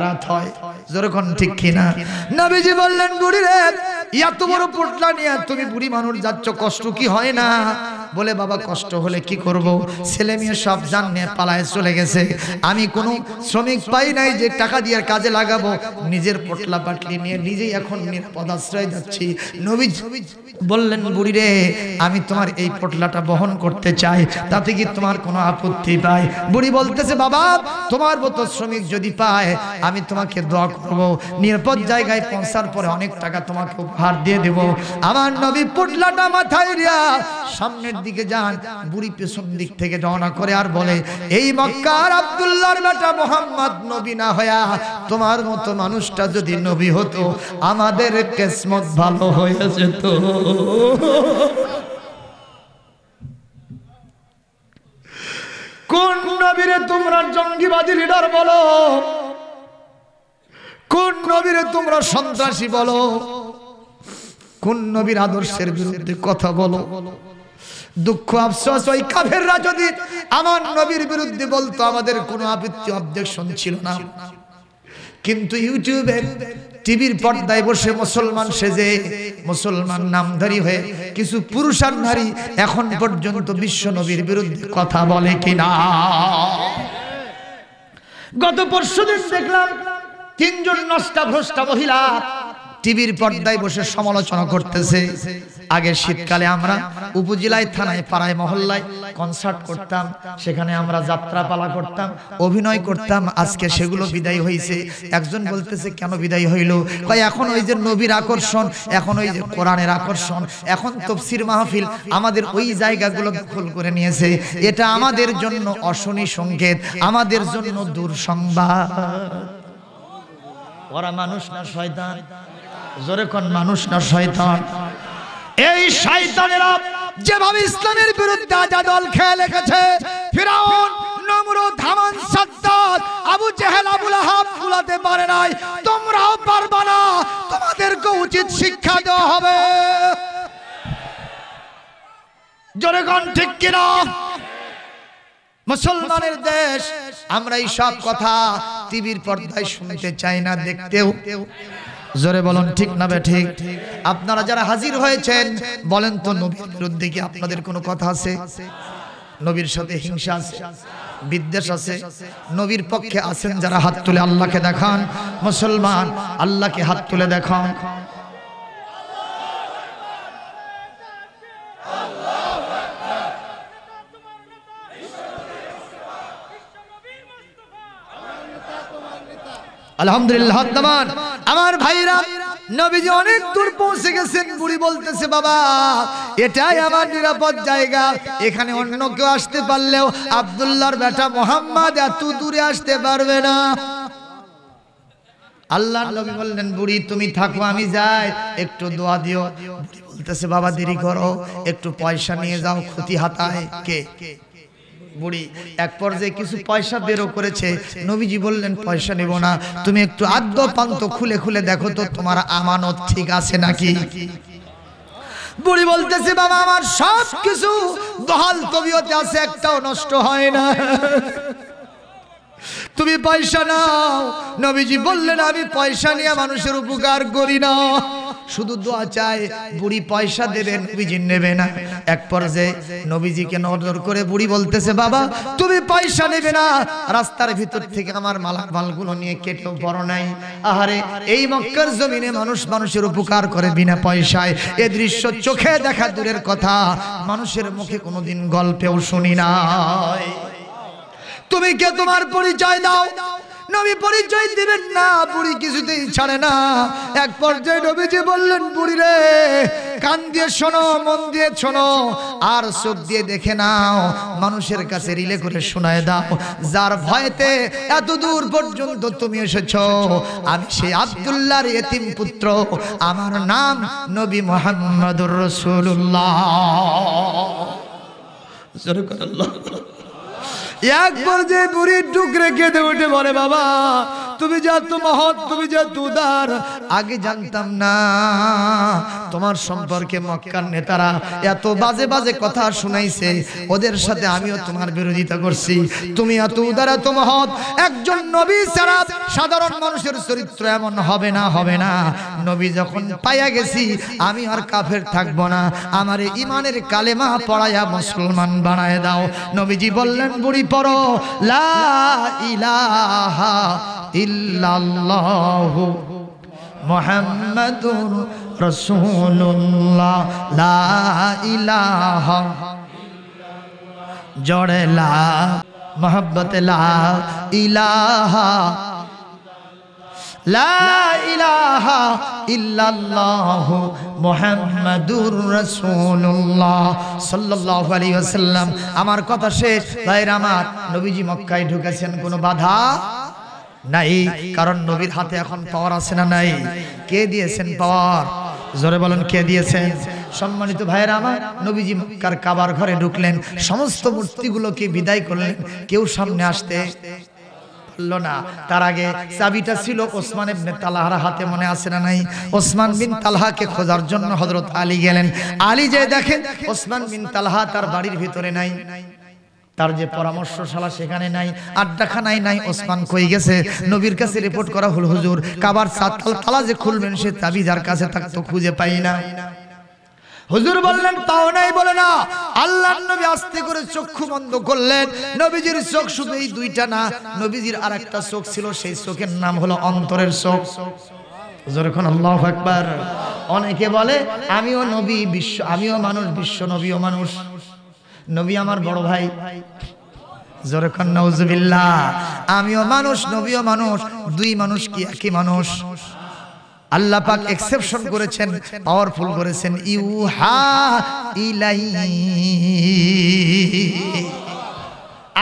রাত হয়, যেরকম ঠিক কিনা? নবীজি বললেন, বুড়ি রে এত বড় পোটলা নিয়ে তুমি বুড়ি মানুষ যাচ্ছ, কষ্ট কি হয় না? বলে, বাবা কষ্ট হলে কি করব, ছেলে মেয়ে সব জান নিয়ে পালায় চলে গেছে, আমি কোনো শ্রমিক পাই নাই যে টাকা দিয়ে কাজে লাগাবো, নিজের পোটলা পাটলি নিয়ে নিজেই এখন নিরাপদ আশ্রয় যাচ্ছি। নবীজি বললেন, বুড়ি রে আমি তোমার এই পোটলাটা বহন করতে চাই, তাতে কি তোমার কোনো আপত্তি পায়? বুড়ি বলতেছে, বাবা তোমার মতো শ্রমিক যদি পায় আমি তোমাকে দোয়া করব, নিরাপদ জায়গায় পৌঁছার পরে অনেক টাকা তোমাকে উপহার দিয়ে দেব। আমার নবী পোটলাটা মাথায় দিয়া সামনের দিকে যান, বুড়ি পেছন দিক থেকে রওনা করে আর বলে, এই মক্কার আব্দুল্লাহর বেটা মুহাম্মদ নবী না হয়া তোমার মতো মানুষটা যদি নবী হতো, আমাদের কিসমত ভালো হয়ে যেত। কোন নবীরে তোমরা জঙ্গিবাদী লিডার বলো, কোন নবীরে তোমরা সন্ত্রাসী বলো, কোন নবীর আদর্শের বিরুদ্ধে কথা বলো? দুঃখ আফসোস ওই কাফেররা যদি আমার নবীর বিরুদ্ধে বলতো, আমাদের কোনো আপত্তি অবজেকশন ছিল না। কিন্তু ইউটিউবে টিভির পর্দায় বসে মুসলমান সেজে, মুসলমান নামধারী হয়ে কিছু পুরুষান্ধারী এখন পর্যন্ত বিশ্ব নবীর বিরুদ্ধে কথা বলে কিনা? গত পরশুদিন দেখলাম 3 জন নষ্টা ভ্রষ্টা মহিলা টিভির পর্দায় বসে সমালোচনা করতেছে। আগে শীতকালে আমরা উপজেলায়, থানায়, পাড়ায়, মহল্লায় কনসার্ট করতাম, সেখানে আমরা যাত্রা পালা করতাম, অভিনয় করতাম, আজকে সেগুলো বিদায় হয়েছে। একজন বলতেছে, কেন বিদায় হইল? কয় এখন ওই যে নবীর আকর্ষণ, এখন ওই যে কোরআনের আকর্ষণ, এখন তাফসীর মাহফিল আমাদের ওই জায়গাগুলো দখল করে নিয়েছে, এটা আমাদের জন্য অশনি সংকেত, আমাদের জন্য দুঃসংবাদ। ওরা মানুষ না শয়তান? জোরে কোন মানুষ না শয়তান? এই শয়তানেরা যেভাবে ইসলামের বিরুদ্ধে আজাদল খেয়ে লেগেছে, ফিরাউন, নমরুদ, হামান, সাদ্দাত, আবু জেহেল, আবু লাহাব কুলাতে পারে নাই, তোমরাও পারবা না, তোমাদেরকে উচিত শিক্ষা দেওয়া হবে। জোরে কোন ঠিক কিনা? মুসলমানের দেশ, আমরা এই সব কথা টিভির পর্দায় শুনতে চাই না, দেখতেও। জোরে বলুন ঠিক না ঠিক? আপনারা যারা হাজির হয়েছেন বলেন তো, নবীর বিরুদ্ধে কি আপনাদের কোনো কথা আছে? নবীর সাথে হিংসা আছে? বিদ্বেষ আছে? নবীর পক্ষে আছেন যারা হাত তুলে আল্লাহকে দেখান। মুসলমান আল্লাহকে হাত তুলে দেখান। আলহামদুলিল্লাহ। আমার ভাইরা, নবীজি অনেক দূর পৌঁছে গেছেন। বুড়ি বলতেছে বাবা এটাই আমার নিরাপদ জায়গা, এখানে অন্য কেউ আসতে পারলেও আব্দুল্লাহর বেটা মোহাম্মদ এত দূরে আসতে পারবে না। আল্লাহর নবী বললেন বুড়ি তুমি থাকো, আমি যাই, একটু দোয়া দিও। বুড়ি বলতেছে বাবা দেরি করো, একটু পয়সা নিয়ে যাও, ক্ষতি হাতায় কে? বুড়ি এক পর্যায়ে কিছু পয়সা বেরো করেছে। নবীজি বললেন পয়সা নেব না, তুমি একটু আদ্য পান্ত খুলে খুলে দেখো তো তোমার আমানত ঠিক আছে নাকি। বুড়ি বলতেছে বাবা আমার সব কিছু বহাল তবিয়তে আছে, একটাও নষ্ট হয় না, তুমি পয়সা নাও। নবীজি বললেন আমি পয়সা নিয়ে মানুষের উপকার করি না, শুধু দোয়া চাই। বুড়ি পয়সা দেবেন, নবীজি নেবে না। এক পর্যায়ে নবীজিকে নজর করে বুড়ি বলতেছে বাবা তুমি পয়সা নেবে না, রাস্তার ভিতর থেকে আমার মালামালগুলো নিয়ে কেটেও বড় নাই। আহারে এই মক্কার জমিনে মানুষ মানুষের উপকার করে বিনা পয়সায়, এ দৃশ্য চোখে দেখা দূরের কথা, মানুষের মুখে কোনোদিন গল্পেও শুনি নাই। তুমি কে, তোমার পরিচয় দাও। নবী পরিচয় দিবেন না, বুড়ি কিছুতেই ছাড়ে না। এক পর্যায়ে নবীজি বললেন বুড়ি রে কান দিয়ে শোনো, মন দিয়ে শোনো, আর চোখ দিয়ে দেখে নাও, মানুষের কাছে রিলে করে শোনায় দাও, যার ভয়েতে এত দূর পর্যন্ত তুমি এসেছো আমি সেই আব্দুল্লাহর এতিম পুত্র, আমার নাম নবী মুহাম্মদুর রাসূলুল্লাহ। সুবহানাল্লাহ। এক পর্যায়ে বুড়ি টুকরে কেঁদে উঠে বলে বাবা তুমি যা তো মহৎ, তুমি যা উদার, আগে জানতাম না তোমার সম্পর্কে মক্কার নেতারা এত বাজে বাজে কথা শুনাইছে, ওদের সাথে আমিও তোমার বিরোধিতা করছি। তুমি এত উদার এত মহৎ, একজন নবী ছাড়া সাধারণ মানুষের চরিত্র এমন হবে না, হবে না। নবী যখন পাইয়া গেছি আমি আর কাফের থাকবো না, আমার ইমানের কালেমা পড়াইয়া মুসলমান বানায় দাও। নবীজি বললেন বুড়ি পড়ো লা ইলাহা ইল্লাল্লাহু মুহাম্মাদুর রাসূলুল্লাহ, লা ইলাহা জড়ে লা মোহাব্বত লা ইলাহা, লা ইলাহা ইল্লাল্লাহু মুহাম্মাদুর রাসূলুল্লাহ সাল্লাল্লাহু আলাইহি ওয়াসাল্লাম। আমার কথা শেষ। ভাইরা আমার, নবীজি মক্কায় ঢুকেছেন কোনো বাধা নাই, কারণ নবীর হাতে এখন পাওয়ার আছে না নাই? কে দিয়েছেন পাওয়ার? জোরে বলেন কে দিয়েছেন? সম্মানিত ভাইরা আমার, নবীজি মক্কার কাবার ঘরে ঢুকলেন, সমস্ত মূর্তিগুলোকে বিদায় করলেন, কেউ সামনে আসতে না। তার আগে চাবিটা ছিল ওসমান ইবনে তালহার হাতে, মনে আছে না নাই? ওসমান বিন তালহাকে খোঁজার জন্য হযরত আলী গেলেন। আলী যে দেখেন ওসমান বিন তালহা তার বাড়ির ভিতরে নাই, তার যে পরামর্শশালা সেখানে নাই, আড্ডাখানায় নাই, ওসমান কই গেছে? নবীর কাছে রিপোর্ট করা হল হুজুর কাবার তালা যে খুলবেন সে চাবি যার কাছে থাকতো খুঁজে পাই না। হুজুর বললেন পাও নাই, বলে না। আল্লাহর নবী আস্তে করে চক্ষু বন্ধ করলেন। নবীজির চোখ শুধু এই দুইটা না, নবীজির আরেকটা চোখ ছিল, সেই চোখের নাম হলো অন্তরের চোখ। যখন আল্লাহু আকবার। অনেকে বলে আমিও নবী, বিশ্ব আমিও মানুষ, বিশ্ব নবীও মানুষ। নবী আমার বড় ভাই, যখন নাউজুবিল্লাহ। আমিও মানুষ, নবীও মানুষ, দুই মানুষ কি একই মানুষ? আল্লাহ পাক এক্সেপশন করেছেন, পাওয়ারফুল করেছেন, ইউহা ইলাইহি।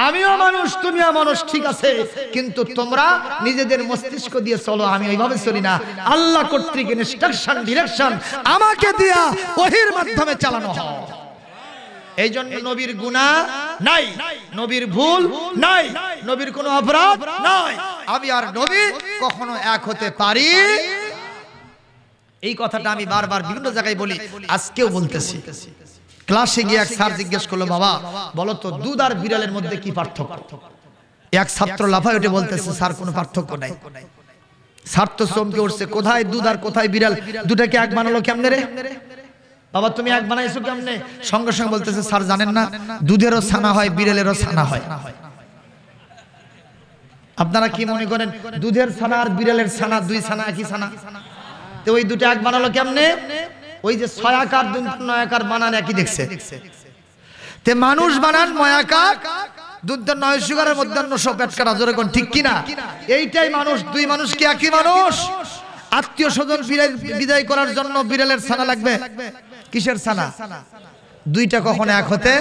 আমিও মানুষ তুমিও মানুষ, ঠিক আছে, কিন্তু তোমরা নিজেদের মস্তিষ্ক দিয়ে চলো, আমি ওইভাবে চলি না। আল্লাহ কর্তৃক ইনস্ট্রাকশন, ডিরেকশন আমাকে দিয়া ওহীর মাধ্যমে চালানো হয়। এই জন্য নবীর গুনাহ নাই, নবীর ভুল নাই, নবীর কোনো অপরাধ নাই। আমি আর নবী কখনো এক হতে পারি। এই কথাটা আমি বারবার বিভিন্ন জায়গায় বলি, আজকেও বলতেছি। ক্লাসে গিয়ে এক স্যার জিজ্ঞেস করলো বাবা বলো তো দুধ আর বিড়ালের মধ্যে কি পার্থক্য? এক ছাত্র লাফায় উঠে বলতেছে স্যার কোনো পার্থক্য নাই। স্যার তো চমকে উঠছে, কোথায় দুধ আর কোথায় বিড়াল, দুটাকে এক বানালো কেমনে রে বাবা, তুমি এক বানাইছো কেমনে? সঙ্গে সঙ্গে বলতেছে স্যার জানেন না, দুধেরও ছানা হয়, বিড়ালেরও ছানা হয়। আপনারা কি মনে করেন দুধের ছানা আর বিড়ালের ছানা দুই ছানা একই ছানা? তো ওই দুটো এক বানালো কেমনে? ওই যে 6 আকার 9 আকার বানান একই দেখছে। তে মানুষ বানান 9 আকার, দুধ 9 সুগারের মধ্যে 900 পেট কাটা, জোরে কোন ঠিক কিনা? এইটাই মানুষ। দুই মানুষ কি একই মানুষ? আত্মীয় স্বজন বিদায় করার জন্য বিড়ালের ছানা লাগবে, কিসের ছানা? দুইটা কখনো এক হতে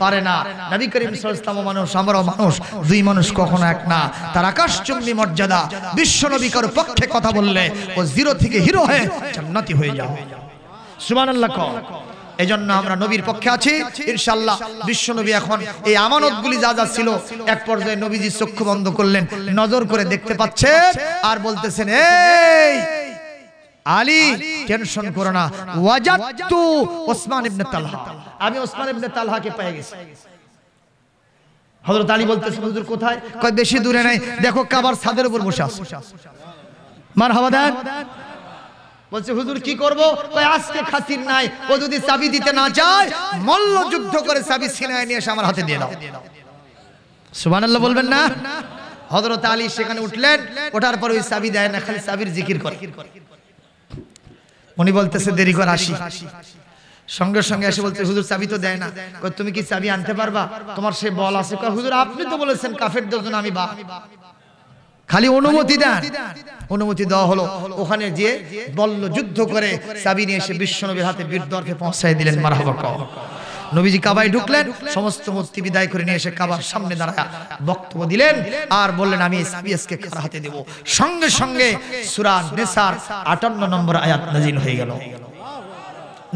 পারে না। নবী করিম সাল্লাল্লাহু আলাইহি ওয়াসাল্লাম মানুষ, আমরাও মানুষ, দুই মানুষ কখনো এক না। তার আকাশচুম্বী মর্যাদা, বিশ্ব নবী কারো পক্ষে কথা বললে ও জিরো থেকে হিরো হয়ে জান্নাতি হয়ে যাবে। সুবহানাল্লাহ। এজন্য আমরা নবীর পক্ষে আছি ইনশাআল্লাহ। বিশ্ব নবী এখন এই আমানতগুলি যা যা ছিল, এক পর্যায়ে নবীজি চক্ষু বন্ধ করলেন, নজর করে দেখতে পাচ্ছেন আর বলতেছেন, এই আলী টেনশন করো না, ওয়াজাদতু ওসমান ইবনে তালহা, আমি ওসমান ইবনে তালহাকে পেয়ে গেছি। হযরত আলী বলতেছেন, হুজুর কোথায়? কয় বেশি দূরে নাই, দেখো কাবার ছাদের উপর বসে আছে। মারহাবা দেন। বলছে হুজুর কি করব? কয় আজকে খাতির নাই, ও যদি চাবি দিতে না চায় মল্ল যুদ্ধ করে চাবি ছিনায় নিয়ে এসে আমার হাতে দিয়ে দাও। সুবহানাল্লাহ বলবেন না? হযরত আলী সেখানে উঠলেন, ওঠার পর ওই চাবি দেয় না, খালি চাবির জিকির করে। উনি বলতেছে দেরি করে আসি। সঙ্গে সঙ্গে এসে বলতে, হুজুর চাবি তো দেয় না। কয় তুমি কি চাবি আনতে পারবা? তোমার সে বল আছে? কয় হুজুর আপনি তো বলেছেন কাফেরদের জন্য আমি খালি অনুমতি দেন। অনুমতি দেওয়া হলো। ওখানে গিয়ে বল্ল যুদ্ধ করে চাবি নিয়ে এসে বিশ্বনবীর হাতে বীরদর্পে পৌঁছায় দিলেন। মারহাবা। নবীজি কাবায় ঢুকলেন, সমস্ত মূর্তি বিদায় করে নিয়ে এসে কাবার সামনে দাঁড়ায় বক্তব্য দিলেন আর বললেন, আমি সাবিয়াসকে কার হাতে দেব। সঙ্গে সঙ্গে সূরা নিসার 58 নম্বর আয়াত নাযিল হয়ে গেল।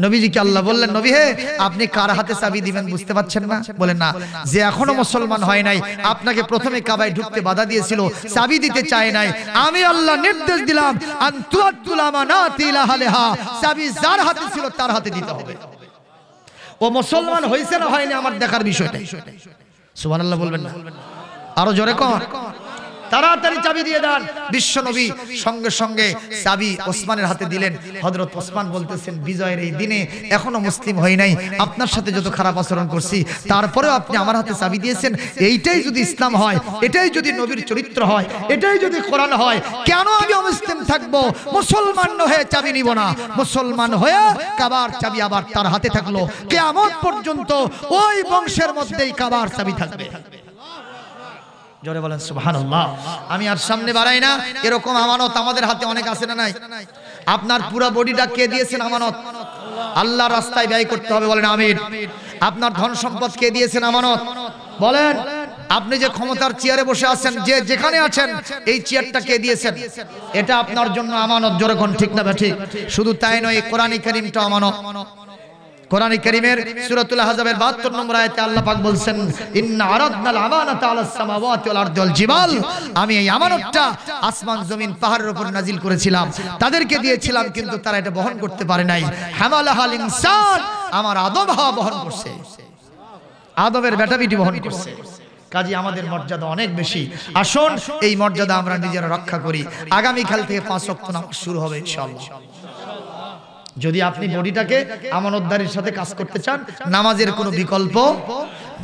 নবীজিকে আল্লাহ বললেন, নবী হে, আপনি কার হাতে চাবি দিবেন বুঝতে পারছেন না? বলেন না, যে এখনো মুসলমান হয় নাই, আপনাকে প্রথমে কাবায় ঢুকতে বাধা দিয়েছিল, চাবি দিতে চায় নাই, আমি আল্লাহ নির্দেশ দিলাম আনতুল আমানাতি লাহা, চাবি যার হাতে ছিল তার হাতে দিতে হবে। ও মুসলমান হইছে না হয়নি আমার দেখার বিষয়টা। সুবহানাল্লাহ বলবেন না? আরো জোরে কোন? তাড়াতাড়ি চাবি দিয়ে দেন। বিশ্ব নবী সঙ্গে সঙ্গে চাবি ওসমানের হাতে দিলেন। হযরত ওসমান বলতেছেন, বিজয়ের এই দিনে এখনো মুসলিম হই নাই, আপনার সাথে যত খারাপ আচরণ করছি তারপরেও আপনি আমার হাতে চাবি দিয়েছেন। এইটাই যদি ইসলাম হয়, এটাই যদি নবীর চরিত্র হয়, এটাই যদি কোরআন হয়, কেন আমি অমুসলিম থাকবো? মুসলমান হয়ে চাবি নিব না, মুসলমান হয়ে কাবার চাবি আবার তার হাতে থাকলো, কিয়ামত পর্যন্ত ওই বংশের মধ্যেই কাবার চাবি থাকবে। জোরে বলেন সুবহানাল্লাহ। আমি আর সামনে বাড়াই না, এরকম আমানত আমাদের হাতে অনেক আছে না নাই? আপনার পুরো বডিটা কে দিয়েছেন আমানত? আল্লাহর রাস্তায় ব্যয় করতে হবে, বলেন আমিন। আপনার ধন সম্পদ কে দিয়েছেন আমানত? বলেন। আপনি যে ক্ষমতার চেয়ারে বসে আছেন, যে যেখানে আছেন, এই চেয়ারটা কে দিয়েছেন? এটা আপনার জন্য আমানত। জোরে কোন ঠিক না ঠিক? শুধু তাই নয়, কোরআন কারীমটা আমানত। কোরআন কারীমের সূরাতুল আহজাবের 72 নম্বর আয়াতে আল্লাহ পাক বলছেন, ইন্না আরাদনাল আমানাতা আলাস সামাওয়াতি ওয়াল আরদি ওয়াল জিবাল, আমি এই আমানতটা আসমান জমিন পাহাড়ের উপর নাজিল করেছিলাম, তাদেরকে দিয়েছিলাম, কিন্তু তারা এটা বহন করতে পারে নাই। হামালাহাল ইনসান, আমার আদম হাওয়া বহন করছে, আদমের বেটা বেটি বহন করছে। কাজী আমাদের মর্যাদা অনেক বেশি। আসুন এই মর্যাদা আমরা নিজেরা রক্ষা করি। আগামী কাল থেকে 5 ওয়াক্ত নামাজ শুরু হবে ইনশাআল্লাহ। যদি আপনি বডিটাকে আমানতদারির সাথে কাজ করতে চান, নামাজের কোনো বিকল্প,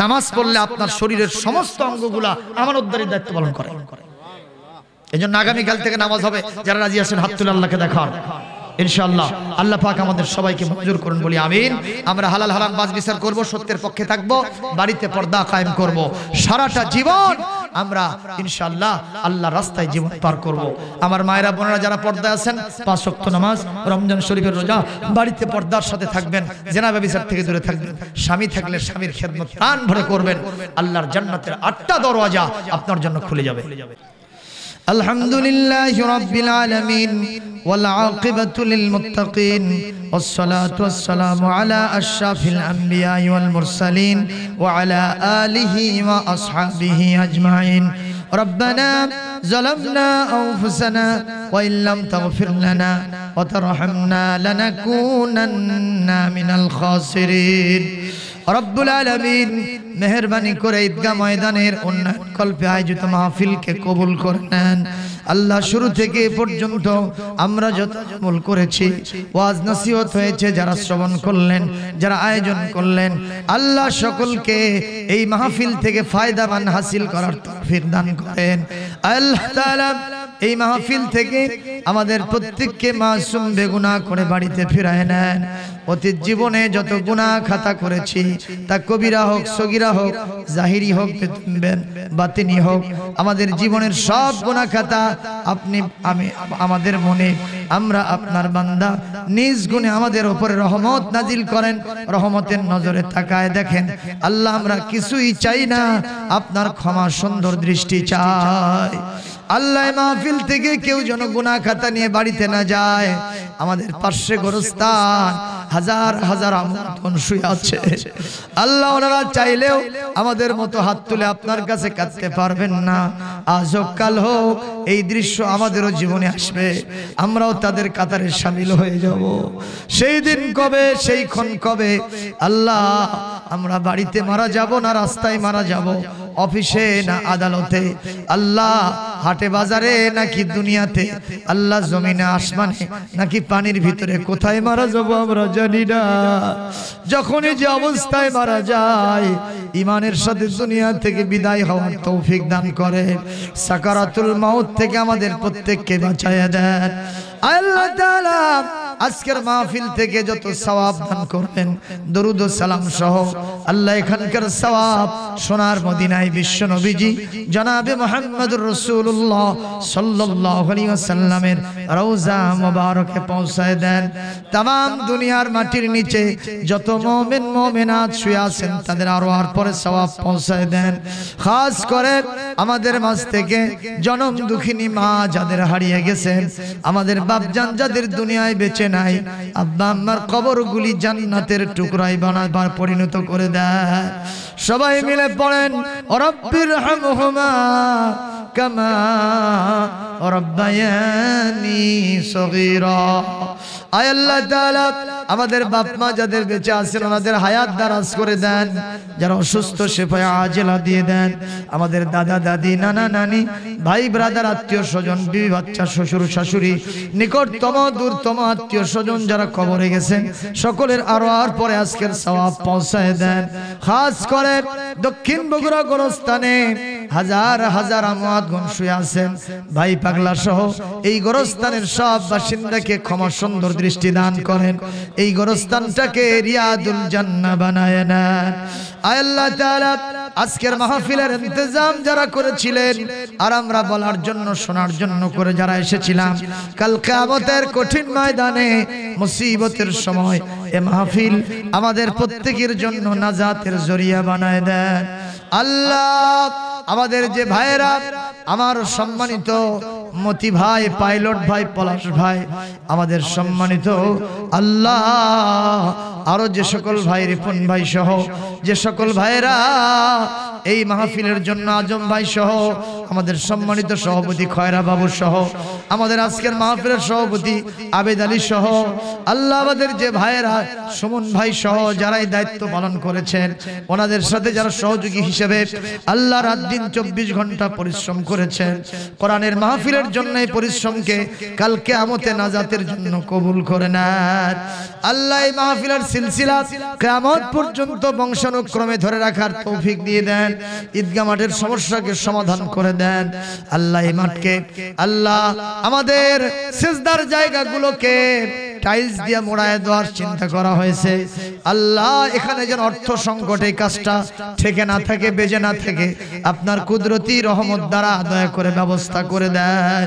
নামাজ পড়লে আপনার শরীরের সমস্ত অঙ্গগুলা আমানতদারির দায়িত্ব পালন করে। এজন্য আগামীকাল থেকে নামাজ হবে। যারা রাজি আছেন হাত তুলে আল্লাহকে দেখান ইনশাআল্লাহ। আল্লাহ পাক আমাদের সবাইকে মঞ্জুর করুন, বলি আমিন। আমরা হালাল হারাম বাজ বিচার করব, সত্যের পক্ষে থাকব, বাড়িতে পর্দা কায়েম করব, সারাটা জীবন আমরা ইনশাআল্লাহ আল্লাহর রাস্তায় জীবন পার করব। আমার মায়েরা বোনেরা যারা পর্দায় আছেন, 5 ওয়াক্ত নামাজ, রমজান শরীফের রোজা, বাড়িতে পর্দার সাথে থাকবেন, জিনা ব্যভিচার থেকে দূরে থাকবেন, স্বামী থাকলে স্বামীর খেদমত প্রাণ ভরে করবেন। আল্লাহর জান্নাতের 8টা দরওয়াজা আপনার জন্য খুলে যাবে। আলহামদুলিল্লাহি রাব্বিল আলামিন ওয়াল আকিবাতু লিল মুত্তাকিন ওয়াসসালাতু ওয়াসসালামু আলা আশরাফিল আমবিয়া ওয়াল মুরসালিন ওয়া আলা আলিহি ওয়া আসহাবিহি আজমাইন। রব্বানা যালামনা আনফুসানা ওয়া ইল্লাম তাগফির লানা ওয়া তারহামনা লানাকুনান্না মিনাল খাসিরিন। রব্বুল আলামিন মেহেরবানি করে ঈদগাহ ময়দানের উন্নয়ন কল্পে আয়োজিত মাহফিলকে কবুল করে নেন। আল্লাহ শুরু থেকে এ পর্যন্ত আমরা যত আমল করেছি, ওয়াজ নসিহত হয়েছে, যারা শ্রবণ করলেন, যারা আয়োজন করলেন, আল্লাহ সকলকে এই মাহফিল থেকে ফায়দাবান হাসিল করার তৌফিক দান করেন। আল্লাহ তাআলা এই মাহফিল থেকে আমাদের প্রত্যেককে মাসুম বেগুনাহ করে বাড়িতে ফিরায় নেন। অতীত জীবনে যত গুনাহ খাতা করেছি, তা কবিরা হোক, সগীরা হোক, জাহিরি হোক, বাতিনি হোক, আমাদের জীবনের সব গুনাহ খাতা আপনি আমাদের মনে, আমরা আপনার বান্দা, নিজ গুণে আমাদের উপরে রহমত নাজিল করেন। রহমতের নজরে তাকায় দেখেন আল্লাহ, আমরা কিছুই চাই না, আপনার ক্ষমা সুন্দর দৃষ্টি চাই। আল্লাহ মাহফিল থেকে কেউ যেন গুনাহ খাতা নিয়ে বাড়িতে না যায়। আমাদের পাশে গোরস্থান হাজার হাজার আমন্ত্রণ শুয়ে আছে। আল্লাহ ওনারা চাইলেও আমাদের মতো হাত তুলে আপনার কাছে কাঁদতে পারবেন না। আজ হোক কাল হোক এই দৃশ্য আমাদেরও জীবনে আসবে, আমরাও তাদের কাতারে শামিল হয়ে যাব। সেই দিন কবে, সেই ক্ষণ কবে আল্লাহ, আমরা বাড়িতে মারা যাব না রাস্তায় মারা যাব, অফিসে না আদালতে, আল্লাহ হাটে বাজারে নাকি দুনিয়াতে, আল্লাহ জমিনে আসমানে নাকি পানির ভিতরে, কোথায় মারা যাব আমরা জানি না। যখনই যে অবস্থায় মারা যায়, ইমানের সাথে দুনিয়া থেকে বিদায় হওয়ার তৌফিক দান করে। সাকারাতুল মাউত থেকে আমাদের প্রত্যেককে বাঁচায়া দেন আল্লাহ তাআলা। আজকের মাহফিল থেকে যত সওয়াব দান করবেন, দরুদ ও সালাম সহ আল্লাহ এখানকার সওয়াব সোনার মদিনায় বিশ্ব নবীজি জনাবে মুহাম্মদুর রাসূলুল্লাহ সাল্লাল্লাহু আলাইহি ওয়াসাল্লামের রওজা মুবারকে পৌঁছায় দেন। तमाम দুনিয়ার মাটির নিচে যত মুমিন মুমিনাত শুয়ে আছেন, তাদের আরওয়ার পরে সওয়াব পৌঁছায় দেন। খাস করে আমাদের মাঝ থেকে জনম দুঃখিনী মা যাদের হারিয়ে গেছেন, আমাদের বাপজান যাদের দুনিয়ায় বেঁচে নাই, আব্বা আম্মার কবরগুলি জান্নাতের টুকরায় বানাবার পরিণত করে দেয়। সবাই মিলে পড়েন রব্বির হামহুমা কামা রব্বায়ানি সগীরা। আয় আল্লাহ তাআলা, আমাদের বাপ মা যাদের বেঁচে আছেন ওনাদের হায়াত দারাজ করে দেন, যারা অসুস্থ শেফায়ে আজেলা দিয়ে দেন। আমাদের দাদা দাদি, নানা নানি, ভাই ব্রাদার, আত্মীয় স্বজন, বিবি বাচ্চা, শ্বশুর শাশুড়ি, নিকটতম দূরতম আত্মীয় স্বজন যারা কবরে গেছেন, সকলের আরওয়ার পরে আজকের সওয়াব পৌঁছায় দেন। খাস করে দক্ষিণ বগুড়া গোরস্থানে হাজার হাজার আমওয়াতগণ শুয়ে আছেন, ভাই পাগলা সহ এই গোরস্থানের সব বাসিন্দাকে ক্ষমা সুন্দর দৃষ্টি দান করেন। এই গোরস্থানটাকে রিয়াদুল জান্নাহ বানায় নেন। আয় আল্লাহ তাআলা, আজকের মাহফিলের ইন্তজাম যারা করেছিলেন আর আমরা বলার জন্য শোনার জন্য করে যারা এসেছিলাম, কাল কিয়ামতের কঠিন ময়দানে মুসিবতের সময় এই মাহফিল আমাদের প্রত্যেকের জন্য নাজাতের জরিয়া বানায় দেন। আল্লাহ, আমাদের যে ভাইরা, আমার সম্মানিত মতি ভাই, পাইলট ভাই, পলাশ ভাই, আমাদের সম্মানিত আল্লাহ, আরো যে সকল ভাই, রিপন ভাই সহ যে সকল ভাইরা এই মাহফিলের জন্য, আজম ভাই সহ আমাদের সম্মানিত সভাপতি খয়রা বাবু সহ আমাদের আজকের মাহফিলের সভাপতি আবেদ আলী সহ আল্লাহ, আমাদের যে ভাইরা সুমন ভাই সহ যারা এই দায়িত্ব পালন করেছেন, ওনাদের সাথে যারা সহযোগী হিসেবে আল্লাহ রাত দিন 24 ঘন্টা পরিশ্রম করেছেন, কোরআনের মাহফিলের জন্য এই পরিশ্রমকে কাল কিয়ামতে নাজাতের জন্য কবুল করে নেন। আল্লাহ এই মাহফিলের সিলসিলা কিয়ামত পর্যন্ত বংশানুক্রমে ধরে রাখার তৌফিক দিয়ে দেন। ঈদগাহ মাঠের সমস্যাকে সমাধান করে দেন। আল্লাহ এই মাঠকে, আল্লাহ আমাদের সিজদার জায়গাগুলোকে টাইলস দিয়ে মোড়ায় দেওয়ার চিন্তা করা হয়েছে, আল্লাহ এখানে যেন অর্থ সংকটে কাজটা ঠেকে না থাকে, বেজে না থাকে, আপনার কুদরতি রহমত দ্বারা দয়া করে ব্যবস্থা করে দেন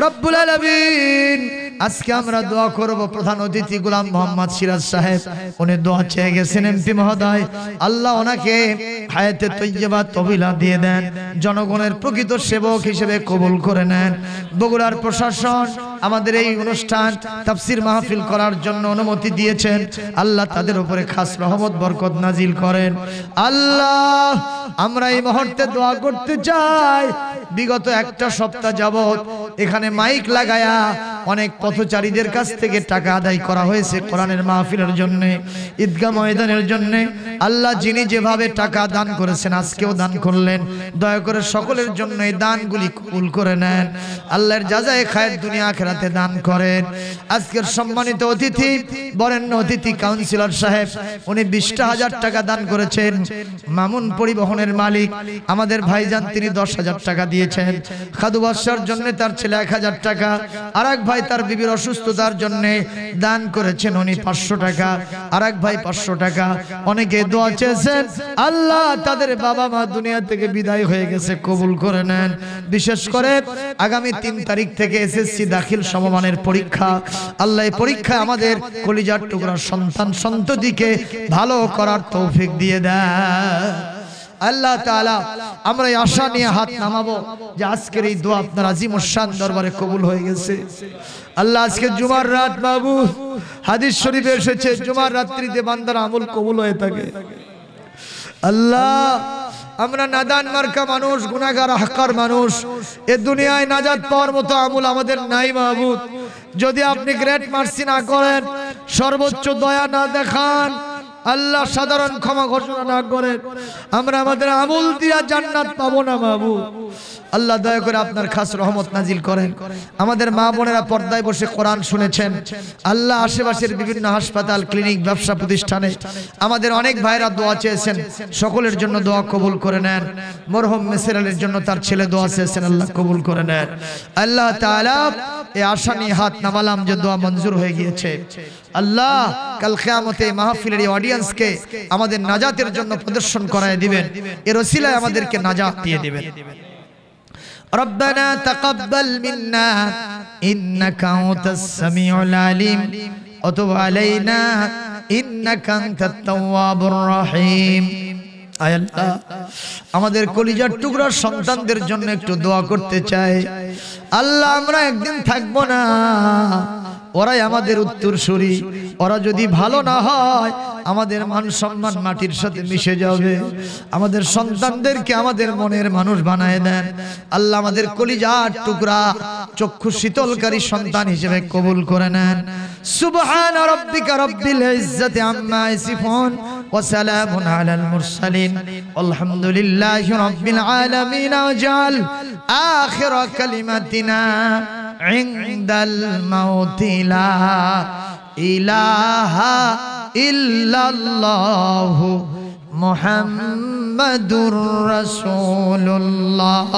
রব্বুল আলামিন। আজকে আমরা দোয়া করব প্রধান অতিথি গোলাম মোহাম্মদ সিরাজ সাহেব, উনি দোয়া চেয়ে গেছেন এমপি মহোদয়, আল্লাহ ওনাকে হায়াতে তৈয়বা তহবিলা দিয়ে দেন, জনগণের প্রকৃত সেবক হিসেবে কবুল করে নেন। বগুড়ার প্রশাসন আমাদের এই অনুষ্ঠান তাফসীর মাহফিল করার জন্য অনুমতি দিয়েছেন, আল্লাহ তাদের উপরে খাস রহমত বরকত নাজিল করেন। আল্লাহ, আমরা এই মুহূর্তে দোয়া করতে চাই, বিগত একটা সপ্তাহ যাবত এখানে মাইক লাগায়া অনেক পথচারীদের কাছ থেকে টাকা আদায় করা হয়েছে কোরআনের মাহফিলের জন্য, ঈদগাহ ময়দানের জন্য। আল্লাহ যিনি যেভাবে টাকা দান করেছেন আজকেও দান করলেন, দয়া করে সকলের জন্য এই দানগুলি কবুল করে নেন। আল্লাহর জাযায়ে খায়ের দুনিয়া আখিরাতে দান করেন। আজকের সম্মানিত অতিথি, বরেণ্য অতিথি কাউন্সিলর সাহেব, উনি 20,000 টাকা দান করেছেন। মামুন পরিবহনের মালিক আমাদের ভাইজান, তিনি 10,000 টাকা দিয়েছেন। খাদু বাদশার জন্য তার ছেলে 1,000 টাকা, আর এক ভাই তার বিবির অসুস্থতার জন্য দান করেছেন উনি 500 টাকা, আর এক ভাই 500 টাকা। অনেকে দোয়া চেয়েছেন, আল্লাহ তাদের বাবা মা দুনিয়া থেকে বিদায় হয়ে গেছে, কবুল করে নেন। বিশেষ করে আগামী 3 তারিখ থেকে এসএসসি দাখিল সমমানের পরীক্ষা, আল্লাহ এই পরীক্ষায় আমাদের কলিজার টুকরা সন্তান সন্ততিকে ভালো করার তৌফিক দিয়ে দেয়। আল্লাহ তাআলা আমরা এই আশা নিয়ে হাত নামাবো যে আজকের এই দোয়া আপনার আজিম শান দরবারে কবুল হয়ে গেছে। আল্লাহ আজকে জুমার রাত বাবু, হাদিস শরীফে এসেছে জুমার রাত্রিতে বান্দার আমল কবুল হয়ে থাকে। আল্লাহ আমরা নাদান মার্কা মানুষ, গুনাহগার হকার মানুষ, এ দুনিয়ায় নাজাত পাওয়ার মতো আমল আমাদের নাই মাবুদ। যদি আপনি গ্রেট মার্সি না করেন, সর্বোচ্চ দয়া না দেখান, আল্লাহ সাধারণ ক্ষমা ঘোষণা না করেন, আমরা আমাদের আমল দিয়া জান্নাত পাবো না মাবুদ। আল্লাহ দয়া করে আপনার খাস রহমত নাজিল করেন। আমাদের মা বোনেরা পর্দায় বসে কোরআন শুনেছেন, আল্লাহ আশেপাশের বিভিন্ন হাসপাতাল, ক্লিনিক, ব্যবসা প্রতিষ্ঠানে আমাদের অনেক ভাইরা দোয়া চেয়েছেন, সকলের জন্য দোয়া কবুল করে নেন। মরহুম মিসির আলীর জন্য তার ছেলে দোয়া চেয়েছেন, আল্লাহ কবুল করে নেন। আল্লাহ তাআলা এই আশা নিয়ে হাত নামালাম যে দোয়া মঞ্জুর হয়ে গিয়েছে। আল্লাহ কাল কিয়ামতে মাহফিলের এই অডিয়েন্সকে আমাদের নাজাতের জন্য প্রদর্শন করায় দিবেন, এর ওসিলায় আমাদেরকে নাজাত দিয়ে দিবেন। ربنا تقبل منا إنك أنت السميع العليم وتب علينا إنك أنت التواب الرحيم। আয় আল্লাহ আমাদের কলিজার টুকরা সন্তানদের জন্য একটু দোয়া করতে চাই। আল্লাহ আমরা একদিন থাকবো না, ওরাই আমাদের উত্তরসূরি। ওরা যদি ভালো না হয় আমাদের মান সম্মান মাটির সাথে মিশে যাবে। আমাদের সন্তানদেরকে আমাদের মনের মানুষ বানায় দেন আল্লাহ। আমাদের কলিজার টুকরা চক্ষু শীতলকারী সন্তান হিসেবে কবুল করে নেন। সুবহান রাব্বিকা রাব্বিল ইজ্জাতি আম্মা ইয়াসিফুন ওয়া সালামুন আলাল মুরসালিন আলহামদুলিল্লাহি রাব্বিল আলামিন। ওয়াজআল আখির কালিমাতিনা ইনদাল মাউতি লা ইলাহা ইল্লাল্লাহু মুহাম্মাদুর রাসূলুল্লাহ।